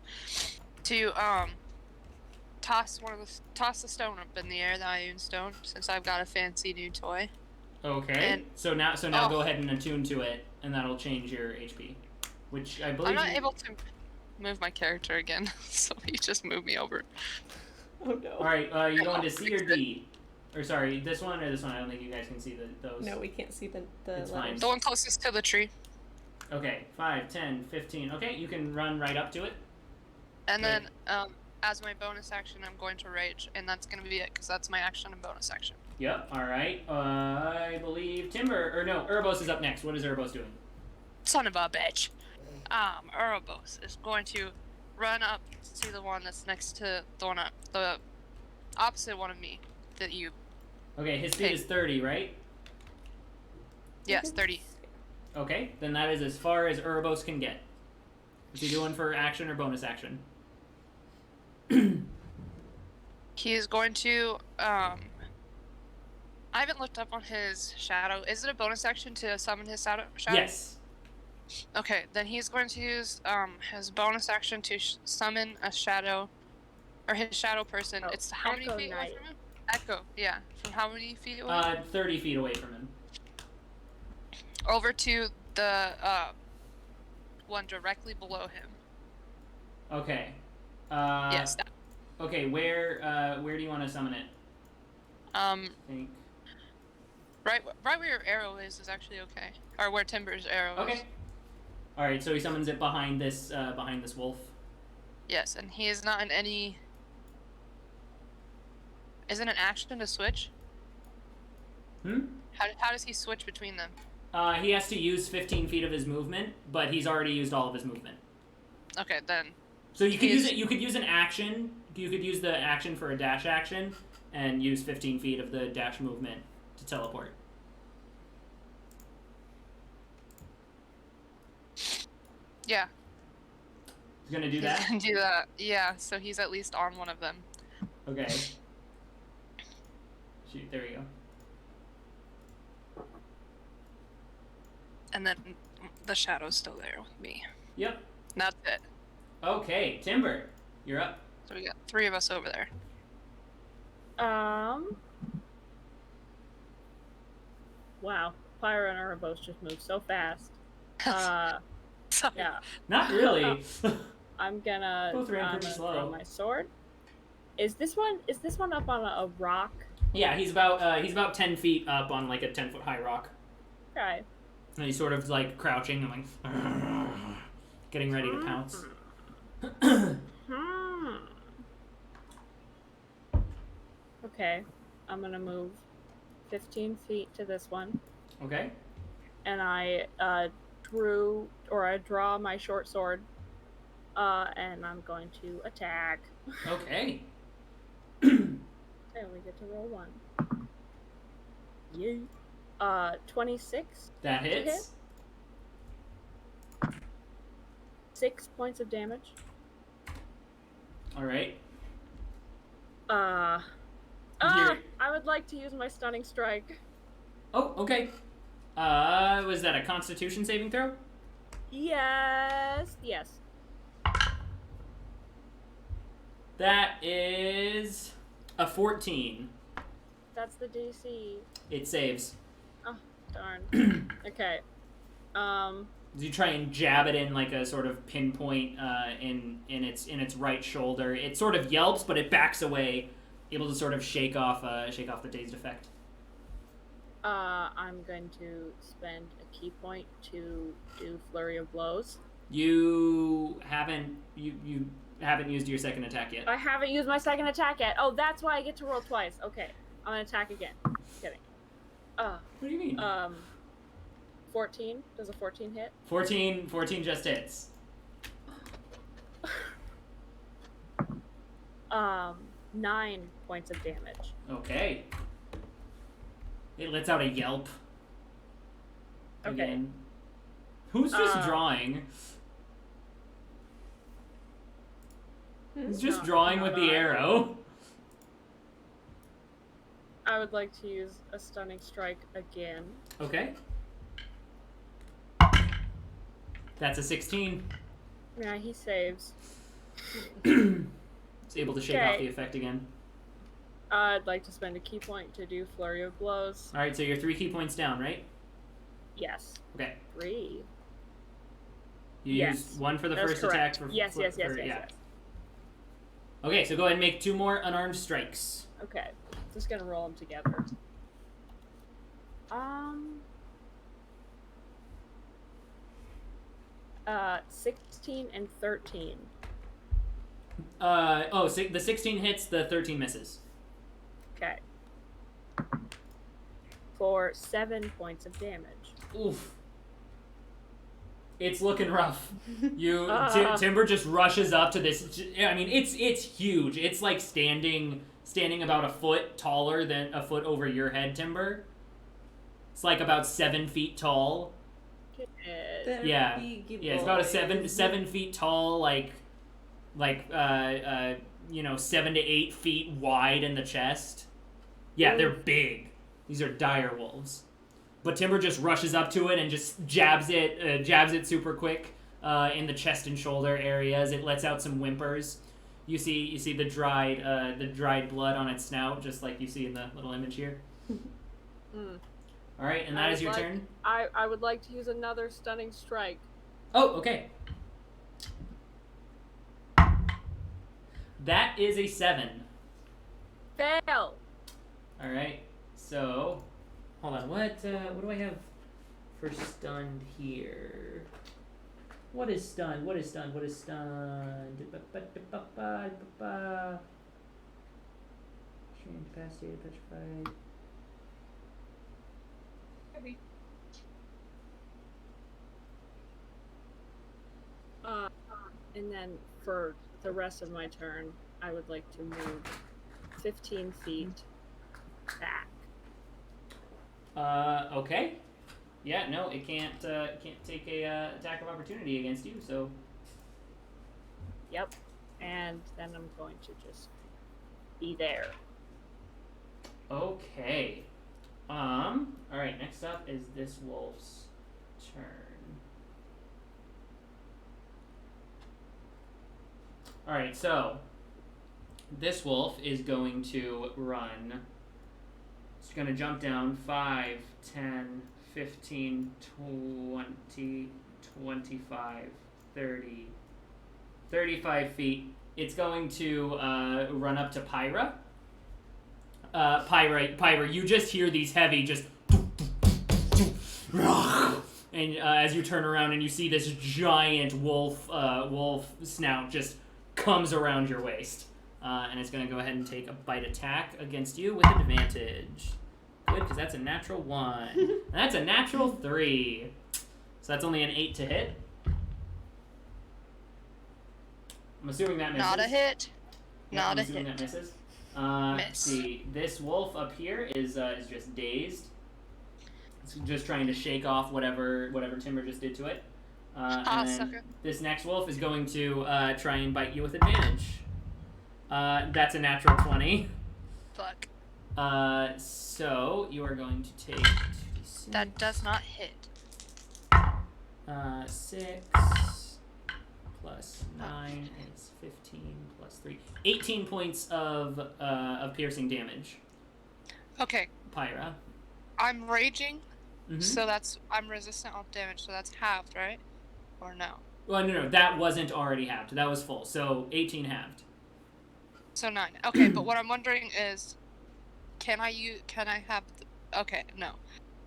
To toss the stone up in the air, the Ioun stone, since I've got a fancy new toy. Okay. And- so now go ahead and attune to it, and that'll change your HP. Which I believe I'm not able to move my character again, so you just move me over. Oh no. Alright, you're going to C or D? Or sorry, this one or this one? I don't think you guys can see those. No, we can't see the It's letters. fine. The one closest to the tree. Okay, 5, 10, 15. Okay, you can run right up to it. And then, as my bonus action, I'm going to rage, and that's going to be it, because that's my action and bonus action. Yep, alright. I believe Urbos is up next. What is Urbos doing? Son of a bitch. Urbos is going to run up to the one that's next to the opposite one of me that you. Okay, his speed is 30, right? Yes, 30. Okay, then that is as far as Urbos can get. Is he doing for action or bonus action? He is going to. I haven't looked up on his shadow. Is it a bonus action to summon his shadow? Yes. Okay, then he's going to use his bonus action to summon a shadow, or his shadow person. Oh, it's how many Echo feet away Knight. from him? Echo, yeah. From how many feet away? 30 feet away from him. Over to the one directly below him. Okay. Yes. Okay, where do you want to summon it? I think. Right where your arrow is actually okay, or where Timber's arrow is. Okay. All right, so he summons it behind this wolf. Yes, and he is not in any. Is it an action to switch? How does he switch between them? He has to use 15 feet of his movement, but he's already used all of his movement. Okay, then. So you could use it. You could use an action. You could use the action for a dash action, and use 15 feet of the dash movement to teleport. Yeah. He's gonna do He's that. gonna do that. Yeah, so he's at least on one of them. Okay. Shoot, there we go. And then the shadow's still there with me. Yep. And that's it. Okay, Timber, you're up. So we got 3 of us over there. Wow, Pyro and Urbos just moved so fast. Sorry. Yeah, Not really. I'm gonna, Both ran pretty slow. throw my sword. Is this one up on a rock? Yeah, he's about 10 feet up on like a 10-foot high rock. Okay. And he's sort of like crouching and like getting ready to pounce. Okay, I'm gonna move 15 feet to this one, Okay. and I draw my short sword And I'm going to attack. Okay. I only get to roll one. Yay. 26. That to hit. hits. 6 points of damage. All right. I would like to use my stunning strike. Oh, okay. Was that a Constitution saving throw? Yes. That is a 14. That's the DC. It saves. Oh, darn. Okay. You try and jab it in like a sort of pinpoint in its right shoulder. It sort of yelps, but it backs away, able to sort of shake off the dazed effect. I'm going to spend a key point to do Flurry of Blows. You haven't used your second attack yet. I haven't used my second attack yet. Oh, that's why I get to roll twice. Okay, I'm gonna attack again. Kidding. What do you mean? 14. Does a 14 hit? 14 just hits. 9 points of damage. Okay. It lets out a yelp. Okay. Again. Who's just drawing? He's just drawing with the arrow. I would like to use a stunning strike again. Okay. That's a 16. Yeah, he saves. It's able to shake off the effect again. I'd like to spend a key point to do Flurry of Blows. Alright, so you're 3 key points down, right? Yes. Okay. 3. You Yes. used 1 for the That's first correct. attack. Yes. Okay, so go ahead and make 2 more unarmed strikes. Okay. Just gonna roll them together. 16 and 13. The 16 hits, the 13 misses. Okay. For 7 points of damage. Oof. It's looking rough. Timber just rushes up to this. I mean, it's huge. It's like standing about a foot taller than a foot over your head, Timber. It's like about 7 feet tall. Yeah, it's about a 7 feet tall, like 7 to 8 feet wide in the chest. Yeah, they're big. These are dire wolves. But Timber just rushes up to it and just jabs it super quick in the chest and shoulder areas. It lets out some whimpers. You see the dried blood on its snout, just like you see in the little image here. All right, and that is your turn. I would like to use another stunning strike. Oh, okay. That is a 7. Fail. All right. So, hold on. What do I have for stunned here? What is stunned? Incapacitated, petrified. And then for the rest of my turn, I would like to move 15 feet back. Okay. Yeah, no, it can't take a attack of opportunity against you, so. Yep. And then I'm going to just be there. Okay. Alright, next up is this wolf's turn. Alright, so this wolf is going to run. It's going to jump down 5, 10, 15, 20, 25, 30, 35 feet. It's going to run up to Pyra. Pyra, you just hear these heavy just and as you turn around and you see this giant wolf snout just comes around your waist. And it's going to go ahead and take a bite attack against you with advantage. Good, because that's a natural 1. And that's a natural 3. So that's only an 8 to hit. I'm assuming that misses. Not a hit. Yeah, Not I'm a assuming hit. that misses. Miss. Let's see. This wolf up here is just dazed. It's just trying to shake off whatever Timber just did to it. And then sucker. this next wolf is going to try and bite you with advantage. That's a natural 20. Fuck. So you are going to take 2d6. That does not hit. 6 plus 9 is 15 plus 3. 18 points of piercing damage. Okay. Pyra. I'm raging, Mm-hmm. so I'm resistant on damage, so that's halved, right? Or no? Well, no, that wasn't already halved. That was full. So 18 halved. So 9. Okay, but what I'm wondering is, can I have? Okay, no.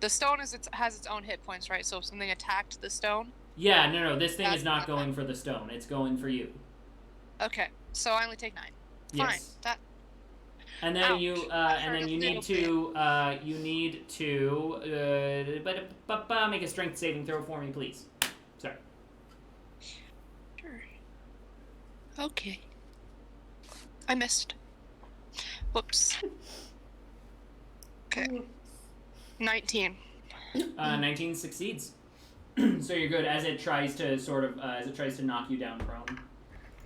The stone has its own hit points, right? So if something attacked the stone. Yeah, no. This thing is not going for the stone. It's going for you. Okay, so I only take 9. Yes. Fine. That. And then Ouch. you need to make a strength saving throw for me, please. Sorry. Sure. Okay. I missed. Whoops. Okay. 19. 19 succeeds. So you're good as it tries to knock you down prone.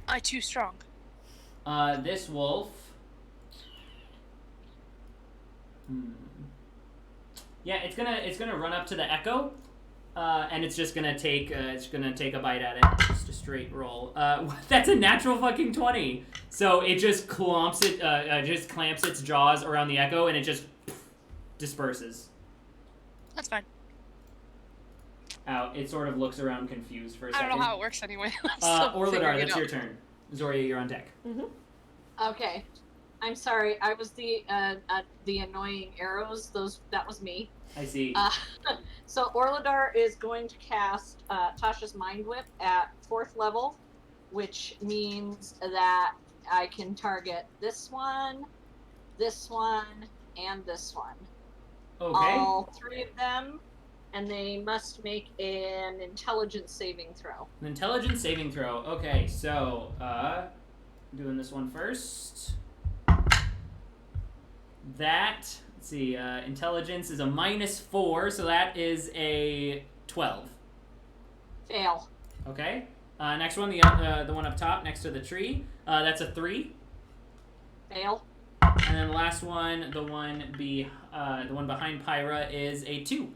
I too strong. This wolf. Yeah, it's gonna run up to the echo, and it's just gonna take a bite at it. Just a straight roll. That's a natural fucking 20. So it just clamps its jaws around the echo, and it just disperses. That's fine. Out. It sort of looks around confused for a I second. don't know how it works anyway. I'm still Orladar, figuring it that's out. your turn. Zoria, you're on deck. Mm-hmm. Okay. I'm sorry. I was the annoying arrows. That was me. I see. So Orladar is going to cast Tasha's Mind Whip at 4th level, which means that I can target this one, and this one. Okay. All 3 of them, and they must make an intelligence saving throw. An intelligence saving throw. Okay, so doing this one first. Let's see, intelligence is a -4, so that is a 12. Fail. Okay. Next one, the one up top next to the tree. That's a 3. Fail. And then the last one, the one behind Pyra, is a 2.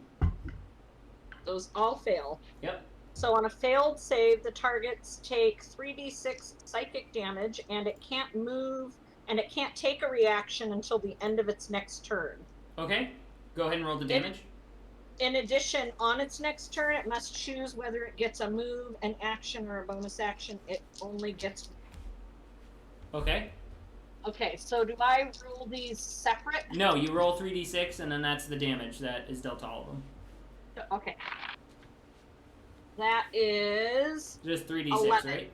Those all fail. Yep. So on a failed save, the targets take 3d6 psychic damage, and it can't move, and it can't take a reaction until the end of its next turn. Okay. Go ahead and roll the damage. In addition, on its next turn, it must choose whether it gets a move, an action, or a bonus action. It only gets... Okay. Okay, so do I roll these separate? No, you roll 3d6, and then that's the damage that is dealt to all of them. Okay. That is... Just 3d6, 11. right?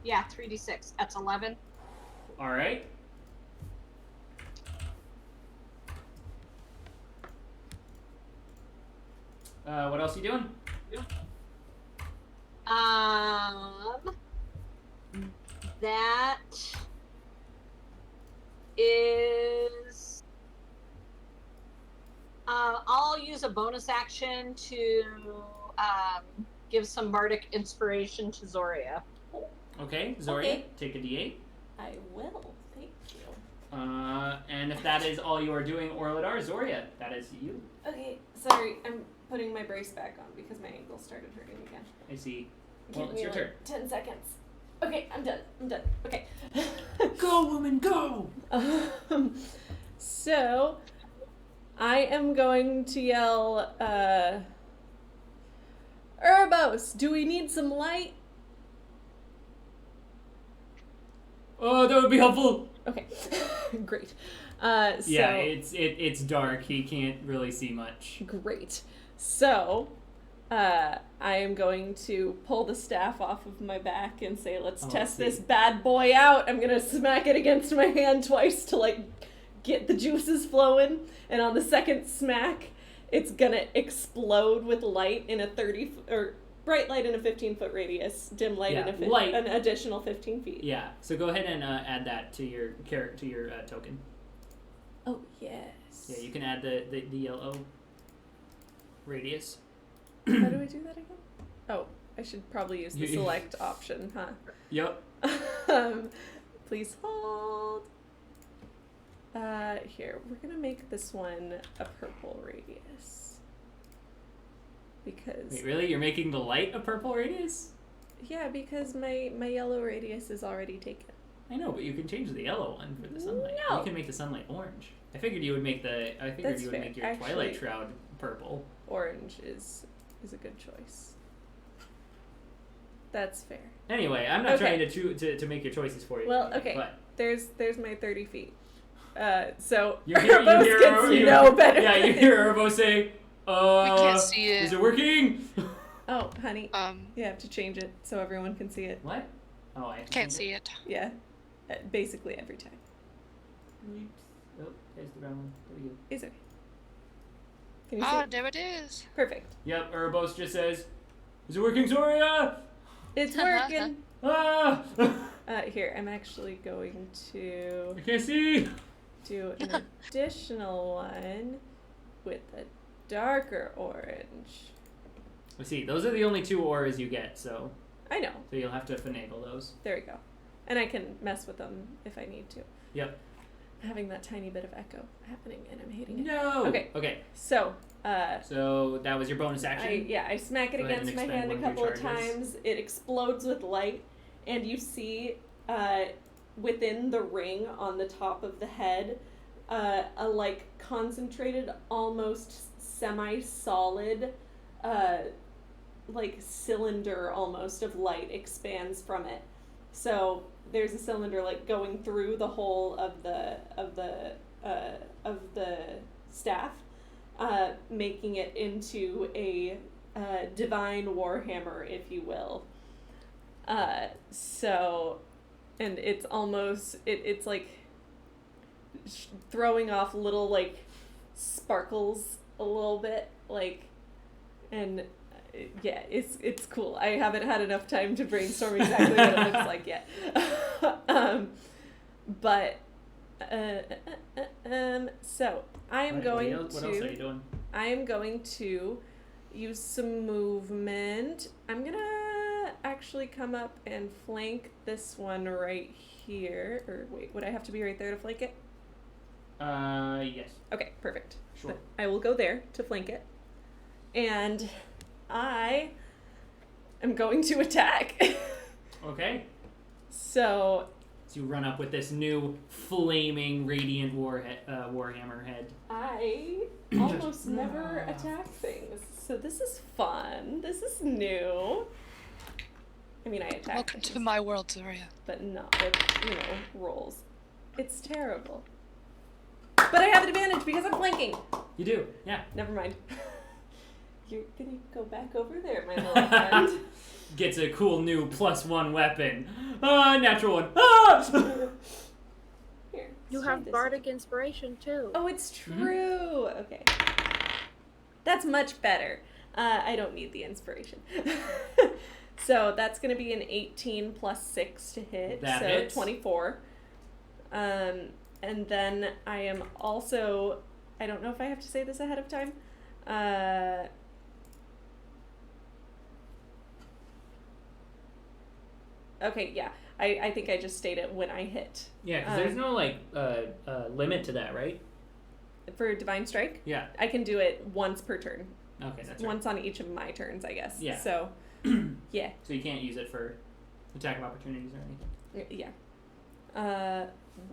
Yeah, 3d6. That's 11. All right. What else are you doing? That is... I'll use a bonus action to give some bardic inspiration to Zoria. Okay, Zoria, Okay. take a d8. I will. Thank you. And if that is all you are doing, Orladar, Zoria, that is you. Okay, sorry. I'm putting my brace back on because my ankle started hurting again. I see. Well, Give it's me your like turn. 10 seconds. Okay, I'm done. Okay. Go, woman, go! So, I am going to yell, Urbos, do we need some light? Oh, that would be helpful. Okay, great. Yeah, it's dark. He can't really see much. Great. So, I am going to pull the staff off of my back and say, let's test this bad boy out. I'm going to smack it against my hand twice to, like, get the juices flowing. And on the second smack, it's going to explode with light in a 30, or bright light in a 15-foot radius, dim light in an additional 15 feet. Yeah. So go ahead and add that to your token. Oh yes. Yeah, you can add the yellow radius. How do I do that again? Oh, I should probably use the select option, huh? Yep. Please hold. Here, we're gonna make this one a purple radius. Because... Wait, really? You're making the light a purple radius? Yeah, because my yellow radius is already taken. I know, but you can change the yellow one for the sunlight. No. You can make the sunlight orange. I figured you would make make your Twilight Shroud purple. Orange is a good choice. That's fair. Anyway, I'm not trying to make your choices for you. Well, okay. But there's my 30 feet. So you hear no better. Yeah, you hear Urbo say, we can't see it. Is it working? Oh, honey. You have to change it so everyone can see it. What? Oh, I can't see it. Yeah. Basically every time. Oh, there's the brown one. There we go. It's okay. Can you see it? There it is. Perfect. Yep, Urbos just says, is it working, Zoria? It's working. Here, I'm actually going to... I can't see. Do an additional one with a darker orange. Let's see, those are the only 2 auras you get, so... I know. So you'll have to finagle those. There we go. And I can mess with them if I need to. Yep. Having that tiny bit of echo happening, and I'm hating it. No! Okay. So, so that was your bonus action? I smack it against my hand a couple of times. It explodes with light, and you see within the ring on the top of the head a like concentrated, almost semi-solid like cylinder almost of light expands from it. So there's a cylinder like going through the whole of the staff, making it into a divine warhammer, if you will. So, and it's almost it's like throwing off little like sparkles a little bit, like, and yeah, it's cool. I haven't had enough time to brainstorm exactly what it looks like yet. But so I am what else are you doing? I am going to use some movement. I'm gonna actually come up and flank this one right here. Or wait, would I have to be right there to flank it? Yes. Okay, perfect. Sure. But I will go there to flank it. And I am going to attack. Okay. So you run up with this new flaming radiant warhammer head. I almost never attack things, so this is fun. This is new. I mean, I attack. Welcome things, to my world, Zoria. but not with rolls. It's terrible. But I have an advantage because I'm flanking. You do, yeah. Never mind. You're gonna go back over there, my little friend. Gets a cool new +1 weapon. Natural one. Ah! Here. You have bardic inspiration too. Oh, it's true. Mm-hmm. Okay. That's much better. I don't need the inspiration. So that's gonna be an 18 plus 6 to hit. That so hits. 24. And then I am also, I don't know if I have to say this ahead of time. Okay, yeah. I think I just state it when I hit. Yeah, because there's no limit to that, right? For Divine Strike? Yeah. I can do it once per turn. Okay, that's right. Once on each of my turns, I guess. Yeah. So, yeah. So you can't use it for attack of opportunities or anything. Yeah.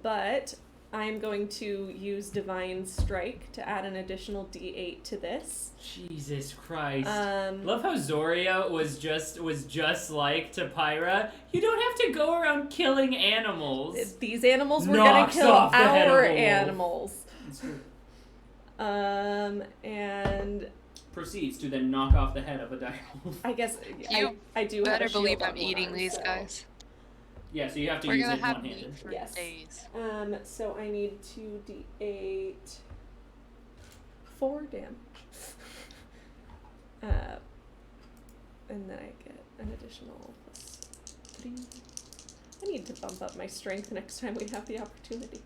But I'm going to use Divine Strike to add an additional D8 to this. Jesus Christ. Love how Zoria was just like Tymora. You don't have to go around killing animals. These animals were going to kill our animals. It's true. And proceeds to then knock off the head of a direwolf. I guess You I do better have a believe shield I'm on one eating arm, these so. guys. Yeah, so you have to We're use gonna it have one-handed. meat for Yes. days. So I need 2d8 4 damage. And then I get an additional +3. I need to bump up my strength next time we have the opportunity.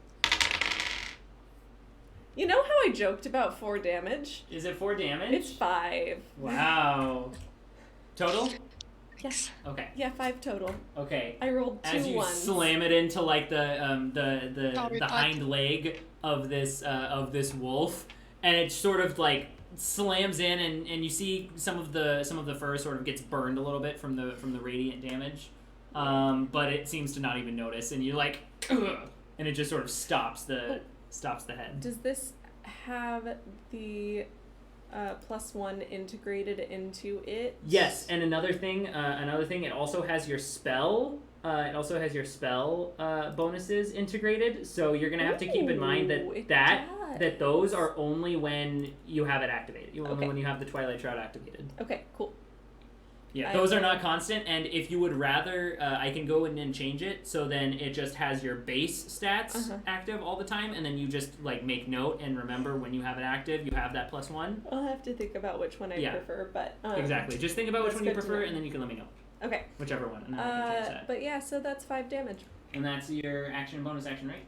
You know how I joked about 4 damage? Is it 4 damage? It's 5. Wow. Total? Yes. Okay. Yeah, 5 total. Okay. I rolled 2 As you ones. slam it into like the butt. hind leg of this wolf, and it sort of like slams in, and you see some of the fur sort of gets burned a little bit from the radiant damage, but it seems to not even notice, and you're like, ugh, and it just sort of stops the head. Does this have the +1 integrated into it? Yes, and another thing, it also has your spell. Bonuses integrated. So you're gonna have to keep in mind that those are only when you have it activated. Only when you have the Twilight Shroud activated. Okay, cool. Yeah, those are not constant, and if you would rather, I can go in and change it, so then it just has your base stats active all the time, and then you just, like, make note and remember when you have it active, you have that +1. I'll have to think about which one I prefer, but... exactly. Just think about which one you prefer, and then you can let me know. Okay. Whichever one, and then I can change that. But yeah, so that's 5 damage. And that's your action bonus action, right?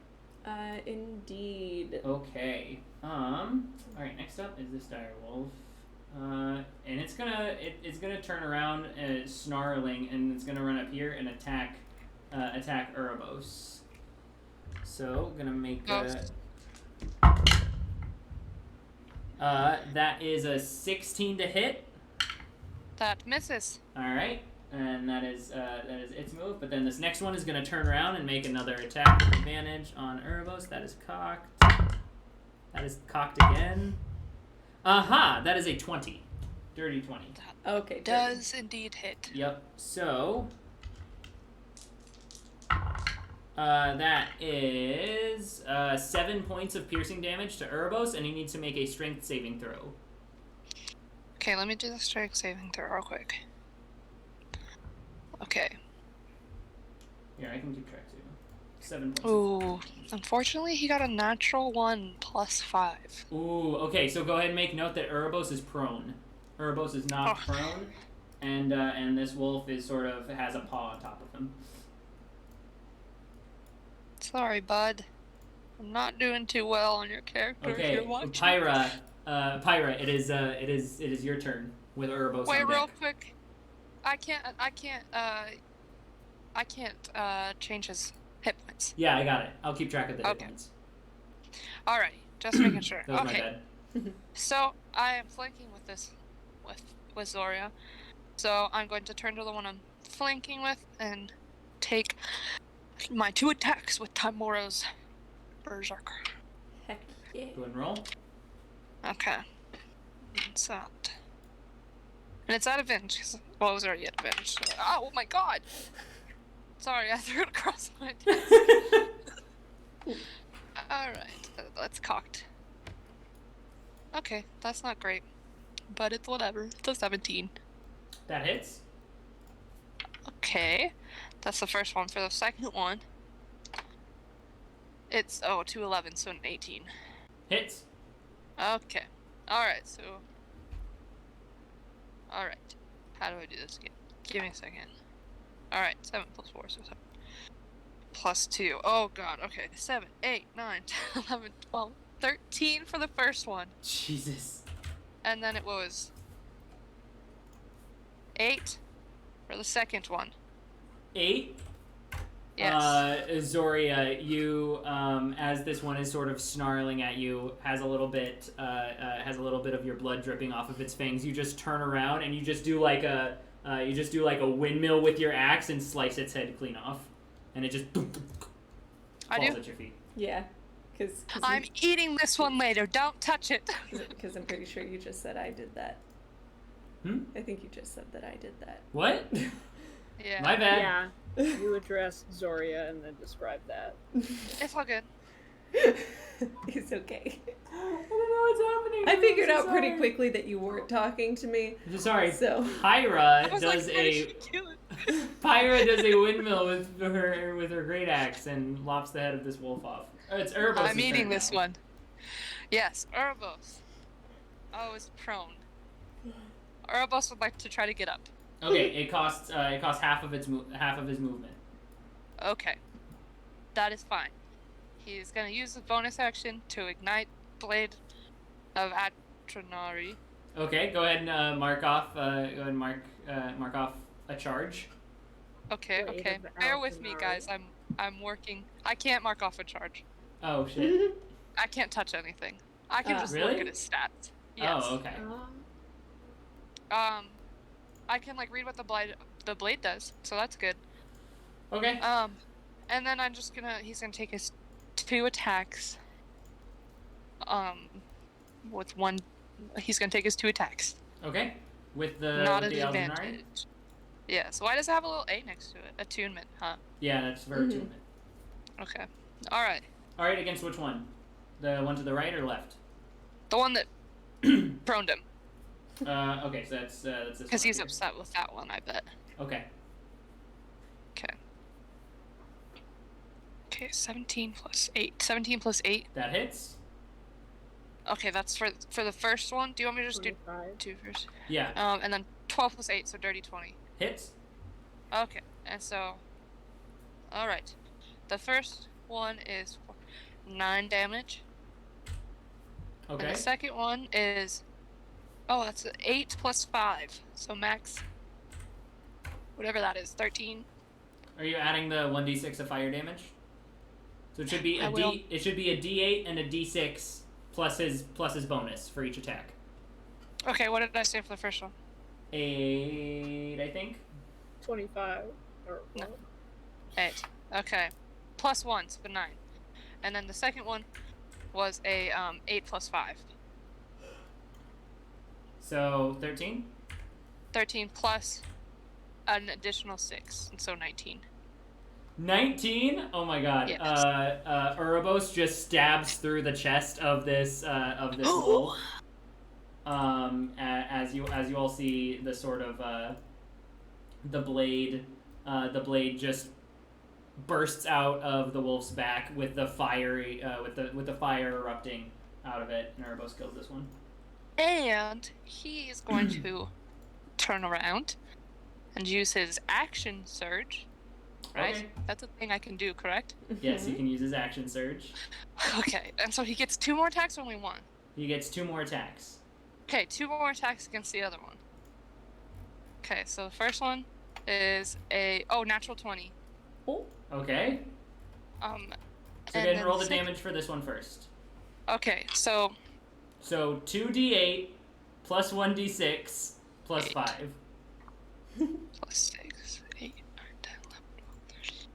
Indeed. Okay. Alright, next up is this dire wolf. And it's gonna turn around, snarling, and it's gonna run up here and attack Erebos. So gonna make that is a 16 to hit. That misses. All right, and that is its move. But then this next one is gonna turn around and make another attack with advantage on Erebos. That is cocked. That is cocked again. Aha! That is a 20. Dirty 20. Okay. Does indeed hit. Yep. So that is 7 points of piercing damage to Erebos, and he needs to make a strength saving throw. Okay, let me do the strength saving throw real quick. Okay. Here, I can keep track too. 7 points. Ooh. Unfortunately, he got a natural 1 + 5. Ooh, okay, so go ahead and make note that Erebos is prone. Erebos is not prone, and this wolf is sort of has a paw on top of him. Sorry, bud. I'm not doing too well on your character. Okay, if you're watching. Pyra, it is your turn with Erebos. Wait, on real deck. quick. I can't change his hit points. Yeah, I got it. I'll keep track of the hit Okay. points. Alrighty, just making sure. That was Okay. my bad. So I am flanking with this, with Zoria. So I'm going to turn to the one I'm flanking with and take my 2 attacks with Tymora's Berserker. Heck yeah. Go ahead and roll. Okay. It's out. And it's at advantage. Well, it was already at advantage. So, oh my god! Sorry, I threw it across my desk. Alright, that's cocked. Okay, that's not great. But it's whatever. It's a 17. That hits. Okay. That's the first one. For the second one, it's, 211, so an 18. Hits. Okay. Alright, so... Alright. How do I do this again? Give me a second. Alright, 7 + 4, so 7. +2. Oh god, okay. 7, 8, 9, 10, 11, 12, 13 for the first one. Jesus. And then it was 8 for the second one. 8. Yes. Zoria, you, as this one is sort of snarling at you, has a little bit of your blood dripping off of its fangs. You just turn around and you just do like a windmill with your axe and slice its head clean off, and it just falls at your feet. Yeah. Cause I'm eating this one later. Don't touch it. Because I'm pretty sure you just said I did that. I think you just said that I did that. What? Yeah. My bad. Yeah. You address Zoria and then describe that. It's all good. It's okay. I don't know what's happening. I figured I'm so out pretty sorry. quickly that you weren't talking to me. I'm sorry. So Pyra I was does like, a kill it. Pyra does a windmill with her great axe and lops the head of this wolf off. It's Erebos. I'm eating this one. Yes, Erebos. Oh, is prone. Erebos would like to try to get up. Okay, it costs half of his movement. Okay. That is fine. He's gonna use his bonus action to ignite Blade of Atronari. Okay, go ahead and mark off. Go ahead and mark off a charge. Okay, Blade okay. of Bear with me, Atronari. guys. I'm working. I can't mark off a charge. Oh shit. I can't touch anything. I can just Really? look at his stats. Yes. Oh, okay. I can like read what the blade does, so that's good. Okay. And then he's gonna take his 2 attacks. With one, he's gonna take his 2 attacks. Okay. With the Not with an the Eldenari? advantage. Yeah. So why does it have a little A next to it? Attunement, huh? Yeah, that's for attunement. Okay. All right. All right, against which one? The one to the right or left? The one that proned him, Okay, so that's this because one he's here. upset with that one, I bet. Okay. Okay. Okay, 17 plus 8. 17 plus 8. That hits. Okay, that's for the first one. Do you want me to just 25. do 2 first? Yeah. And then 12 plus 8, so dirty 20. Hits. Okay, and so... Alright. The first one is 9 damage. Okay. And the second one is... Oh, that's 8 plus 5. So max... Whatever that is, 13. Are you adding the 1d6 of fire damage? So it should be I will. it should be a d8 and a d6 plus his bonus for each attack. Okay, what did I say for the first one? 8, I think. 25. Or No. 8. Okay. Plus 1, so 9. And then the second one was a 8 plus 5. So 13. 13 plus an additional 6, and so 19. 19. Oh my god. Yes. Uroboros just stabs through the chest of this wolf. As you all see the sort of the blade just bursts out of the wolf's back with the fiery with the fire erupting out of it, and Uroboros kills this one. And he is going to turn around and use his action surge. Right? Okay. That's a thing I can do, correct? Yes, he can use his action surge. Okay, and so he gets 2 more attacks or only 1? He gets 2 more attacks. Okay, 2 more attacks against the other one. Okay, so the first one is natural 20. Oh. Okay. So and go ahead and then roll the sec- damage for this one first. Okay, so 2d8 plus 1d6 plus 8. 5. plus 6, 8, 9, 10, 11, 12, 13.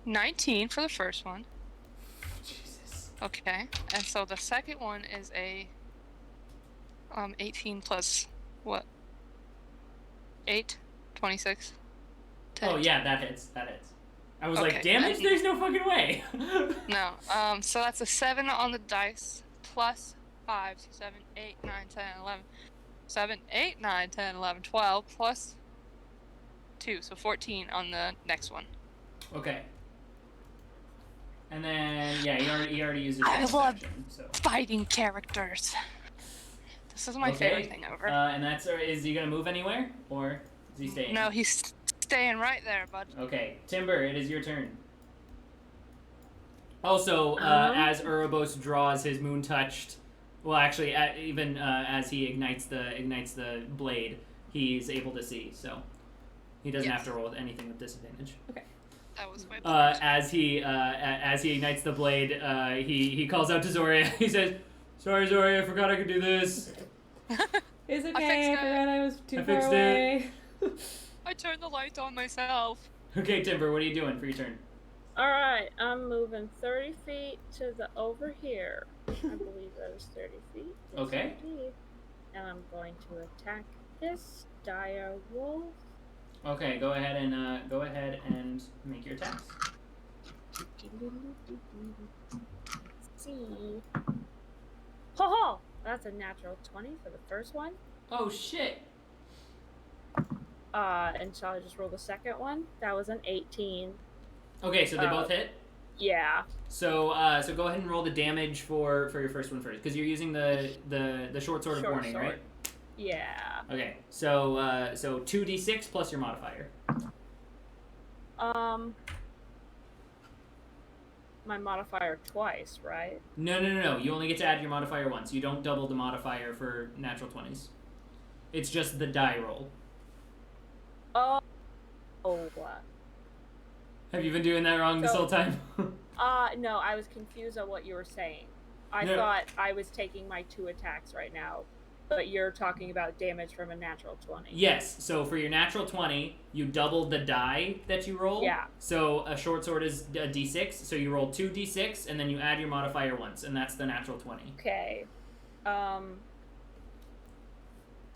19 for the first one. Jesus. Okay, and so the second one is a 18 plus what? 8, 26. 10. Oh yeah, that hits. I was Okay, like, damage? There's no fucking way. No. So that's a 7 on the dice plus 5, 7, 8, 9, 10, 11. 7, 8, 9, 10, 11, 12 plus 2, so 14 on the next one. Okay. And then yeah, he already used his I bonus love action, so. fighting characters. This is my favorite thing ever. And is he gonna move anywhere, or is he staying? No, he's staying right there, bud. Okay, Timber, it is your turn. Also, as Uroboros draws his moon touched, well, actually, as he ignites the blade, he's able to see, so he doesn't have to roll with anything with disadvantage. Okay. That was my point. As he ignites the blade, he calls out to Zoria. He says, "Sorry, Zoria, I forgot I could do this." It's okay. fixed I it. forgot I was too I far fixed away. I turned the light on myself. Okay, Timber, what are you doing for your turn? Alright, I'm moving 30 feet to the over here. I believe that is 30 feet. Yes, Okay. indeed. And I'm going to attack this dire wolf. Okay, go ahead and make your attacks. Let's see. Ho ho! That's a natural 20 for the first one. Oh shit! And shall I just roll the second one? That was an 18. Okay, so they both hit. Yeah. So go ahead and roll the damage for your first one first, because you're using the short sword of Short warning, sword. right? Yeah. Okay, so 2d6 plus your modifier. My modifier twice, right? No. You only get to add your modifier once. You don't double the modifier for natural 20s. It's just the die roll. Oh. Have you been doing that wrong this whole time? No, I was confused on what you were saying. I thought I was taking my 2 attacks right now, but you're talking about damage from a natural 20. Yes, so for your natural 20, you double the die that you roll. Yeah. So a short sword is a d6, so you roll 2d6, and then you add your modifier once, and that's the natural 20. Okay.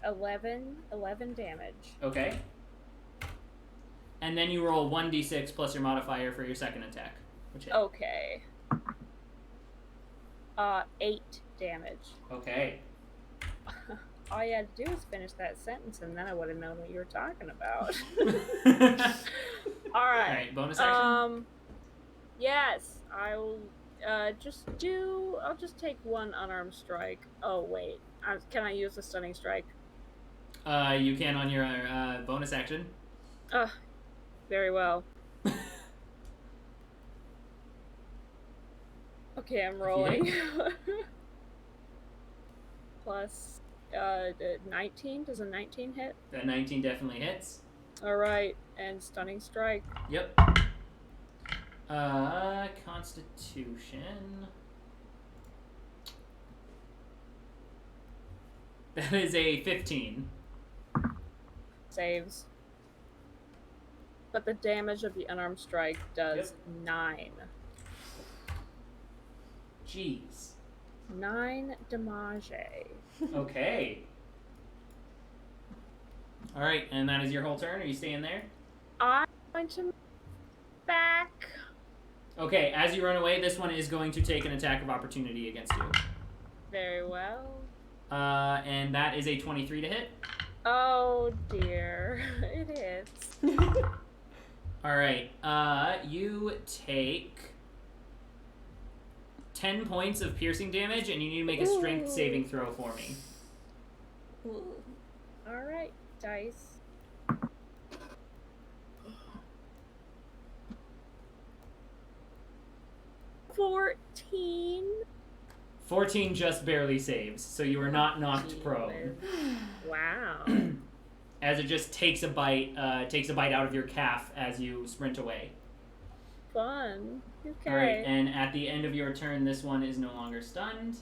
11 damage. Okay. And then you roll 1d6 plus your modifier for your second attack, which hit. Okay. 8 damage. Okay. All you had to do was finish that sentence, and then I would have known what you were talking about. All right. Alright, bonus action? Yes, I'll just take 1 unarmed strike. Oh, wait. Can I use the stunning strike? You can on your bonus action. Very well. Okay, I'm rolling. Plus 19. Does a 19 hit? That 19 definitely hits. Alright, and stunning strike. Yep. Constitution. That is a 15. Saves. But the damage of the unarmed strike does 9. Jeez. 9 damage. Okay. Alright, and that is your whole turn? Are you staying there? I'm going to back. Okay, as you run away, this one is going to take an attack of opportunity against you. Very well. And that is a 23 to hit. Oh dear. It hits. Alright, you take 10 points of piercing damage, and you need to make a strength saving throw for me. Alright, dice. 14. 14 just barely saves, so you are not knocked prone. Wow. As it just takes a bite out of your calf as you sprint away. Fun. Okay. Alright, and at the end of your turn, this one is no longer stunned.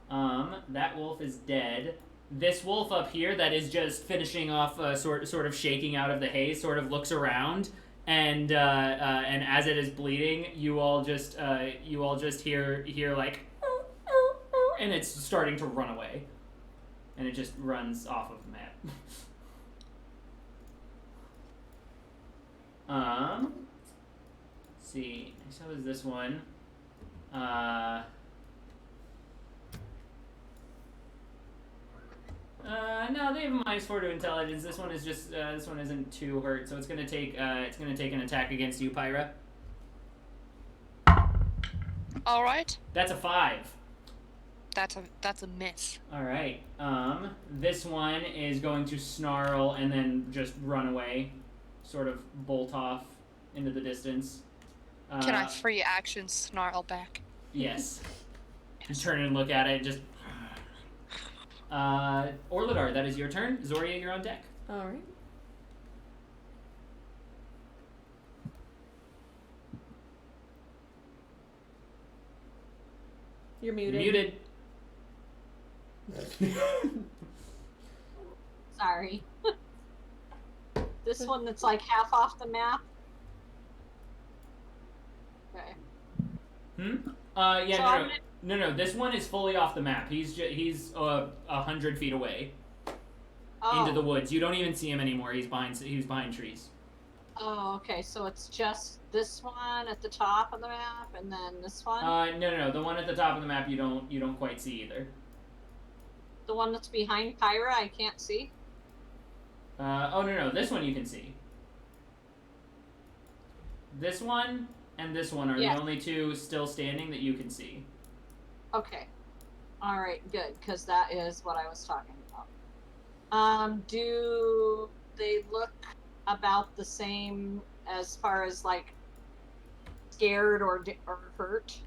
That wolf is dead. This wolf up here that is just finishing off, sort of shaking out of the hay, sort of looks around, and as it is bleeding, you all just hear like, and it's starting to run away, and it just runs off of the map. Let's see. Next up is this one. No, they have a -4 to intelligence. This one is just this one isn't too hurt, so it's gonna take an attack against you, Pyra. All right. That's a 5. That's a miss. All right. This one is going to snarl and then just run away, sort of bolt off into the distance. Can I free action snarl back? Yes. You turn and look at it and just... Orlidar, that is your turn. Zoria, you're on deck. Alright. You're muted. You're muted. Sorry. This one that's like half off the map. Okay. Yeah, So no. This one is fully off the map. He's 100 feet away into the woods. You don't even see him anymore. He's behind trees. Oh, okay. So it's just this one at the top of the map, and then this one. No. The one at the top of the map you don't quite see either. The one that's behind Pyra, I can't see. Oh no. This one you can see. This one and this one are the only two still standing that you can see. Okay. All right. Good, because that is what I was talking about. Do they look about the same as far as like scared or hurt?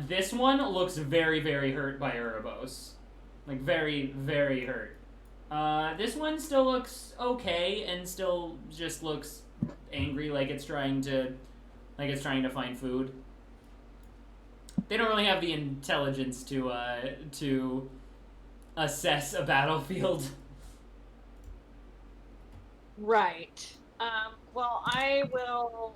This one looks very, very hurt by Uroboros. Like, very, very hurt. This one still looks okay and still just looks angry, like it's trying to find food. They don't really have the intelligence to assess a battlefield. Right. Well, I will,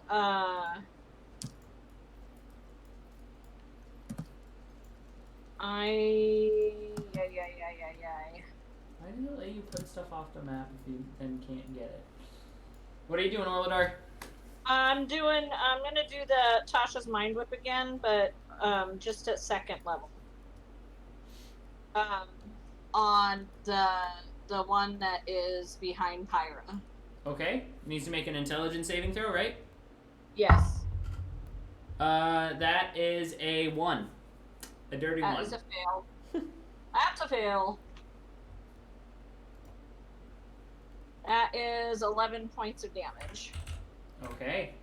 Why does it let you put stuff off the map if you then can't get it? What are you doing, Orladar? I'm gonna do the Tasha's Mind Whip again, but just at second level. On the one that is behind Pyra. Okay. Needs to make an intelligence saving throw, right? Yes. That is a 1. A dirty 1. That is a fail. That's a fail. That is 11 points of damage. Okay.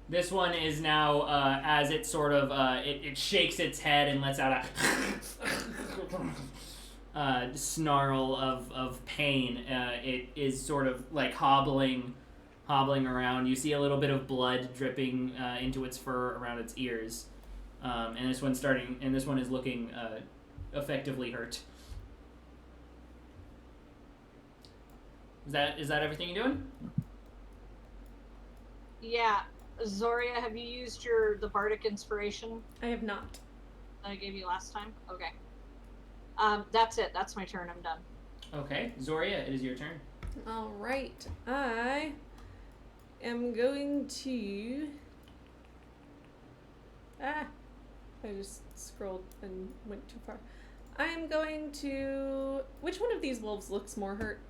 This one is now, as it sort of, it shakes its head and lets out a snarl of pain. It is sort of like hobbling around. You see a little bit of blood dripping into its fur around its ears. And this one is looking effectively hurt. Is that everything you're doing? Yeah. Zoria, have you used the Bardic Inspiration I have not. that I gave you last time? Okay. That's it. That's my turn. I'm done. Okay. Zoria, it is your turn. All right. I am going to... I just scrolled and went too far. I am going to... Which one of these wolves looks more hurt?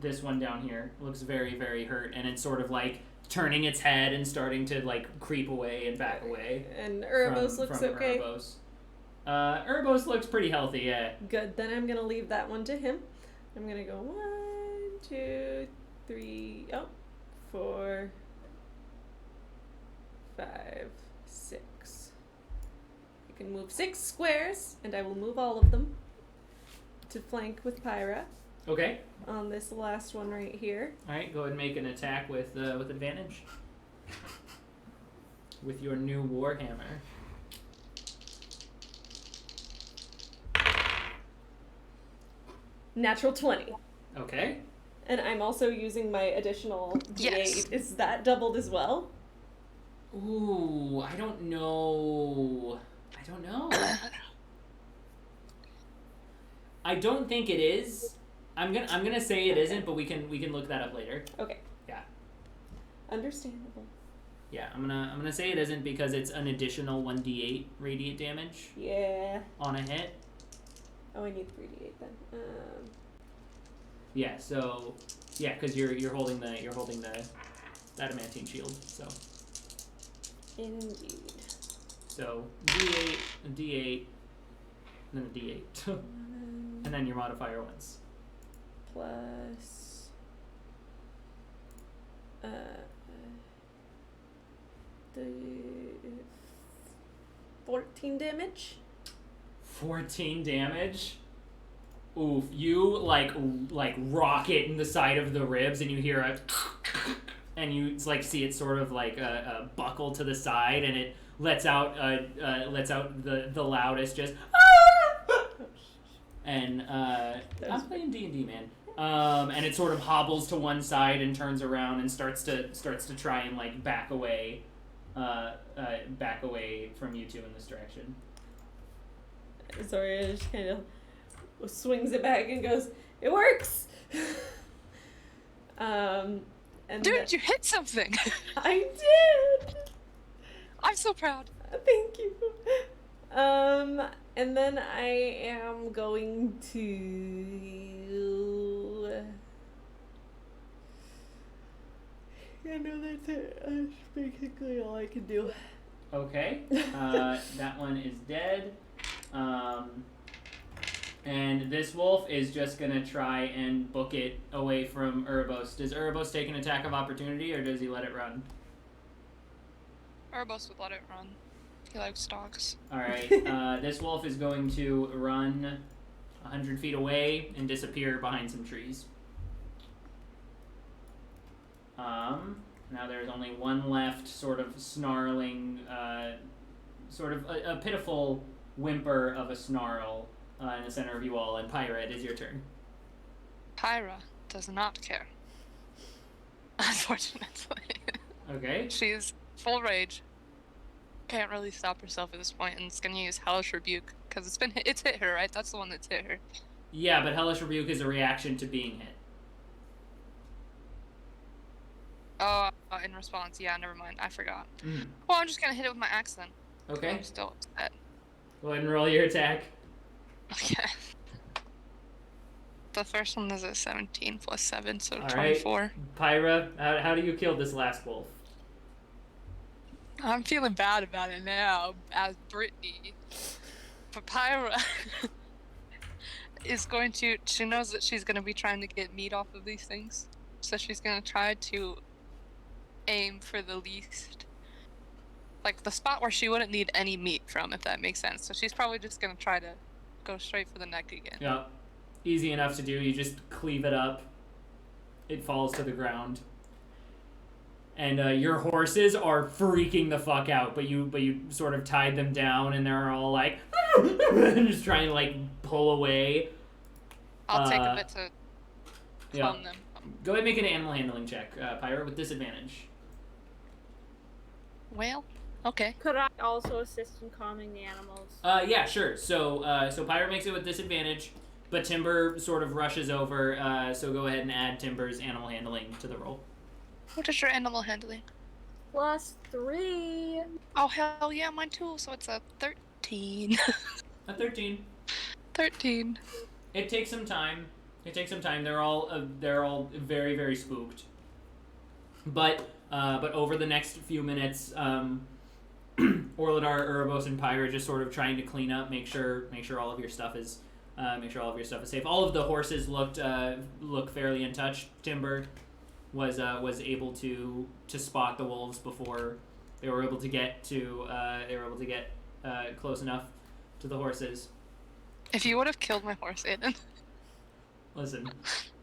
This one down here looks very, very hurt, and it's sort of like turning its head and starting to like creep away and back away. And Uroboros looks from okay? Uroboros. Uroboros looks pretty healthy, yeah. Good. Then I'm going to leave that one to him. I'm going to go 1, 2, 3, 4, 5, 6. I can move 6 squares, and I will move all of them to flank with Pyra. Okay. On this last one right here. All right, go ahead and make an attack with advantage. With your new warhammer. Natural 20. Okay. And I'm also using my additional D8. Yes. Is that doubled as well? Ooh, I don't know. I don't think it is. I'm gonna say it isn't, but we can look that up later. Okay. Yeah. Understandable. Yeah, I'm gonna say it isn't because it's an additional 1d8 radiant damage. Yeah. On a hit. Oh, I need 3d8 then. Yeah. So. Yeah, because you're holding the adamantine shield. So. Indeed. So d8, a d8, and then a d8, and then your modifier once. Plus. The 14 damage. 14 damage. Oof! You like rocket in the side of the ribs, and you hear a, and you like see it sort of like buckle to the side, and it lets out the loudest just. And I'm playing D&D, man. And it sort of hobbles to one side and turns around and starts to try and like back away from you two in this direction. Zoria just kind of swings it back and goes, "It works." And Dude, you hit something. I did. I'm so proud. Thank you. And then I am going to... I know that's it. That's basically all I can do. Okay. That one is dead. And this wolf is just gonna try and book it away from Urbos. Does Urbos take an attack of opportunity, or does he let it run? Urbos would let it run. He likes dogs. Alright, this wolf is going to run 100 feet away and disappear behind some trees. Now there's only one left, sort of snarling, sort of a pitiful whimper of a snarl in the center of you all, and Pyra, it is your turn. Pyra does not care. Unfortunately. Okay. She's full rage. Can't really stop herself at this point, and it's gonna use Hellish Rebuke because it's hit her, right? That's the one that's hit her. Yeah, but Hellish Rebuke is a reaction to being hit. Oh, in response, yeah, never mind. I forgot. Mm. Well, I'm just gonna hit it with my axe then. Okay. I'm still upset. Go ahead and roll your attack. Okay. The first one is a 17 plus 7, so All 24. Right. Pyra, how do you kill this last wolf? I'm feeling bad about it now, as Brittany. But Pyra is going to... She knows that she's going to be trying to get meat off of these things. So she's going to try to aim for the least... Like, the spot where she wouldn't need any meat from, if that makes sense. So she's probably just going to try to go straight for the neck again. Yep. Easy enough to do. You just cleave it up. It falls to the ground. And your horses are freaking the fuck out, but you sort of tied them down, and they're all like, just trying to like pull away. I'll take a bit to calm them. Go ahead and make an animal handling check, Pyra, with disadvantage. Well, okay. Could I also assist in calming the animals? Yeah, sure. So Pyra makes it with disadvantage, but Timber sort of rushes over. So go ahead and add Timber's animal handling to the roll. What is your animal handling? +3. Oh, hell yeah, mine too. So it's a 13. A 13. 13. It takes some time. They're all very, very spooked. But over the next few minutes, Orladar, Urbos, and Pyra just sort of trying to clean up, make sure all of your stuff is safe. All of the horses look fairly untouched. Timber was able to spot the wolves before they were able to get close enough to the horses. If you would have killed my horse, Aiden. Listen,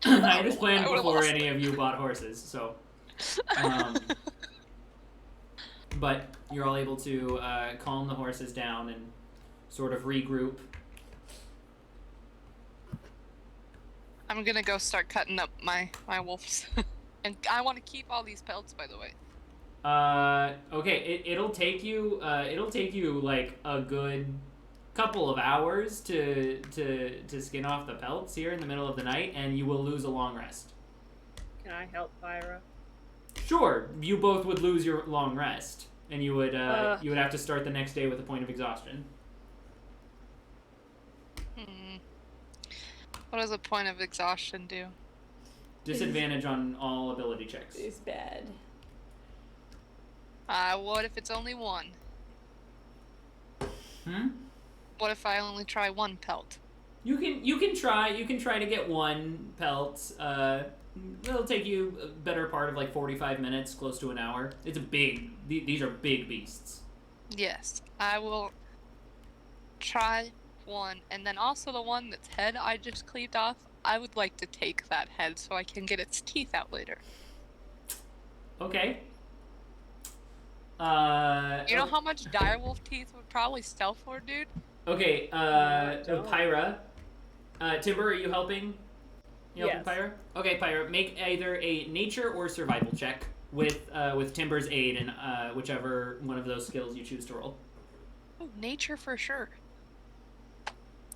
I just planned I would've before lost. any of you bought horses, so. But you're all able to calm the horses down and sort of regroup. I'm gonna go start cutting up my wolves. And I want to keep all these pelts, by the way. Okay, it'll take you like a good couple of hours to skin off the pelts here in the middle of the night, and you will lose a long rest. Can I help Pyra? Sure, you both would lose your long rest, and you would have to start the next day with a point of exhaustion. What does a point of exhaustion do? Disadvantage on all ability checks. It's bad. What if it's only one? What if I only try one pelt? You can try to get one pelt. It'll take you a better part of like 45 minutes, close to an hour. These are big beasts. Yes, I will try one, and then also the one that's head I just cleaved off. I would like to take that head so I can get its teeth out later. Okay. You know how much direwolf teeth would probably sell for, dude? Okay, Pyra. Timber, are you helping? Yes. Pyra? Okay, Pyra, make either a nature or survival check with Timber's aid and whichever one of those skills you choose to roll. Oh, nature for sure.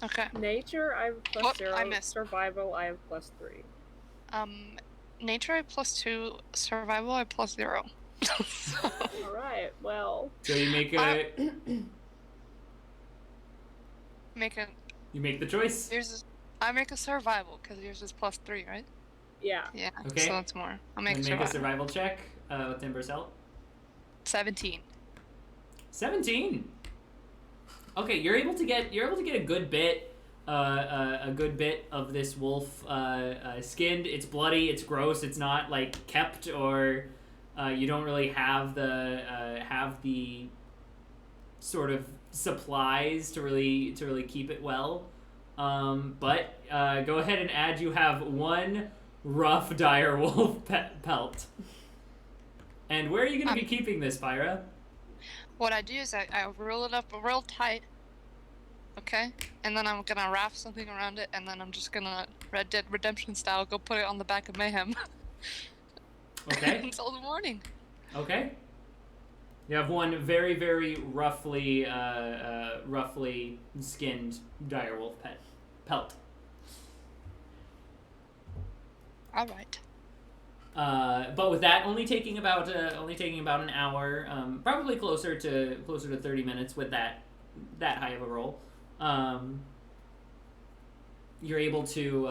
Okay. Nature, I have Whoop, +0. I missed. Survival, I have +3. Nature I have +2. Survival I have +0. Alright, well. So you make a you make the choice. I make a survival because yours is +3, right? Yeah. Yeah. Okay. So that's more. I'll make And survival. make a survival check with Timber's help. 17. 17. Okay, you're able to get a good bit a good bit of this wolf skinned. It's bloody. It's gross. It's not like kept, or you don't really have the sort of supplies to really keep it well. But go ahead and add. You have one rough dire wolf pelt. And where are you going to be keeping this, Pyra? What I do is I roll it up real tight. Okay? And then I'm gonna wrap something around it, and then I'm just gonna Red Dead Redemption style go put it on the back of Mayhem. Okay. Until the morning. Okay. You have one very, very roughly skinned direwolf pelt. All right. But with that only taking about an hour, probably closer to 30 minutes with that high of a roll. You're able to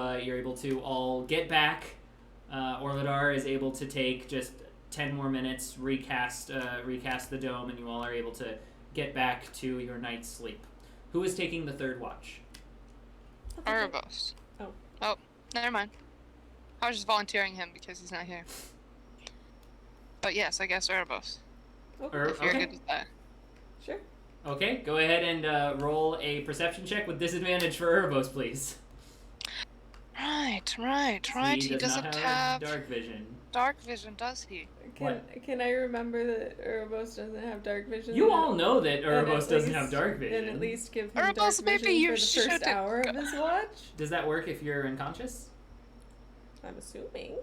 all get back. Orlidar is able to take just 10 more minutes, recast the dome, and you all are able to get back to your night's sleep. Who is taking the third watch? Erebos. Oh, never mind. I was just volunteering him because he's not here. But yes, I guess Erebos. If you're good with that. Sure. Okay, go ahead and roll a perception check with disadvantage for Erebos, please. Right. He doesn't have dark vision. Dark vision, does he? Can I remember that Erebos doesn't have dark vision? You all know that Erebos doesn't have dark vision. And at least give him Erebos, dark vision maybe you for the first should hour of his watch? Does that work if you're unconscious? I'm assuming.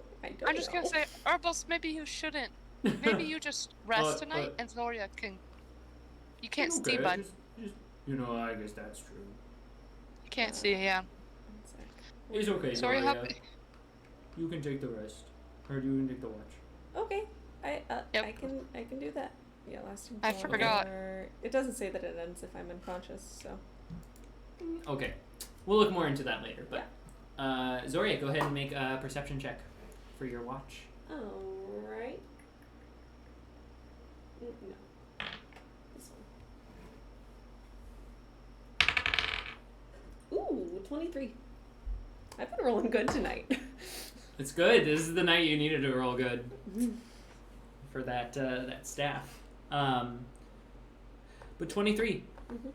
I'm just gonna say, Erebos, maybe you shouldn't. Maybe you just rest tonight, and Zoria can... You can't see, bud. I guess that's true. You can't see, yeah. It's okay, Sorry, Zoria. You can take the rest. Or you can take the watch. Okay. Yep. I can do that. Yeah, lasting. I forgot. It doesn't say that it ends if I'm unconscious, so. Okay. We'll look more into that later, but Zoria, go ahead and make a perception check for your watch. Alright. No. This one. Ooh, 23. I've been rolling good tonight. It's good. This is the night you needed to roll good for that staff. But 23. Mm-hmm.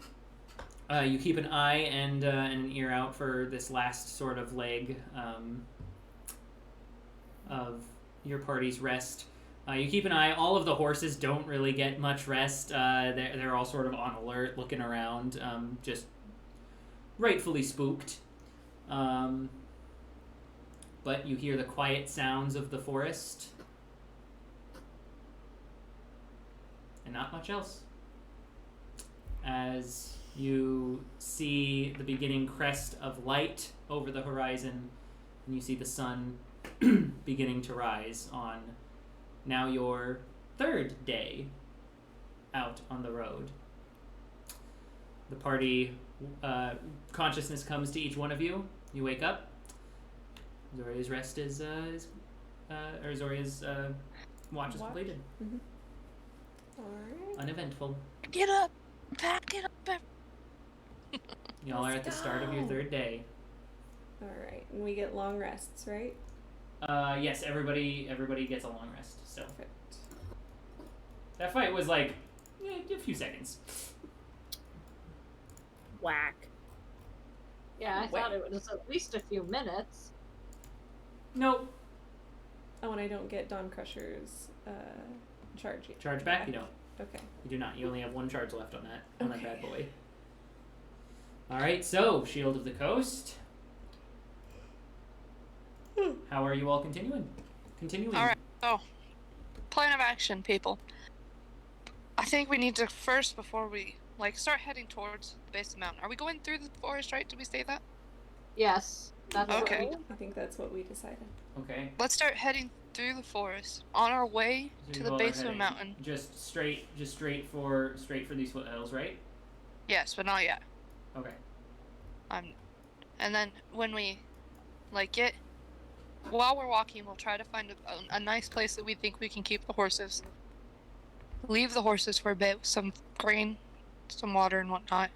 You keep an eye and an ear out for this last sort of leg of your party's rest. You keep an eye. All of the horses don't really get much rest. They're all sort of on alert, looking around, just rightfully spooked. But you hear the quiet sounds of the forest. And not much else. As you see the beginning crest of light over the horizon, and you see the sun beginning to rise on now your third day out on the road. The party consciousness comes to each one of you. You wake up. Zoria's rest is or Zoria's watch is completed. Mm-hmm. Alright. Uneventful. Get up! Get up! Y'all are at the start of your third day. Alright, and we get long rests, right? Yes, everybody gets a long rest. So Perfect. that fight was like a few seconds. Whack. Yeah, I thought it was at least a few minutes. Nope. Oh, and I don't get Dawn Crusher's charge. Charge back? You don't. Okay. You do not. You only have one charge left on that bad boy. Alright, so Shield of the Coast. How are you all continuing? Alright, so plan of action, people. I think we need to first, before we start heading towards the base of the mountain. Are we going through the forest, right? Did we say that? Yes. That's Okay. right. I think that's what we decided. Okay. Let's start heading through the forest on our way to the base of the mountain. Just straight for these foothills, right? Yes, but not yet. Okay. And then when we while we're walking, we'll try to find a nice place that we think we can keep the horses. Leave the horses for a bit with some grain, some water and whatnot.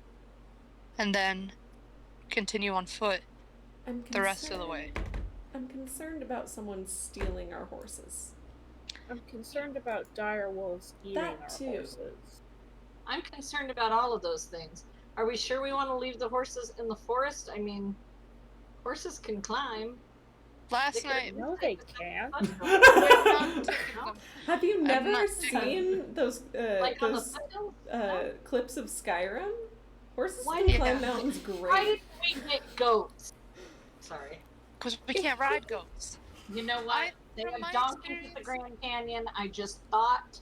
And then continue on foot the rest of the way. I'm concerned about someone stealing our horses. I'm concerned about dire wolves eating That our too. horses. I'm concerned about all of those things. Are we sure we want to leave the horses in the forest? I mean, horses can climb. Last night, No, they can't. we're not taking them. Have you never not seen those Like on the foothills? clips of Skyrim? Horses Why can climb Yeah. mountains Why great. did we get goats? Sorry. Because we can't ride goats. You know what? They from have my donkeys at the experience- Grand Canyon. I just thought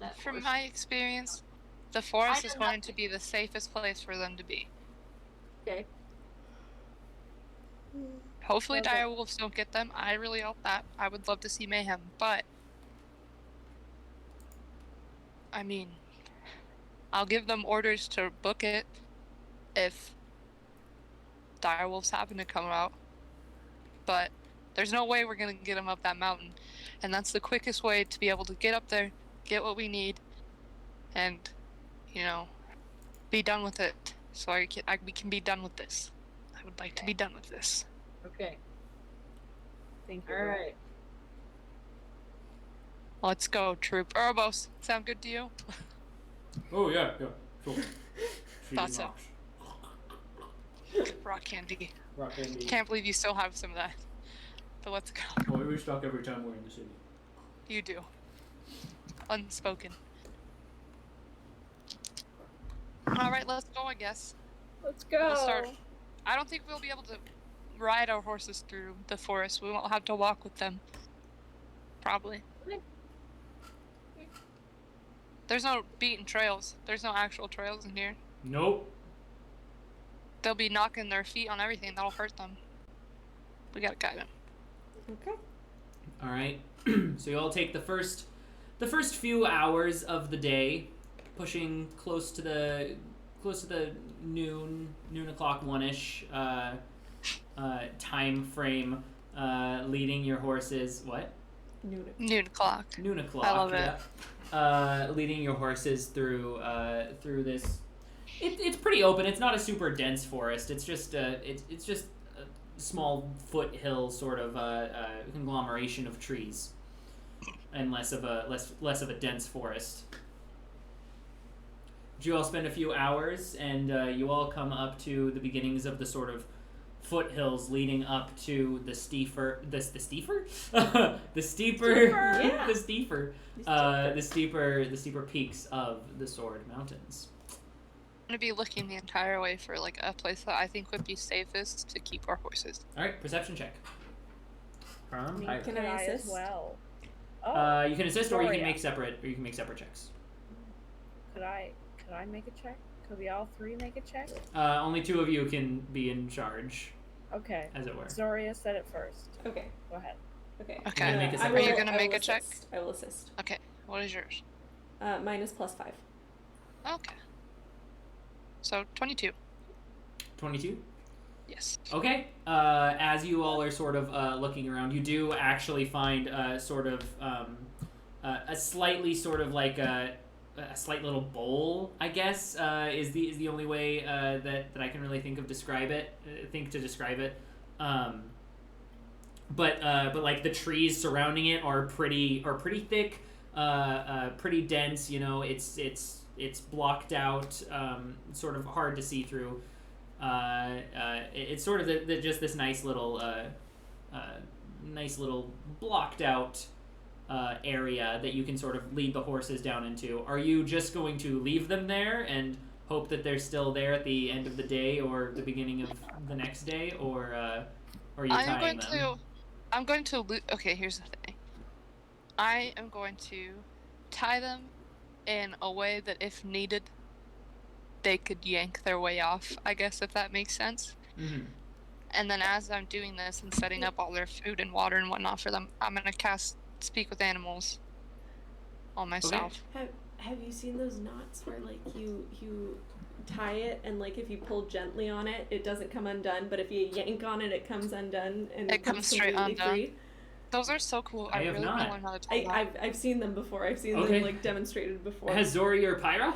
that From horse- my experience, the forest I is know going nothing. to be the safest place for them to be. Okay. Hopefully, Okay. dire wolves don't get them. I really hope that. I would love to see mayhem, but I mean, I'll give them orders to book it if dire wolves happen to come out. But there's no way we're gonna get them up that mountain, and that's the quickest way to be able to get up there, get what we need, and be done with it. So we can be done with this. I would like to be done with this. Okay. Thank you. All right. Let's go, troop. Urbos, sound good to you? Oh yeah, cool. Thought so. Rock candy. Rock candy. Can't believe you still have some of that. But let's go. Well, we restock every time we're in the city. You do. Unspoken. Alright, let's go, I guess. Let's go. We'll start. I don't think we'll be able to ride our horses through the forest. We won't have to walk with them. Probably. There's no beaten trails. There's no actual trails in here. Nope. They'll be knocking their feet on everything. That'll hurt them. We gotta guide them. Okay. All right. So you all take the first few hours of the day, pushing close to the noon o'clock 1-ish time frame, leading your horses. What? Noon o'clock. Noon o'clock. I love it. Yeah. Leading your horses through this. It's pretty open. It's not a super dense forest. It's just it's just a small foothill sort of conglomeration of trees, and less of a dense forest. You all spend a few hours, and you all come up to the beginnings of the sort of foothills leading up to the steeper Yeah. the steeper peaks of the Sword Mountains. I'm gonna be looking the entire way for like a place that I think would be safest to keep our horses. All right, perception check. Can I assist? as well? Oh, You can assist, or you can Zoria. make separate checks. could I make a check? Could we all three make a check? Only two of you can be in charge, Okay. as it were. Zoria said it first. Okay. Go ahead. Okay. Okay. Make a I separate- will- Are you gonna I make will a check? assist. I will assist. Okay, what is yours? Mine is +5. Okay. So 22. 22. Yes. Okay. As you all are sort of looking around, you do actually find a slightly sort of like a slight little bowl, I guess, is the only way that I can really think to describe it. But like the trees surrounding it are pretty thick, pretty dense. You know, it's blocked out, sort of hard to see through. It's sort of just this nice little blocked out area that you can sort of lead the horses down into. Are you just going to leave them there and hope that they're still there at the end of the day or the beginning of the next day, or are you tying them? Okay, here's the thing. I am going to tie them in a way that if needed, they could yank their way off, I guess, if that makes sense. Mm-hmm. And then as I'm doing this and setting up all their food and water and whatnot for them, I'm gonna cast Speak with Animals on myself. Have you seen those knots where like you tie it and like if you pull gently on it, it doesn't come undone, but if you yank on it, it comes undone and It comes straight completely undone. free? Those are so cool. I I have really not. want to learn how to tie that. I've seen them before. I've seen Okay. them like demonstrated before. Has Zoria or Pyra?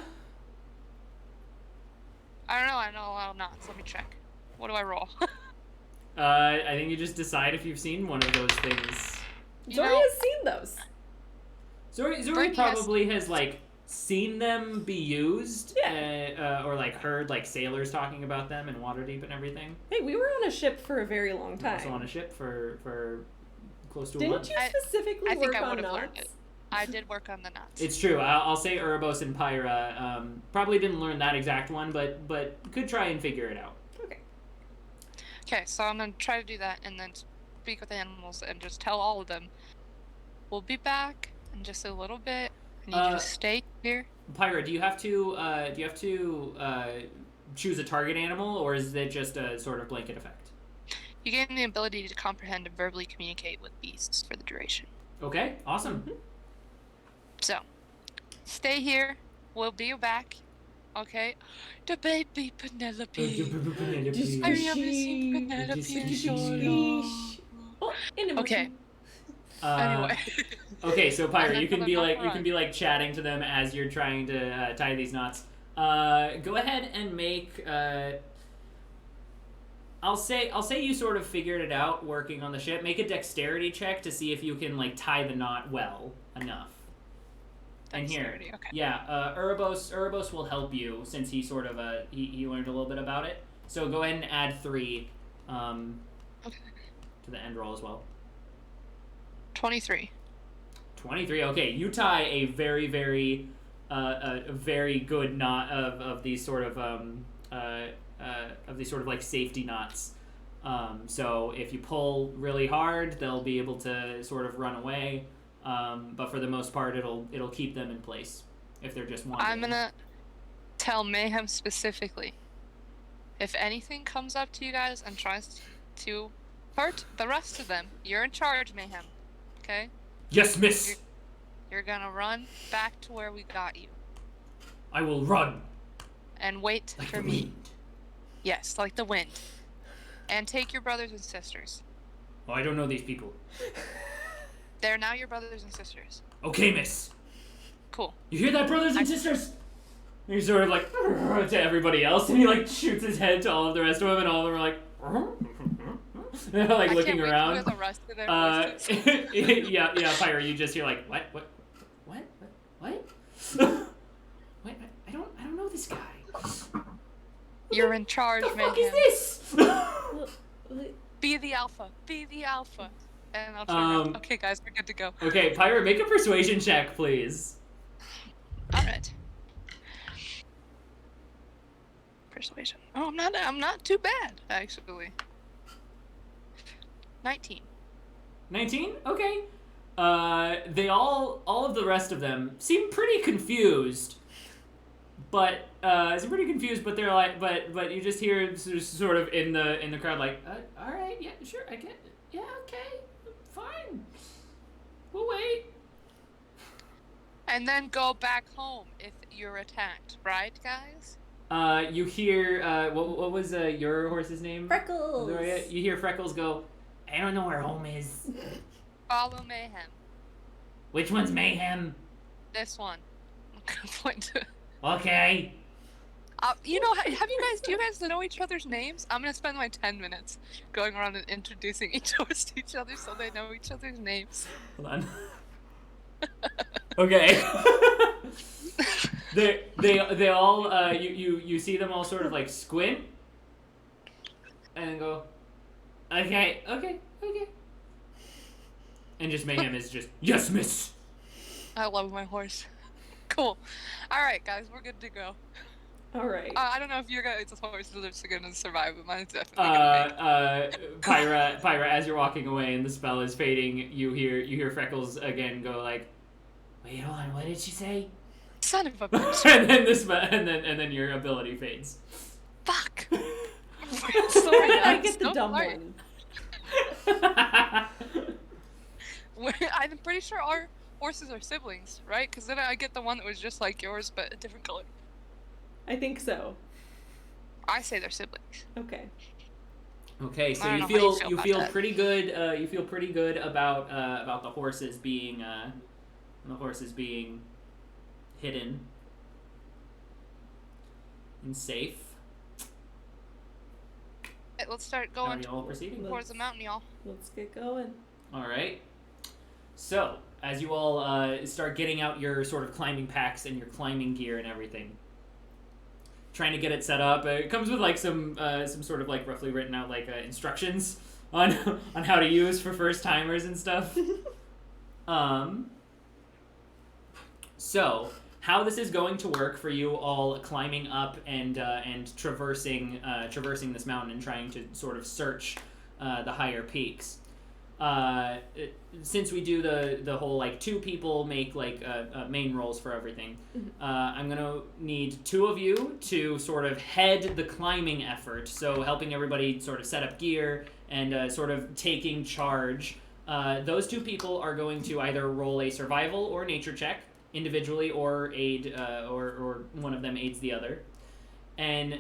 I know a lot of knots. Let me check. What do I roll? I think you just decide if you've seen one of those things. Zoria's seen those. Zoria probably has like seen them be used, or like heard like sailors talking about them in Waterdeep and everything. Hey, we were on a ship for a very long time. Also on a ship for close to a Didn't month. you specifically I think work I on would have learned knots? it. I did work on the knots. It's true. I'll say Urbos and Pyra probably didn't learn that exact one, but could try and figure it out. Okay, so I'm gonna try to do that and then speak with animals and just tell all of them. We'll be back in just a little bit. I need you to stay here. Pyra, do you have to choose a target animal, or is it just a sort of blanket effect? You gain the ability to comprehend and verbally communicate with beasts for the duration. Okay, awesome. Mm-hmm. So, stay here. We'll be back. Okay? The baby Penelope. I am missing Penelope so long. Okay. Anyway. Okay, so Pyra, you can be run. like chatting to them as you're trying to tie these knots. Go ahead and make. I'll say you sort of figured it out working on the ship. Make a dexterity check to see if you can like tie the knot well enough. And here, Okay. yeah, Urbos will help you since he sort of he learned a little bit about it. So go ahead and add 3 Okay. to the end roll as well. 23. 23. Okay, you tie a very very good knot of these sort of like safety knots. So if you pull really hard, they'll be able to sort of run away. But for the most part, it'll keep them in place if they're just wandering. I'm gonna tell Mayhem specifically. If anything comes up to you guys and tries to hurt the rest of them, you're in charge, Mayhem. Okay? Yes, miss! You're gonna run back to where we got you. I will run! And wait Like for the me. wind. Yes, like the wind. And take your brothers and sisters. Oh, I don't know these people. They're now your brothers and sisters. Okay, miss. Cool. You hear that, brothers and sisters? And he's sort of like to everybody else, and he like shoots his head to all of the rest of them, and all of them are like, they're like I looking can't around. Wait to hear the rest of their voices. yeah, Pyra, you just hear like, what? What? What? I don't know this guy. You're in charge, What the Mayhem. fuck is this? Be the alpha. Be the alpha. And I'll turn around. Okay, guys, we're good to go. Okay, Pyra, make a persuasion check, please. All right. Persuasion. Oh, I'm not too bad, actually. 19. 19? Okay. They all of the rest of them seem pretty confused. But they're like, but you just hear sort of in the crowd like, all right, yeah, sure, I get it. Yeah, okay, fine. We'll wait. And then go back home if you're attacked, right, guys? You hear, what was your horse's name? Freckles. Zoria? You hear Freckles go, I don't know where home is. Follow Mayhem. Which one's Mayhem? This one. I'm gonna point to. Okay. Do you guys know each other's names? I'm gonna spend my 10 minutes going around and introducing each of us to each other so they know each other's names. Hold on. Okay. they all you see them all sort of like squint and go, okay. And just Mayhem is just, yes, miss. I love my horse. Cool. Alright, guys, we're good to go. Alright. I don't know if your guys' horses are gonna survive, but mine's definitely gonna make. Pyra, as you're walking away and the spell is fading, you hear Freckles again go like, wait, hold on, what did she say? Son of a bitch. and then your ability fades. Fuck. Sorry, I get the dumb one. I'm pretty sure our horses are siblings, right? Because then I get the one that was just like yours, but a different color. I think so. I say they're siblings. Okay. Okay, so you feel pretty good. You feel pretty good about the horses being hidden and safe. let's start How are going you all proceeding? towards the mountain, y'all. Let's get going. All right. So, as you all start getting out your sort of climbing packs and your climbing gear and everything, trying to get it set up, it comes with like some sort of like roughly written out like instructions on how to use for first timers and stuff. So, how this is going to work for you all climbing up and traversing this mountain and trying to sort of search the higher peaks. Since we do the whole like 2 people make like main rolls for everything, I'm gonna need 2 of you to sort of head the climbing effort. So helping everybody sort of set up gear and sort of taking charge. Those 2 people are going to either roll a survival or nature check individually, or aid, or one of them aids the other, and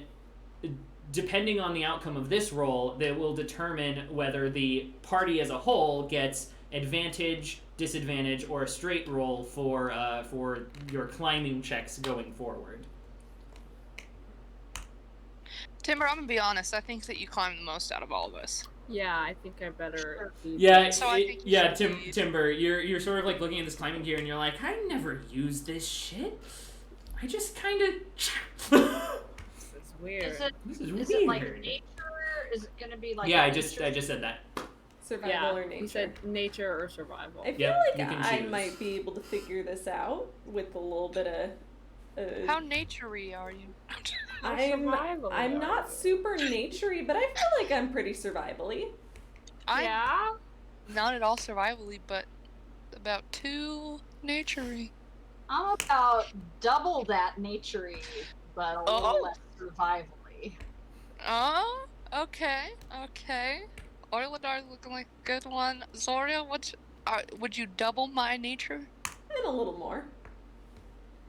depending on the outcome of this roll, that will determine whether the party as a whole gets advantage, disadvantage, or a straight roll for your climbing checks going forward. Timber, I'm gonna be honest. I think that you climb the most out of all of us. Yeah, I think I better. Yeah, So I think you should lead. Timber, you're sort of like looking at this climbing gear and you're like, I never use this shit. I just kind of. It's weird. This is Is weird. it like nature? Is it gonna be like? Yeah, a I just nature- said that. Survival or nature. You said nature or survival. I feel Yep, like you can I choose. might be able to figure this out with a little bit of. How naturey are you? survival I'm are not you? super naturey, but I feel like I'm pretty survivally. I'm Yeah. not at all survivally, but about 2 naturey. I'm about double that naturey, but a little Oh. less survivally. Oh, okay. Oiladar's looking like a good one. Zoria, would you double my nature? And a little more.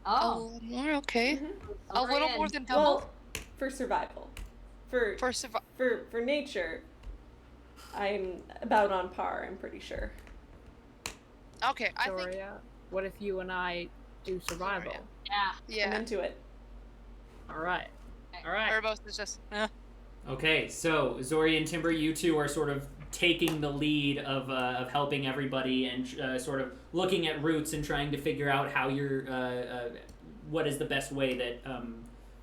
A Oh, little more, okay. Mhm. A little more than double Well, for survival. For for nature, I'm about on par, I'm pretty sure. Okay, I think Zoria, what if you and I do survival? Zoria. yeah. I'm yeah. into it. All right. All right. Erebos is just Okay, so Zoria and Timber, you 2 are sort of taking the lead of helping everybody and sort of looking at routes and trying to figure out how you're what is the best way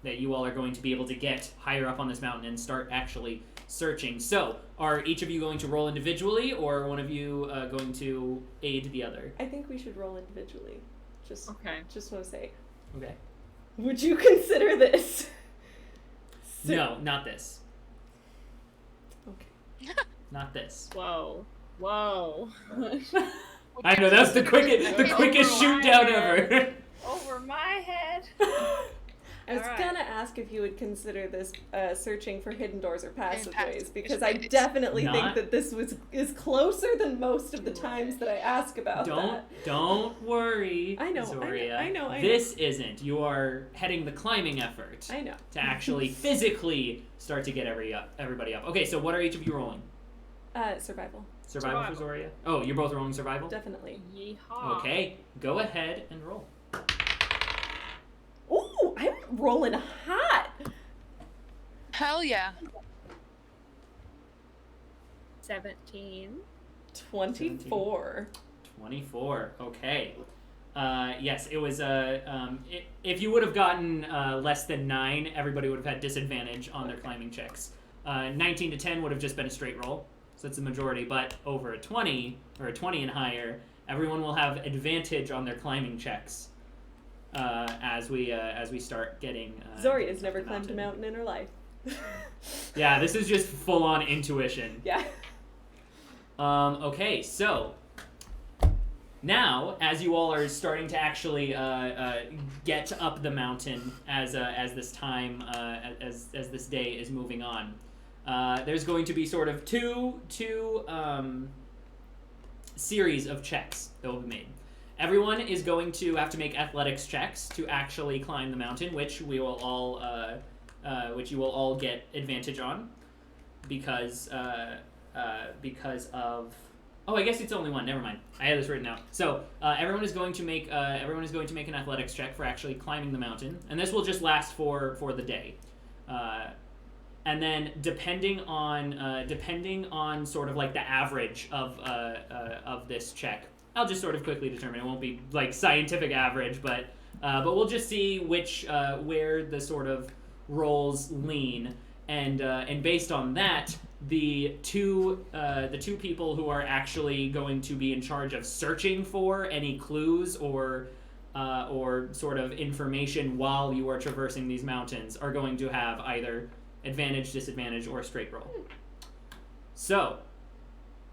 that you all are going to be able to get higher up on this mountain and start actually searching. So, are each of you going to roll individually, or one of you going to aid the other? I think we should roll individually. Just want to say. Okay. Would you consider this? No, not this. Okay. Not this. Whoa. I know that's the quickest shoot down ever. Over my head. I was Alright. gonna ask if you would consider this searching for hidden doors or passageways, because I passageways. definitely think Not- that this is closer than most of the times that I ask about that. Don't worry. I know, Zoria. I know. This isn't. You are heading the climbing effort I know. to actually physically start to get everybody up. Okay, so what are each of you rolling? Survival. Survival for Zoria? Oh, you're both rolling survival? Definitely. Yeehaw. Okay, go ahead and roll. Ooh, I'm rolling hot. hell yeah. 17. 24. 24. Okay. Yes, it was. If you would have gotten less than 9, everybody would have had disadvantage on their climbing checks. 19 to 10 would have just been a straight roll, so that's the majority. But over a 20 or a 20 and higher, everyone will have advantage on their climbing checks as we start getting. Zoria's getting up never the climbed a mountain in her life. Yeah, this is just full on intuition. Yeah. Okay, so now, as you all are starting to actually get up the mountain as this time as this day is moving on, there's going to be sort of two series of checks that will be made. Everyone is going to have to make athletics checks to actually climb the mountain, which you will all get advantage on because of. Oh, I guess it's only one. Never mind. I had this written out. So everyone is going to make an athletics check for actually climbing the mountain, and this will just last for the day. And then depending on sort of like the average of this check, I'll just sort of quickly determine. It won't be like scientific average, but we'll just see which where the sort of rolls lean, and based on that, the two people who are actually going to be in charge of searching for any clues or sort of information while you are traversing these mountains are going to have either advantage, disadvantage, or a straight roll. So.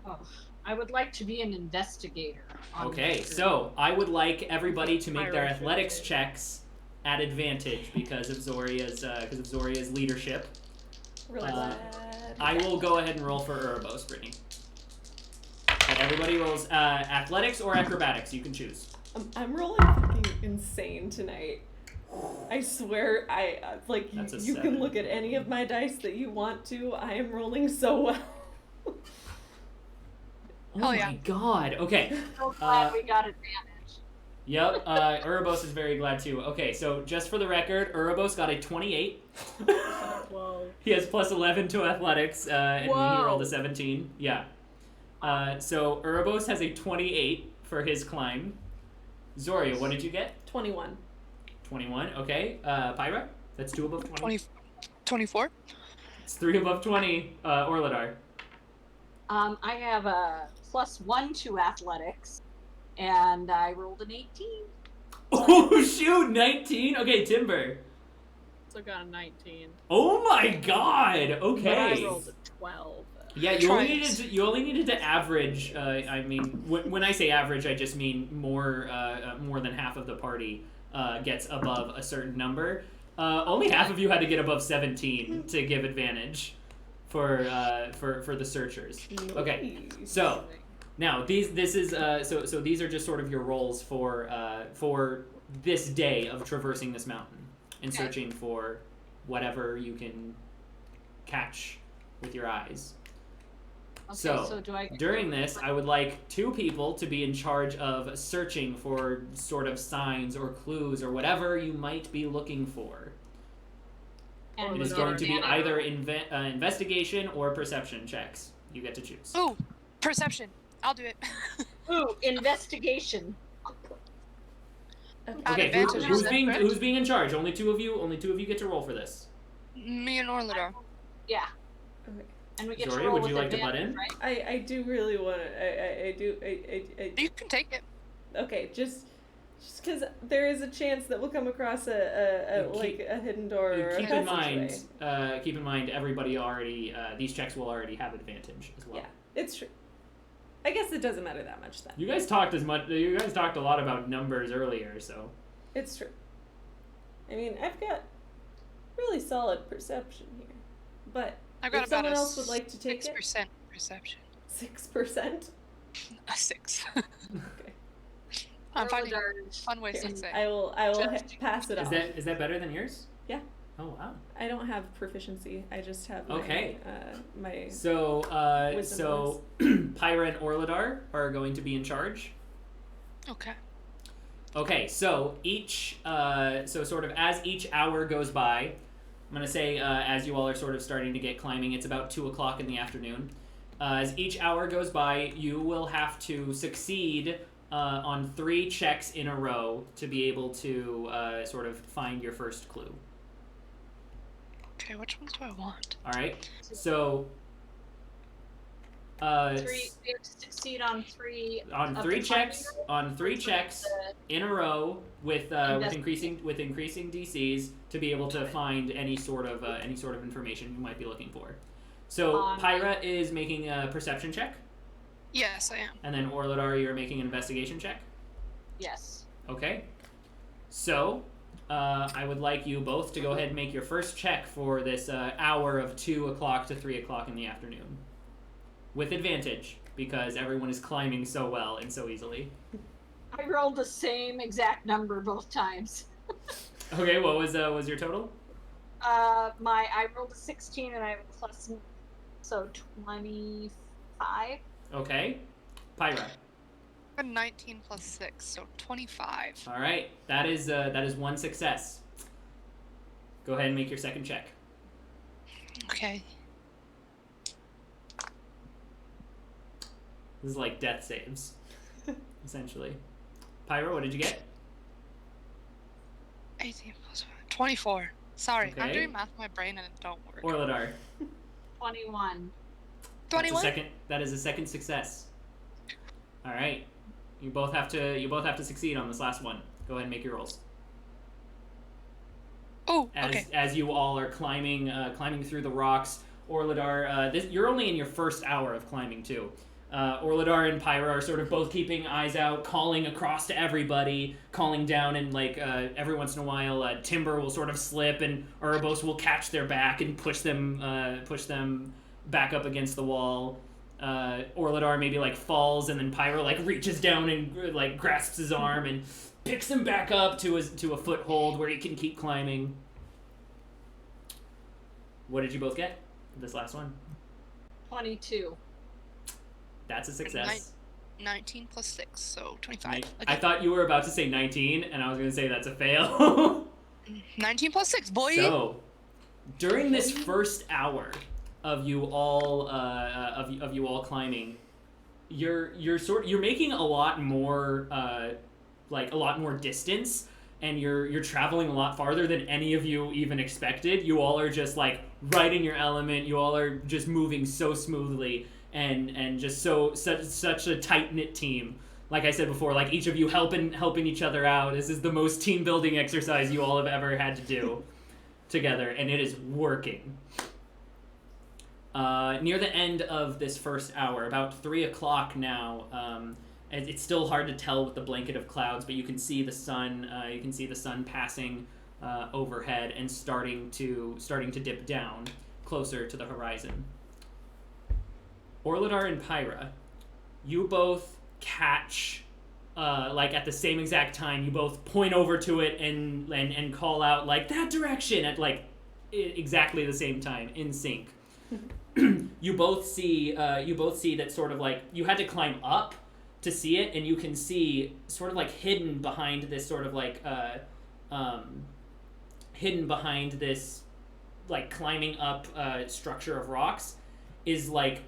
Oh, I would like to be an investigator. Okay, so I would like everybody to make their athletics checks at advantage because of Zoria's leadership. I will go ahead and roll for Uroboros, Brittany. And everybody rolls athletics or acrobatics. You can choose. I'm rolling fucking insane tonight. I swear, you can look at any of my dice that you want to. I am rolling so well. Oh my god. Okay. So glad we got advantage. Yep. Uroboros is very glad too. Okay, so just for the record, Uroboros got a 28. Whoa. He has plus 11 to athletics, and he rolled a 17. Yeah. So Uroboros has a 28 for his climb. Zoria, what did you get? 21. 21, okay. Pyra? That's 2 above 20. 24. It's 3 above 20. Orladar? I have a +1 to athletics, and I rolled an 18. Oh, shoot, 19? Okay, Timber. So got a 19. Oh my god, okay. But I rolled a 12. Yeah, you only needed to average. I mean, when I say average, I just mean more than half of the party gets above a certain number. Only half of you had to get above 17 to give advantage for the searchers. Okay, so now these are just sort of your rolls for this day of traversing this mountain and searching for whatever you can catch with your eyes. Okay, So, do I during this, I would like 2 people to be in charge of searching for sort of signs or clues or whatever you might be looking for. And It is going to be either investigation or perception checks. You get to choose. Ooh, perception. I'll do it. Ooh, investigation. Okay, advantage, who's being in charge? Only two of you get to roll for this. Me and Orladar. Yeah. Okay. And we get Zoria, to roll would you with like to butt advantage, in? right? I do really want to. You can take it. Okay, just because there is a chance that we'll come across a hidden door or a passageway. Keep in mind, everybody already these checks will already have advantage as well. Yeah, it's true. I guess it doesn't matter that much then. You guys talked a lot about numbers earlier, so. It's true. I mean, I've got really solid perception here, but I've got if about someone a else would like to take 6% perception. 6%. A 6. Okay. I'm finding Orladar- fun ways Here, to say. I will pass it off. Is that better than yours? Yeah. Oh wow. I don't have proficiency. I just have Okay. my So Wisdom Pyra and Orladar are going to be in charge. Okay. Okay, so sort of as each hour goes by, I'm gonna say as you all are sort of starting to get climbing, it's about 2:00 in the afternoon. As each hour goes by, you will have to succeed on 3 checks in a row to be able to sort of find your first clue. Okay, which ones do I want? All right, so. We have to succeed on 3. On of 3 the checks, climbing on 3 checks in a row with increasing DCs to be able to find any sort of information you might be looking for. So Pyra is making a perception check, Yes, I am. and then Orladar, you're making an investigation check. Yes. Okay. So I would like you both to go ahead and make your first check for this hour of 2:00 to 3:00 in the afternoon, with advantage because everyone is climbing so well and so easily. I rolled the same exact number both times. Okay, what was your total? I rolled a 16 and I have a plus, so 25. Okay. Pyra. A 19 plus 6, so 25. All right. That is 1 success. Go ahead and make your second check. Okay. This is like death saves, essentially. Pyro, what did you get? 18 plus 24. Sorry, I'm Okay. doing math in my brain and it don't work. Orladar. 21. 21? That is a second success. All right. You both have to succeed on this last one. Go ahead and make your rolls. Oh, okay. As you all are climbing through the rocks, Orladar, you're only in your first hour of climbing too. Orladar and Pyra are sort of both keeping eyes out, calling across to everybody, calling down, and like every once in a while, Timber will sort of slip, and Uroboros will catch their back and push them back up against the wall. Orladar maybe like falls, and then Pyra like reaches down and like grasps his arm and picks him back up to a foothold where he can keep climbing. What did you both get? This last one. 22. That's a success. 19 plus 6, so 25. Okay. I thought you were about to say 19, and I was going to say that's a fail. 19 plus 6, boy! So, during this first hour of you all of you all climbing, you're making a lot more distance, and you're traveling a lot farther than any of you even expected. You all are just like right in your element. You all are just moving so smoothly. And just such a tight-knit team. Like I said before, like each of you helping each other out. This is the most team-building exercise you all have ever had to do together, and it is working. Near the end of this first hour, about 3 o'clock now, it's still hard to tell with the blanket of clouds, but you can see the sun. You can see the sun passing overhead and starting to dip down closer to the horizon. Orladar and Pyra, you both catch, like at the same exact time, you both point over to it and call out like that direction at like exactly the same time, in sync. You both see that sort of like you had to climb up to see it, and you can see sort of like hidden behind this like climbing up structure of rocks is like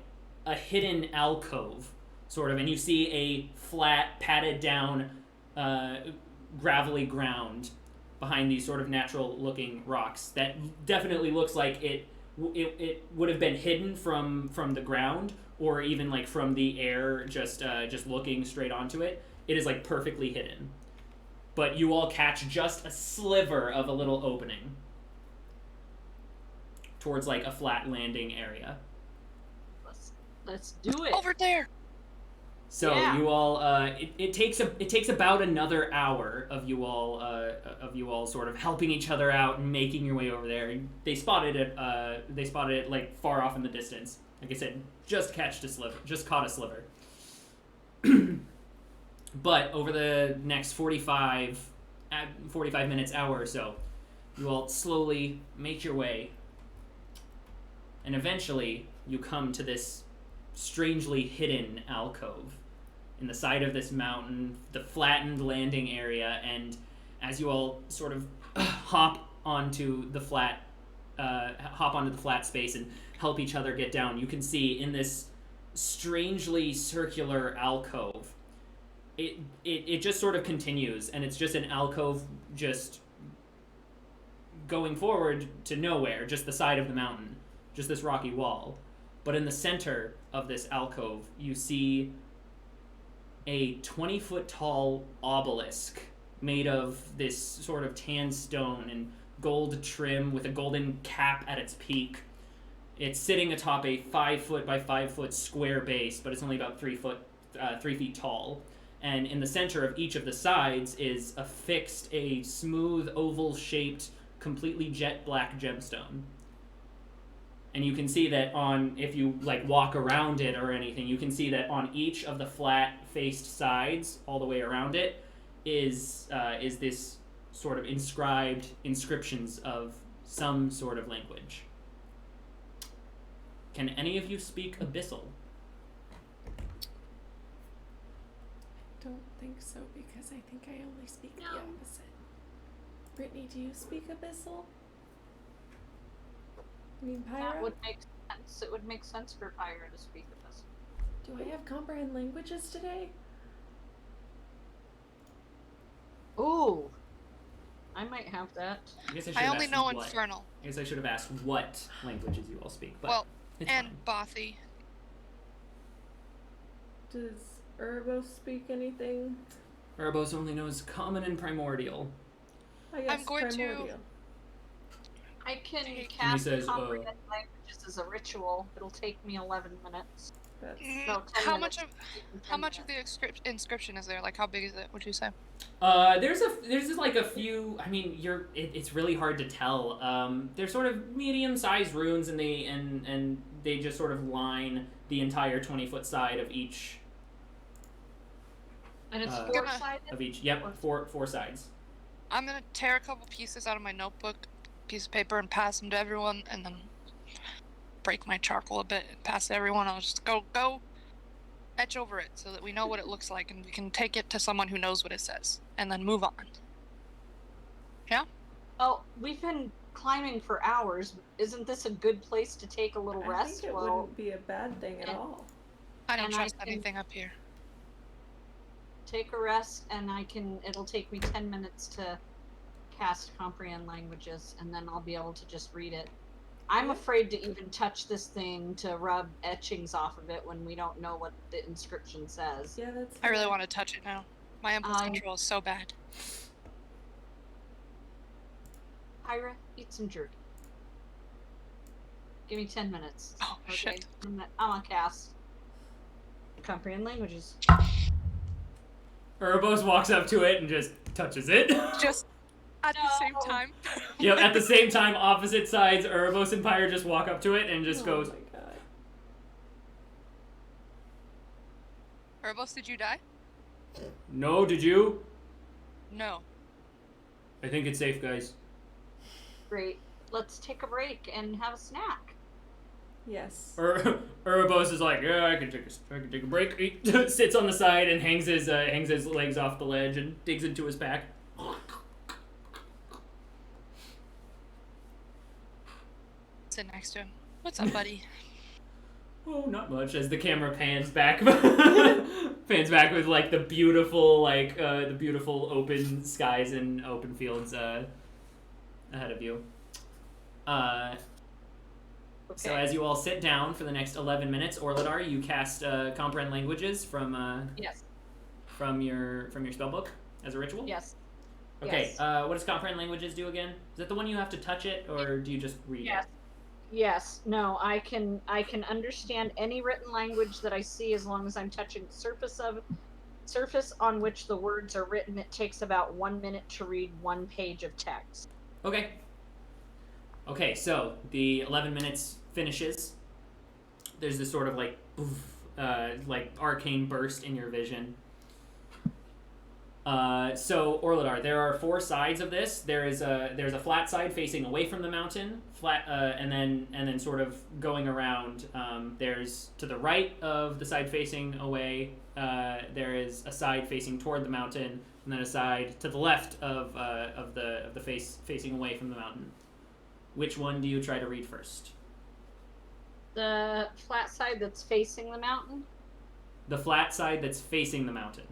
a hidden alcove, sort of, and you see a flat, padded down, gravelly ground behind these sort of natural-looking rocks that definitely looks like it would have been hidden from the ground, or even like from the air, just looking straight onto it. It is like perfectly hidden, but you all catch just a sliver of a little opening towards like a flat landing area. Let's do it. Over there. So yeah. You all, it takes about another hour of you all sort of helping each other out and making your way over there. They spotted it like far off in the distance. Like I said, just caught a sliver. But over the next 45 minutes, hour or so, you all slowly make your way, and eventually you come to this strangely hidden alcove in the side of this mountain, the flattened landing area, and as you all sort of hop onto the flat space and help each other get down, you can see in this strangely circular alcove, it just sort of continues, and it's just an alcove just going forward to nowhere, just the side of the mountain, just this rocky wall. But in the center of this alcove, you see a 20-foot tall obelisk made of this sort of tan stone and gold trim with a golden cap at its peak. It's sitting atop a 5-foot by 5-foot square base, but it's only about 3 feet tall. And in the center of each of the sides is affixed a smooth oval-shaped, completely jet black gemstone. And you can see that if you like walk around it or anything, you can see that on each of the flat-faced sides, all the way around it, is this sort of inscriptions of some sort of language. Can any of you speak Abyssal? I don't think so, because I think I only speak the opposite. Brittany, do you speak Abyssal? I mean, Pyra? That would make sense. It would make sense for Pyra to speak with us. Do I have comprehend languages today? Ooh. I might have that. I guess I only asked know what. Infernal. I guess I should have asked what languages you all speak, but Well, it's and fine. Bothy. Does Urbos speak anything? Erebos only knows common and primordial. I guess I'm going to- primordial. I can And he cast says, comprehend languages as a ritual. It'll take me 11 minutes. That's No, 10 How minutes. much of how much of the inscription is there? Like, how big is it? Would you say? There's just like a few. I mean, it's really hard to tell. They're sort of medium-sized runes, and they just sort of line the entire 20-foot side of each. And it's Uh, four-sided? Of each, yep, four sides. I'm gonna tear a couple pieces out of my notebook, piece of paper, and pass them to everyone, and then break my charcoal a bit and pass it to everyone. I'll just go etch over it so that we know what it looks like, and we can take it to someone who knows what it says, and then move on. Yeah? Oh, we've been climbing for hours. Isn't this a good place to take a little I rest? think it Well, wouldn't be a bad thing at all. I don't And I trust can- anything up here. take a rest, and it'll take me 10 minutes to cast comprehend languages, and then I'll be able to just read it. I'm afraid to even touch this thing to rub etchings off of it when we don't know what the inscription says. Yeah, that's I really fair. want to touch it now. My impulse control is so bad. Pyra, eat some jerky. Give me 10 minutes. Oh, shit. I'm gonna cast comprehend languages. Erebos walks up to it and just touches it. Just at the same No. time. Yep, at the same time, opposite sides, Erebos and Pyre just walk up to it and just Oh goes, my god. Urbos, did you die? "No, did you? No. I think it's safe, guys." Great. Let's take a break and have a snack. Yes. Erebos is like, "Yeah, I can take a break." He sits on the side and hangs his legs off the ledge and digs into his pack. Sit next to him. What's up, buddy? Oh, not much. As the camera pans back, pans back with like the beautiful open skies and open fields ahead of you. So as you all sit down for the next 11 minutes, Orladar, you cast comprehend languages from Yes. from your spellbook as a ritual. Yes. Okay. Yes. What does comprehend languages do again? Is that the one you have to touch it, or do you just read Yes. it? Yes. No, I can understand any written language that I see as long as I'm touching the surface on which the words are written. It takes about 1 minute to read 1 page of text. Okay. Okay, so the 11 minutes finishes. There's this sort of like, oof, like arcane burst in your vision. So Orladar, there are 4 sides of this. There's a flat side facing away from the mountain, and then sort of going around. There's to the right of the side facing away. There is a side facing toward the mountain, and then a side to the left of the face facing away from the mountain. Which one do you try to read first? The flat side that's facing the mountain? The flat side that's facing the mountain.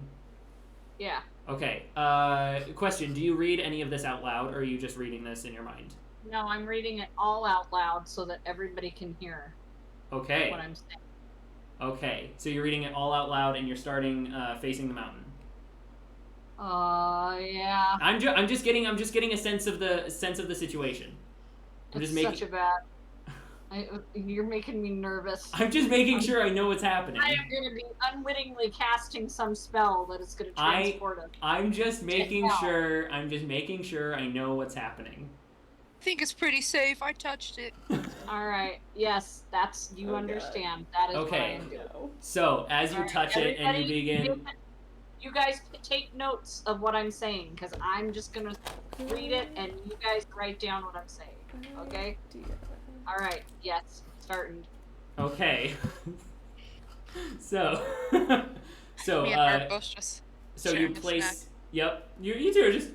Yeah. Okay. Question: do you read any of this out loud, or are you just reading this in your mind? No, I'm reading it all out loud so that everybody can hear Okay. what I'm saying. Okay. So you're reading it all out loud, and you're starting facing the mountain. Yeah. I'm just getting a sense of the situation. I'm It's just making. such a bad. You're making me nervous. I'm just making sure I know what's happening. I am going to be unwittingly casting some spell that is going to transport us. I'm just making out. sure. I'm just making sure I know what's happening. I think it's pretty safe. I touched it. All right. Yes, that's you Oh, God. understand. That is what I Okay. am doing. No. So as you All right, touch it and you everybody, begin. You guys take notes of what I'm saying because I'm just going to read it and you guys write down what I'm saying. Okay? All right. Yes. Starting. Okay. so. Me and Urbos just. So you sharing a place. snack. Yep. You two are just.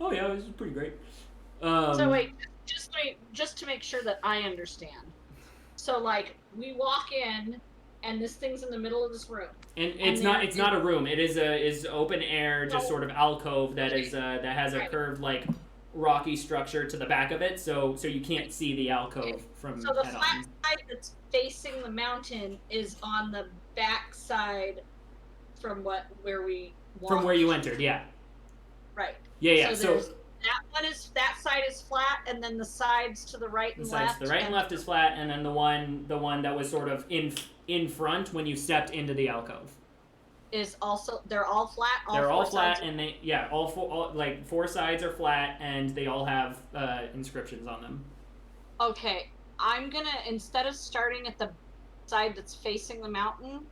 Oh yeah, this is pretty great. So wait, just to make sure that I understand. So like we walk in, and this thing's in the middle of this room. And it's not a room. It is open air, just sort of alcove that has a curved like rocky structure to the back of it, so you can't see the alcove from So the head flat on. side that's facing the mountain is on the back side from where we walked. From where you entered, yeah. Right. Yeah. So that side is flat, and then the sides to the right and left. The right and left is flat, and then the one that was sort of in front when you stepped into the alcove is also, they're all flat. They're all flat, and all 4 sides are flat, and they all have inscriptions on them. Okay, I'm gonna, instead of starting at the side that's facing the mountain,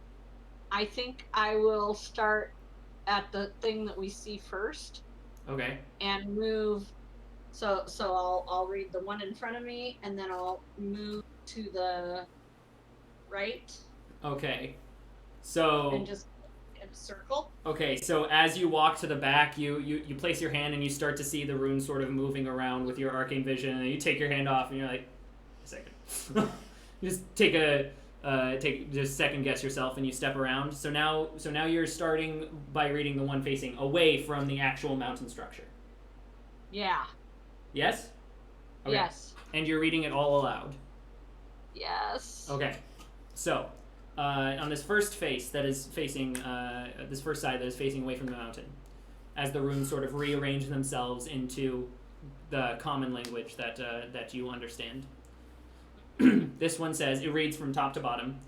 I think I will start at the thing that we see first. Okay. And move. So I'll read the one in front of me, and then I'll move to the right. Okay. So. And just in a circle. Okay, so as you walk to the back, you place your hand and you start to see the runes sort of moving around with your arcane vision, and you take your hand off and you're like, a second. You just just second guess yourself and you step around. So now you're starting by reading the one facing away from the actual mountain structure. Yeah. Yes? Okay. Yes. And you're reading it all aloud. Yes. Okay. So, on this first face that is facing, this first side that is facing away from the mountain, as the runes sort of rearrange themselves into the common language that you understand. This one says, it reads from top to bottom,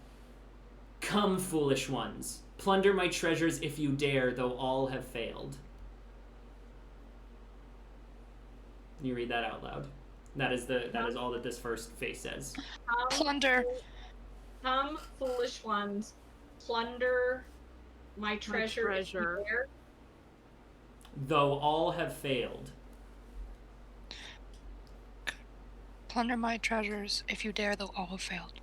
"Come, foolish ones, plunder my treasures if you dare, though all have failed." You read that out loud. That is all that this first face says. Plunder. Come, foolish ones, plunder my treasure. If you dare. Though all have failed. Plunder my treasures if you dare, though all have failed.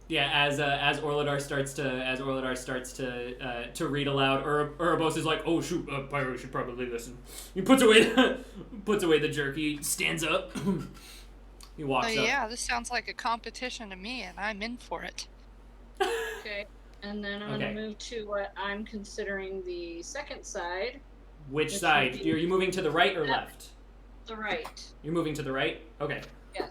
Yeah, as Orladar starts to read aloud, Erebos is like, "Oh shoot, Pyro should probably listen." He puts away the jerky, stands up. He walks up. Yeah, this sounds like a competition to me, and I'm in for it. Okay, and then I'm gonna move to what I'm considering the second side. Which side? Are you moving to the right or left? The right. You're moving to the right? Okay. Yeah.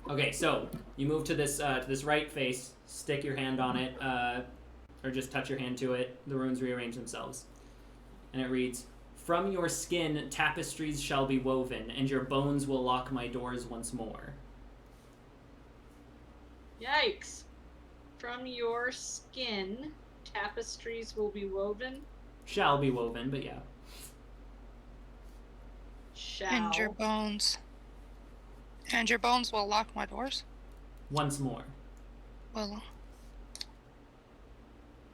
Okay, so you move to this right face, stick your hand on it, or just touch your hand to it. The runes rearrange themselves. And it reads, "From your skin tapestries shall be woven, and your bones will lock my doors once more." Yikes. From your skin tapestries will be woven? Shall be woven, but yeah. Shall. And your bones. And your bones will lock my doors? Once more. Well.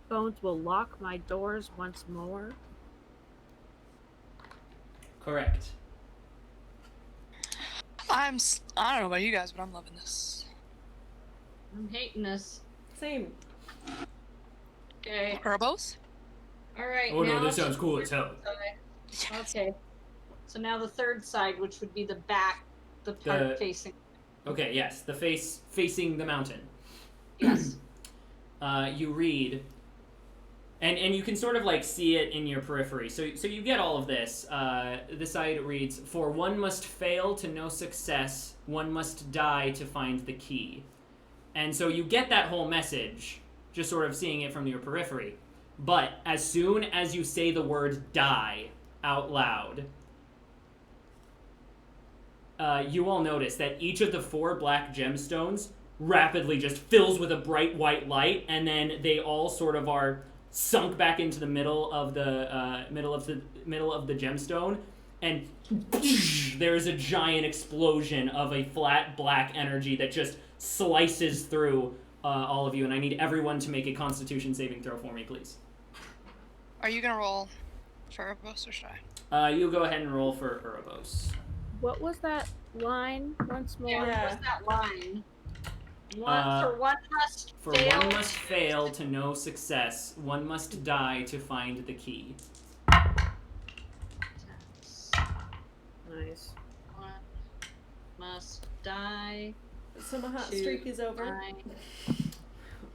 Bones will lock my doors once more? Correct. I don't know about you guys, but I'm loving this. I'm hating this. Same. Okay. Erebos? Alright. Oh no, this sounds cool as hell. Okay. So now the third side, which would be the back, the part facing. Okay, yes, the face facing the mountain. Yes. You read, and you can sort of like see it in your periphery. So you get all of this. This side reads, "For one must fail to know success, one must die to find the key." And so you get that whole message, just sort of seeing it from your periphery. But as soon as you say the word "die" out loud, you all notice that each of the 4 black gemstones rapidly just fills with a bright white light, and then they all sort of are sunk back into the middle of the middle of the gemstone, and there is a giant explosion of a flat black energy that just slices through all of you. And I need everyone to make a Constitution saving throw for me, please. Are you gonna roll for Erebos or should I? You go ahead and roll for Erebos. What was that line once more? Yeah, what was that line? For one must For fail. one must fail to know success, one must die to find the key. Nice. One must die. So my hot Two, streak is over. die.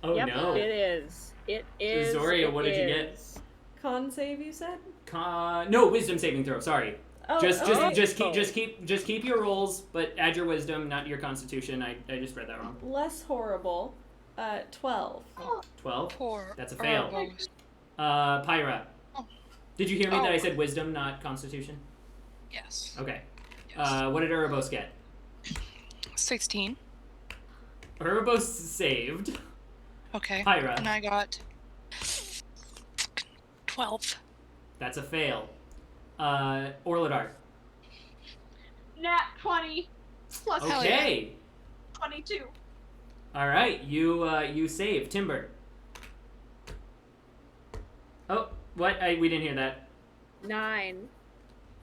Oh Yep, no. it is. It is. Zoria, it what did you get? is. Con save, you said? No, wisdom saving throw. Sorry. Oh, Just okay. keep your rolls, but add your wisdom, not your constitution. I just read that wrong. Less horrible. 12. 12. Poor. That's a fail. Urbos. Pyra. Oh. Did you hear me that I Oh. said wisdom, not constitution? Yes. Okay. Yes. What did Urbos get? 16. Urbos saved. Okay. Pyra. And I got 12. That's a fail. Orladar. Nat 20 plus Hell Okay. 22. All right. You save. Timber. Oh, what? We didn't hear that. 9.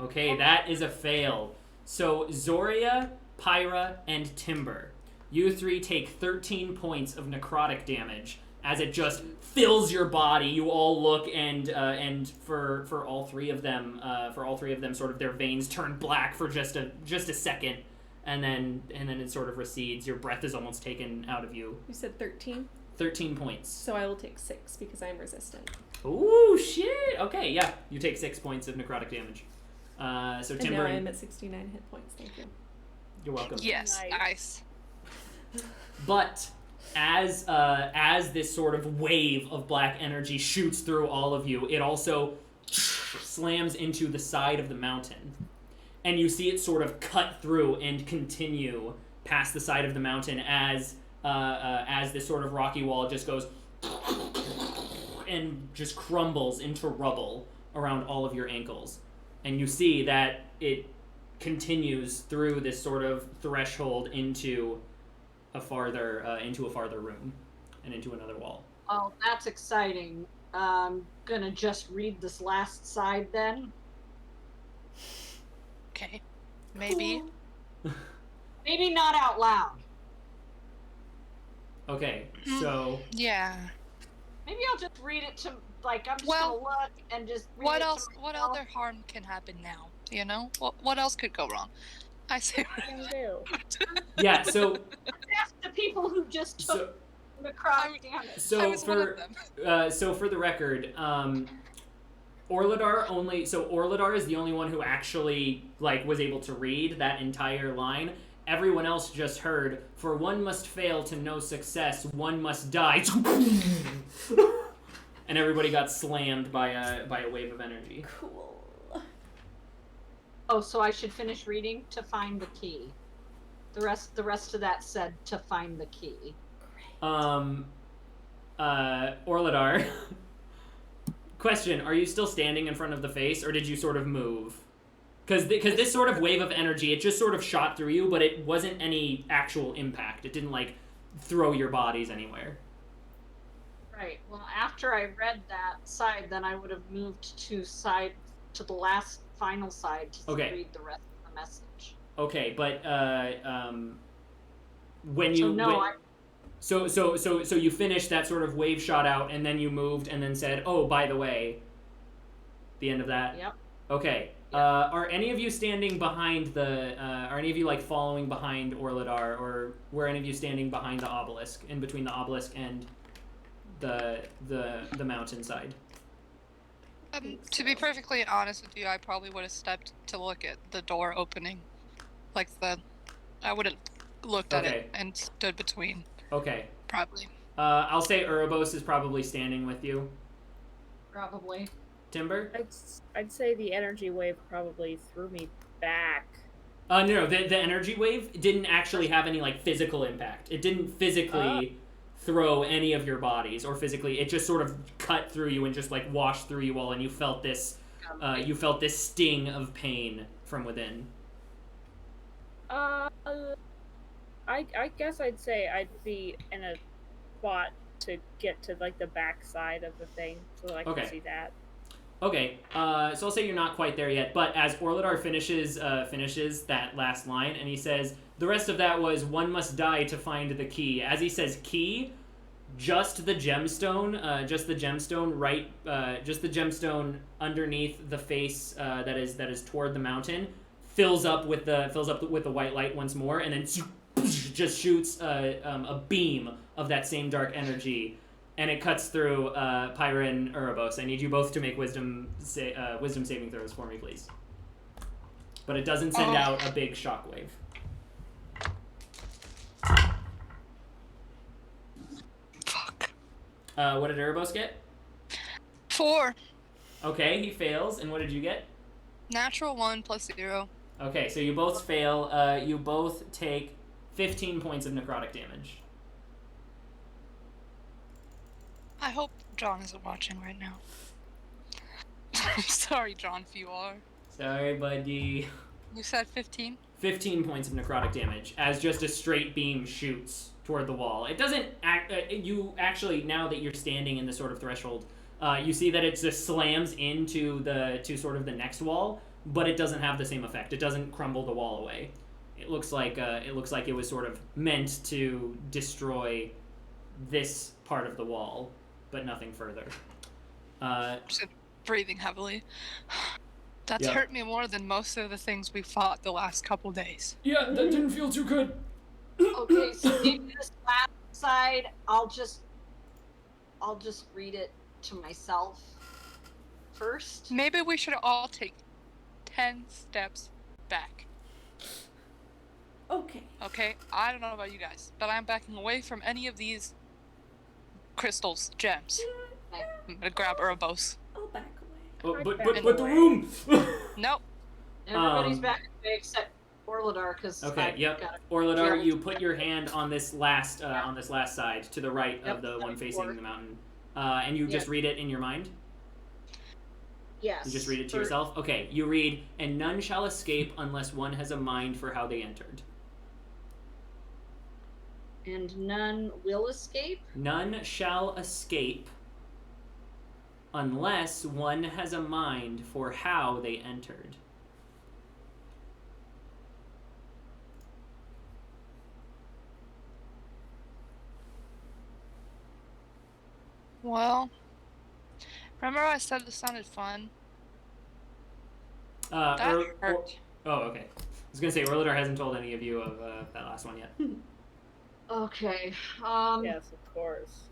Okay, that is a fail. So Zoria, Pyra, and Timber, you three take 13 points of necrotic damage as it just fills your body. You all look, and for all three of them, sort of their veins turn black for just a second, and then it sort of recedes. Your breath is almost taken out of you. You said 13? 13 points. So I will take 6 because I'm resistant. Ooh, shit. Okay, yeah, you take 6 points of necrotic damage. So And Timber, now I'm at 69 hit points. Thank you. you're welcome. Yes. Nice. Nice. But as this sort of wave of black energy shoots through all of you, it also slams into the side of the mountain, and you see it sort of cut through and continue past the side of the mountain as this sort of rocky wall just goes and just crumbles into rubble around all of your ankles, and you see that it continues through this sort of threshold into a farther room and into another wall. Oh, that's exciting. I'm gonna just read this last side then. Okay. Maybe. Maybe not out loud. Okay, so Yeah. Maybe I'll just read it to, like, I'm just Well, gonna look and just read What it else? to What myself. other harm can happen now? You know. What else could go wrong? I say. Can do. yeah, so Ask the people who just took so necrotic damage. I so was one of for them. so for the record, Orladar is the only one who actually was able to read that entire line. Everyone else just heard, "For one must fail to no success, one must die." And everybody got slammed by a wave of energy. Cool. Oh, so I should finish reading to find the key. The rest of that said to find the key. Orladar. Question, are you still standing in front of the face, or did you sort of move? Because this sort of wave of energy, it just sort of shot through you, but it wasn't any actual impact. It didn't, throw your bodies anywhere. Right. Well, after I read that side, then I would have moved to the last final side to Okay. read the rest of the message. Okay, but when So you no, so you finished that sort of wave shot out, and then you moved, and then said, "Oh, by the way." The end of that. Yep. Okay. Are any of you standing behind the? Are any of you following behind Orladar, or were any of you standing behind the obelisk, in between the obelisk and the mountainside? To be perfectly honest with you, I probably would have stepped to look at the door opening, I would have looked at Okay. it and stood between. Okay. Probably. I'll say Urbos is probably standing with you. probably. Timber? I'd say the energy wave probably threw me back. No. The energy wave didn't actually have any physical impact. It didn't physically throw any of your bodies, or physically. It just sort of cut through you and just washed through you all, and you felt this. You felt this sting of pain from within. I guess I'd say I'd be in a spot to get to the back side of the thing so that I can Okay. see that. Okay, so I'll say you're not quite there yet, but as Orladar finishes that last line, and he says, the rest of that was, one must die to find the key. As he says key, just the gemstone underneath the face that is toward the mountain, fills up with the white light once more, and then just shoots a beam of that same dark energy, and it cuts through Pyra and Uroboros. I need you both to make wisdom saving throws for me, please. But it doesn't send out a big shockwave. Fuck. What did Uroboros get? 4. Okay, he fails. And what did you get? Natural 1 plus 0. Okay, so you both fail. You both take 15 points of necrotic damage. I hope John isn't watching right now. I'm sorry, John, if you are. Sorry, buddy. You said 15? 15 points of necrotic damage as just a straight beam shoots toward the wall. It doesn't you actually, now that you're standing in the sort of threshold, you see that it just slams into sort of the next wall, but it doesn't have the same effect. It doesn't crumble the wall away. It looks like it was sort of meant to destroy this part of the wall, but nothing further. Just breathing heavily. That's Yeah. hurt me more than most of the things we fought the last couple days. Yeah, that didn't feel too good. Okay, so maybe this last side, I'll just read it to myself first. Maybe we should all take 10 steps back. Okay. Okay? I don't know about you guys, but I'm backing away from any of these crystals, gems. I'm gonna grab Uroboros. I'll back away. Oh, but Okay. the room. Nope. Everybody's back away except Orladar, because Okay, yep. got it. Orladar, Yeah. you put your hand on this last side to the right Yep, of the one facing forward. the mountain, and you just read it in your mind. Yes. You just read it to yourself. Okay, you read, "And none shall escape unless one has a mind for how they entered." And none will escape. None shall escape unless one has a mind for how they entered. Well, remember I said this sounded fun? That hurt. Oh, okay. I was gonna say Orladar hasn't told any of you of that last one yet. Okay. Yes, of course.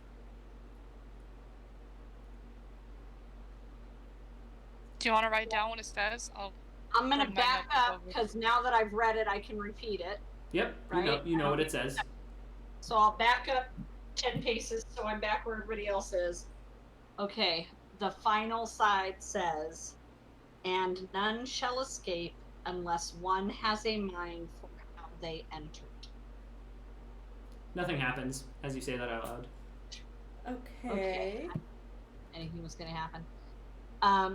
Do you want to write down what it says? I'm gonna Put my back notebook up over. because now that I've read it, I can repeat it. Yep, Right. you know what it says. So I'll back up 10 paces so I'm back where everybody else is. Okay, the final side says, "And none shall escape unless one has a mind for how they entered." Nothing happens as you say that out loud. Okay. Anything was gonna happen.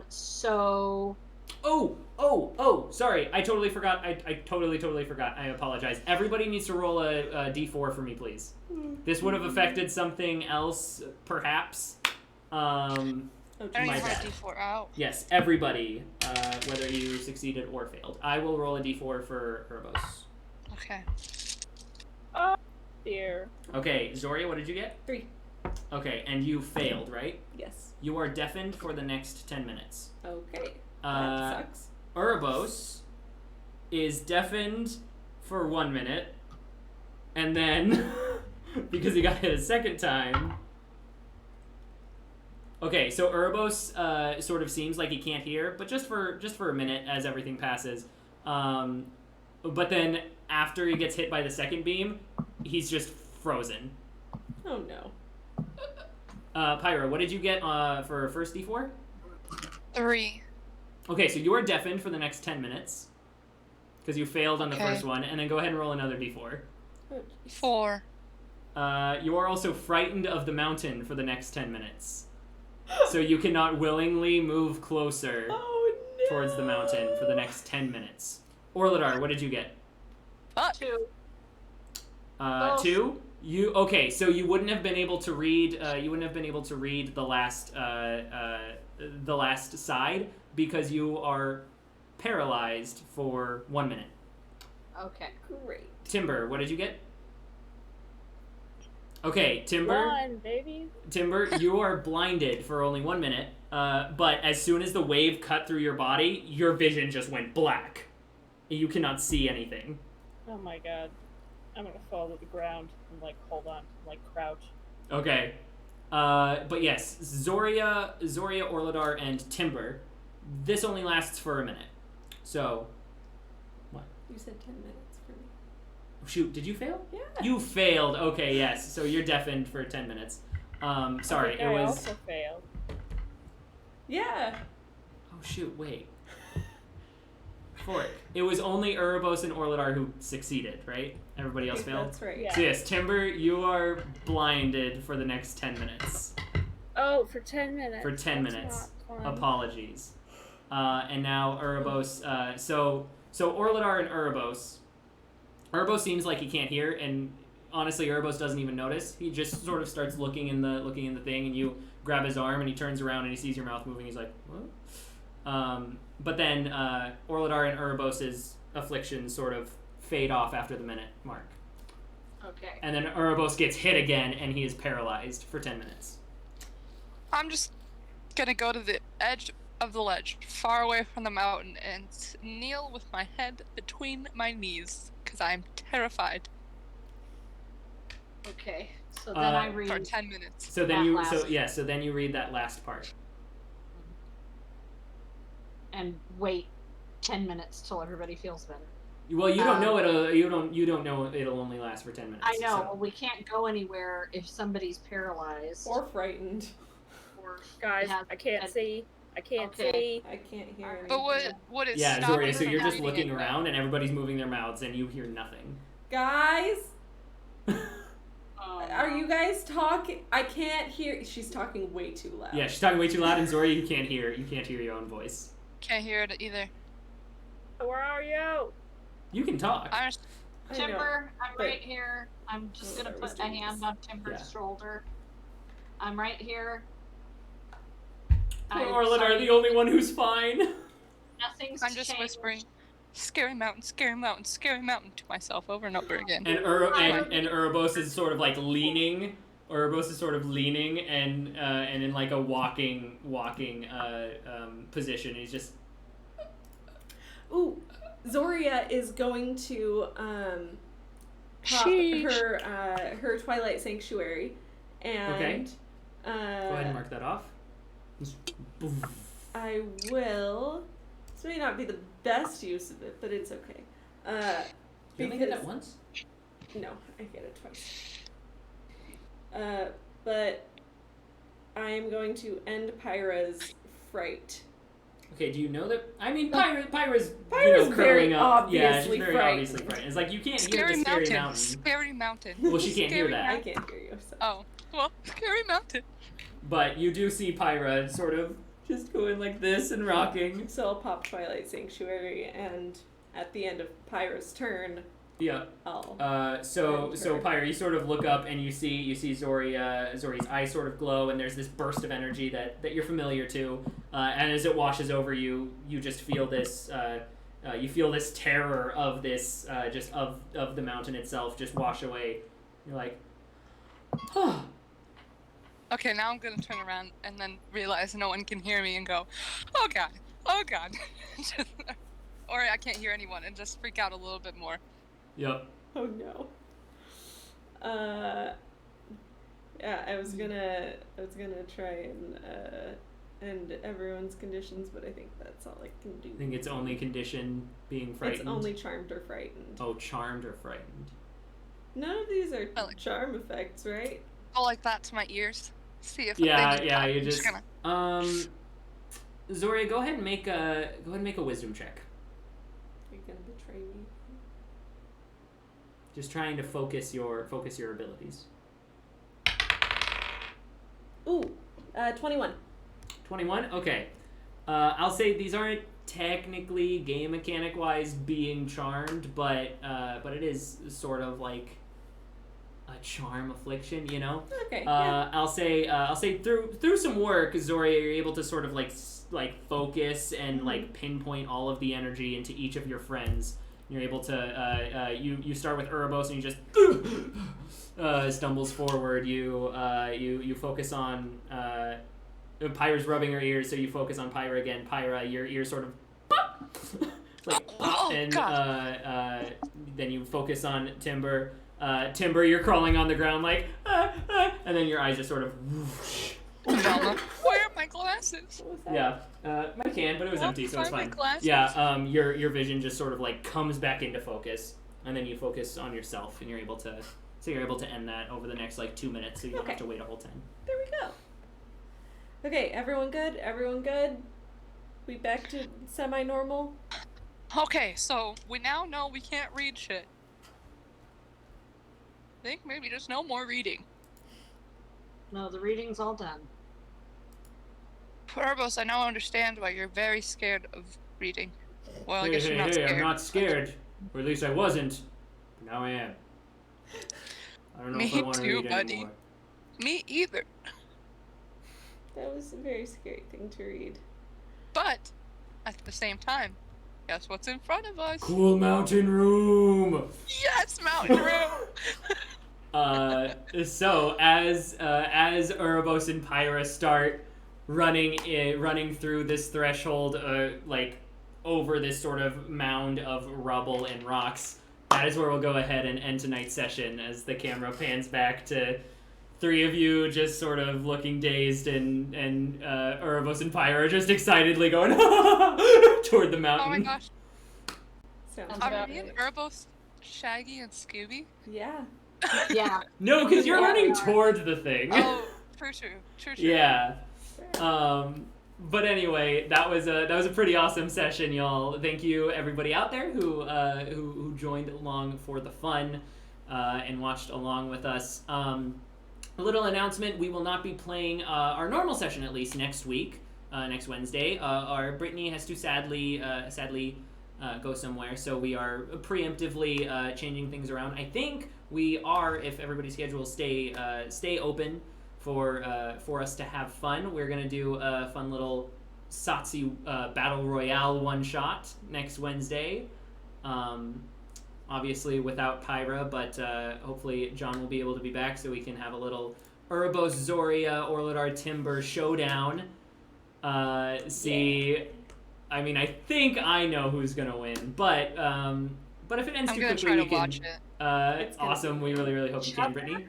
So Oh, sorry. I totally forgot. I totally forgot. I apologize. Everybody needs to roll a d4 for me, please. This would have affected something else, perhaps. Oh, I don't My even have bad. a D4 out. Yes, everybody, whether you succeeded or failed. I will roll a d4 for Uroboros. Okay. Oh dear. Okay, Zoria, what did you get? 3. Okay, and you failed, right? Yes. You are deafened for the next 10 minutes. Okay. Uh, That sucks. Uroboros is deafened for 1 minute, and then because he got hit a second time. Okay, so Uroboros sort of seems like he can't hear, but just for a minute as everything passes. But then after he gets hit by the second beam, he's just frozen. Oh no. Pyra, what did you get for first D4? 3. Okay, so you are deafened for the next 10 minutes because you failed on the Okay. first one, and then go ahead and roll another D4. Oh, 4. You are also frightened of the mountain for the next 10 minutes. So you cannot willingly move closer oh no. towards the mountain for the next 10 minutes. Orladar, what did you get? Fuck. 2. 2? Okay, so you wouldn't have been able to read the last side because you are paralyzed for 1 minute. Okay. Great. Timber, what did you get? Okay, Timber. Come on, baby. Timber, you are blinded for only 1 minute, but as soon as the wave cut through your body, your vision just went black. You cannot see anything. Oh my god. I'm gonna fall to the ground and like hold on, like crouch. Okay. But yes, Zoria, Orladar, and Timber. This only lasts for a minute. So, what? You said 10 minutes for me. Shoot, did you fail? Yeah. You failed. Okay, yes. So you're deafened for 10 minutes. Sorry, I also failed. Yeah. Oh shoot, wait. It was only Erebos and Orladar who succeeded, right? Everybody else failed? That's right. Yeah. So yes, Timber, you are blinded for the next 10 minutes. Oh, for 10 minutes. For 10 That's minutes. not fun. Apologies. And now Erebos, so Orladar and Erebos. Erebos seems like he can't hear, and honestly Erebos doesn't even notice. He just sort of starts looking in the thing, and you grab his arm and he turns around and he sees your mouth moving. He's like, what? But then Orladar and Erebos' afflictions sort of fade off after the minute mark. Okay. And then Erebos gets hit again, and he is paralyzed for 10 minutes. I'm just gonna go to the edge of the ledge, far away from the mountain, and kneel with my head between my knees, because I'm terrified Okay. So then I for read. 10 minutes. So then That so then you read that last part. And wait 10 minutes till everybody feels better. Well, you don't know it'll you don't know it'll only last for 10 minutes. I know. So. Well, we can't go anywhere if somebody's paralyzed. Or frightened. Or Guys, has- I can't see. I can't Okay. see. I can't hear Alright. anything. But would it Yeah, stop Zoria, us so from you're just having looking it? around and everybody's moving their mouths and you hear nothing. Guys, Oh, are you guys talking? I can't hear. She's talking way too loud. Yeah, she's talking way too loud, and Zoria, you can't hear your own voice. Can't hear it either. Where are you? You can talk. I'm I know. Timber, I'm but- right here. I'm just Oh, gonna I was put a doing hand this. on Timber's Yeah. shoulder. I'm right here. Poor I'm Orladar, sorry, the only one who's fine. Nothing's I'm just changed. whispering, scary mountain, scary mountain, scary mountain to myself over and over again. And Erebos is sort of like leaning. Erebos is sort of leaning and in like a walking position. He's just Ooh, Zoria is going to pop Sheesh. her Twilight Sanctuary, and Okay. Go ahead and mark that off. I will. This may not be the best use of it, but it's okay. You only get that once? No, I get it twice. But I am going to end Pyra's fright. Okay, do you know that? I mean, Pyra's Pyra's very curling up. Yeah, she's obviously very frightened. obviously frightened. It's like you can't hear Scary the scary mountain, mountain. scary mountain. Well, she can't hear Scary that. I can't hear you. So. Oh, well, scary mountain. But you do see Pyra sort of just going like this and rocking. So I'll pop Twilight Sanctuary, and at the end of Pyra's turn, Yeah. I'll. So End her. Pyra, you sort of look up and you see Zori's eyes sort of glow, and there's this burst of energy that you're familiar to, and as it washes over you, you just feel this terror of this just of the mountain itself just wash away. You're like, huh. Okay, now I'm gonna turn around and then realize no one can hear me and go, oh god, oh god. Or I can't hear anyone and just freak out a little bit more. Yep. Oh no. Yeah, I was gonna try and end everyone's conditions, but I think that's all I can do. I think it's only condition being frightened. It's only charmed or frightened. Oh, charmed or frightened. None of these are I like- charm effects, right? Go like that to my ears. See if Yeah, they yeah. I'm You just gonna... Zoria, go ahead and make a wisdom check. You're gonna betray me. Just trying to focus your abilities. Ooh, 21. 21? Okay. I'll say these aren't technically game mechanic wise being charmed, but it is sort of like a charm affliction, you know? Okay. Yeah. I'll say through some work, Zoria, you're able to sort of like focus and like pinpoint all of the energy into each of your friends. You're able to you start with Erebos and you just stumbles forward. You focus on Pyra's rubbing her ears, so you focus on Pyra again. Pyra, your ears sort of like Oh, and God. then you focus on Timber. Timber, you're crawling on the ground like, and then your eyes just sort of whoosh. Velma, where are my glasses? What was that? Yeah, my can, but it was Well, empty, so it's find my fine. glasses. Yeah, your vision just sort of like comes back into focus, and then you focus on yourself, and you're able to end that over the next like 2 minutes, so you don't have Okay. to wait a whole time. There we go. Okay, everyone good? Everyone good? We back to semi-normal? Okay, so we now know we can't read shit. I think maybe just no more reading. No, the reading's all done. Purbos, I now understand why you're very scared of reading. Well, I guess hey, you're not hey, scared. I'm not scared, or at least I wasn't. But now I am. I don't know if I Me want to too, read buddy. anymore. Me either. That was a very scary thing to read. But, at the same time, guess what's in front of us? Cool mountain room. Yes, Mountain Room! So as Uroboros and Pyra start running through this threshold, like over this sort of mound of rubble and rocks, that is where we'll go ahead and end tonight's session as the camera pans back to three of you just sort of looking dazed, and Uroboros and Pyra are just excitedly going toward the mountain. Oh my gosh. Sounds Are about me and right. Urbos Shaggy and Scooby? Yeah. Yeah. No, because you're Yeah, running we are. towards the thing. Oh, true. Yeah. But anyway, that was a pretty awesome session, y'all. Thank you everybody out there who joined along for the fun and watched along with us. A little announcement: we will not be playing our normal session, at least next week, next Wednesday. Our Brittany has to sadly go somewhere, so we are preemptively changing things around. I think we are, if everybody's schedules stay open for us to have fun. We're gonna do a fun little SOTC Battle Royale one shot next Wednesday. Obviously without Pyra, but hopefully John will be able to be back so we can have a little Uroboros Zoria Orladar Timber showdown. See, I mean, I think I know who's gonna win, but if it ends I'm too gonna quickly, try to we can. watch it. It's gonna Awesome. We really hope you can, Brittany.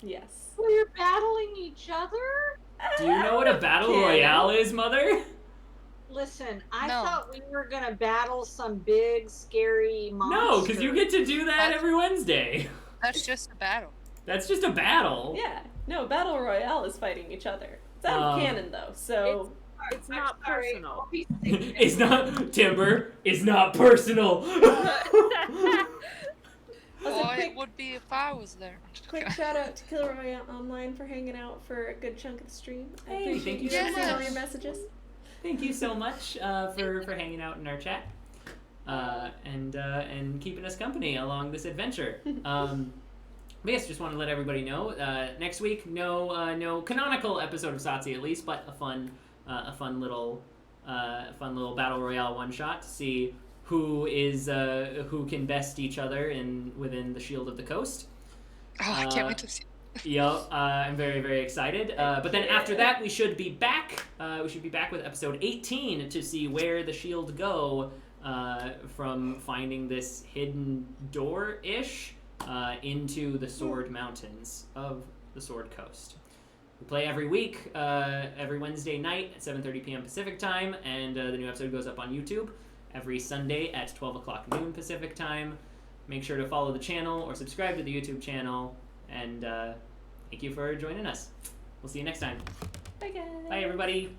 Yes. We're battling each other? Do you know what a battle royale is, Mother? Listen, I No. thought we were gonna battle some big, scary monster. No, because you get to do that every Wednesday. That's just a battle. That's just a battle. Yeah. No, Battle Royale is fighting each other. It's out of canon, though, so... It's not I'm sorry. personal. It's not Timber. It's not personal. Well, quick- it would be if I was there. Quick shout out to Killer Roy Online for hanging out for a good chunk of the stream. I Hey, appreciate thank you you so seeing all much. your messages. Thank you so much for hanging out in our chat and keeping us company along this adventure. But yes, just want to let everybody know next week no canonical episode of SOTC at least, but a fun little battle royale one shot to see who can best each other within the Shield of the Coast. Oh, I can't wait to see. Yep, I'm very, very excited. But then after that, we should be back. We should be back with episode 18 to see where the Shield go from finding this hidden door-ish into the Sword Mountains of the Sword Coast. We play every week, every Wednesday night at 7:30 p.m. Pacific time, and the new episode goes up on YouTube every Sunday at 12 o'clock noon Pacific time. Make sure to follow the channel or subscribe to the YouTube channel, and thank you for joining us. We'll see you next time. Bye, guys. Bye, everybody.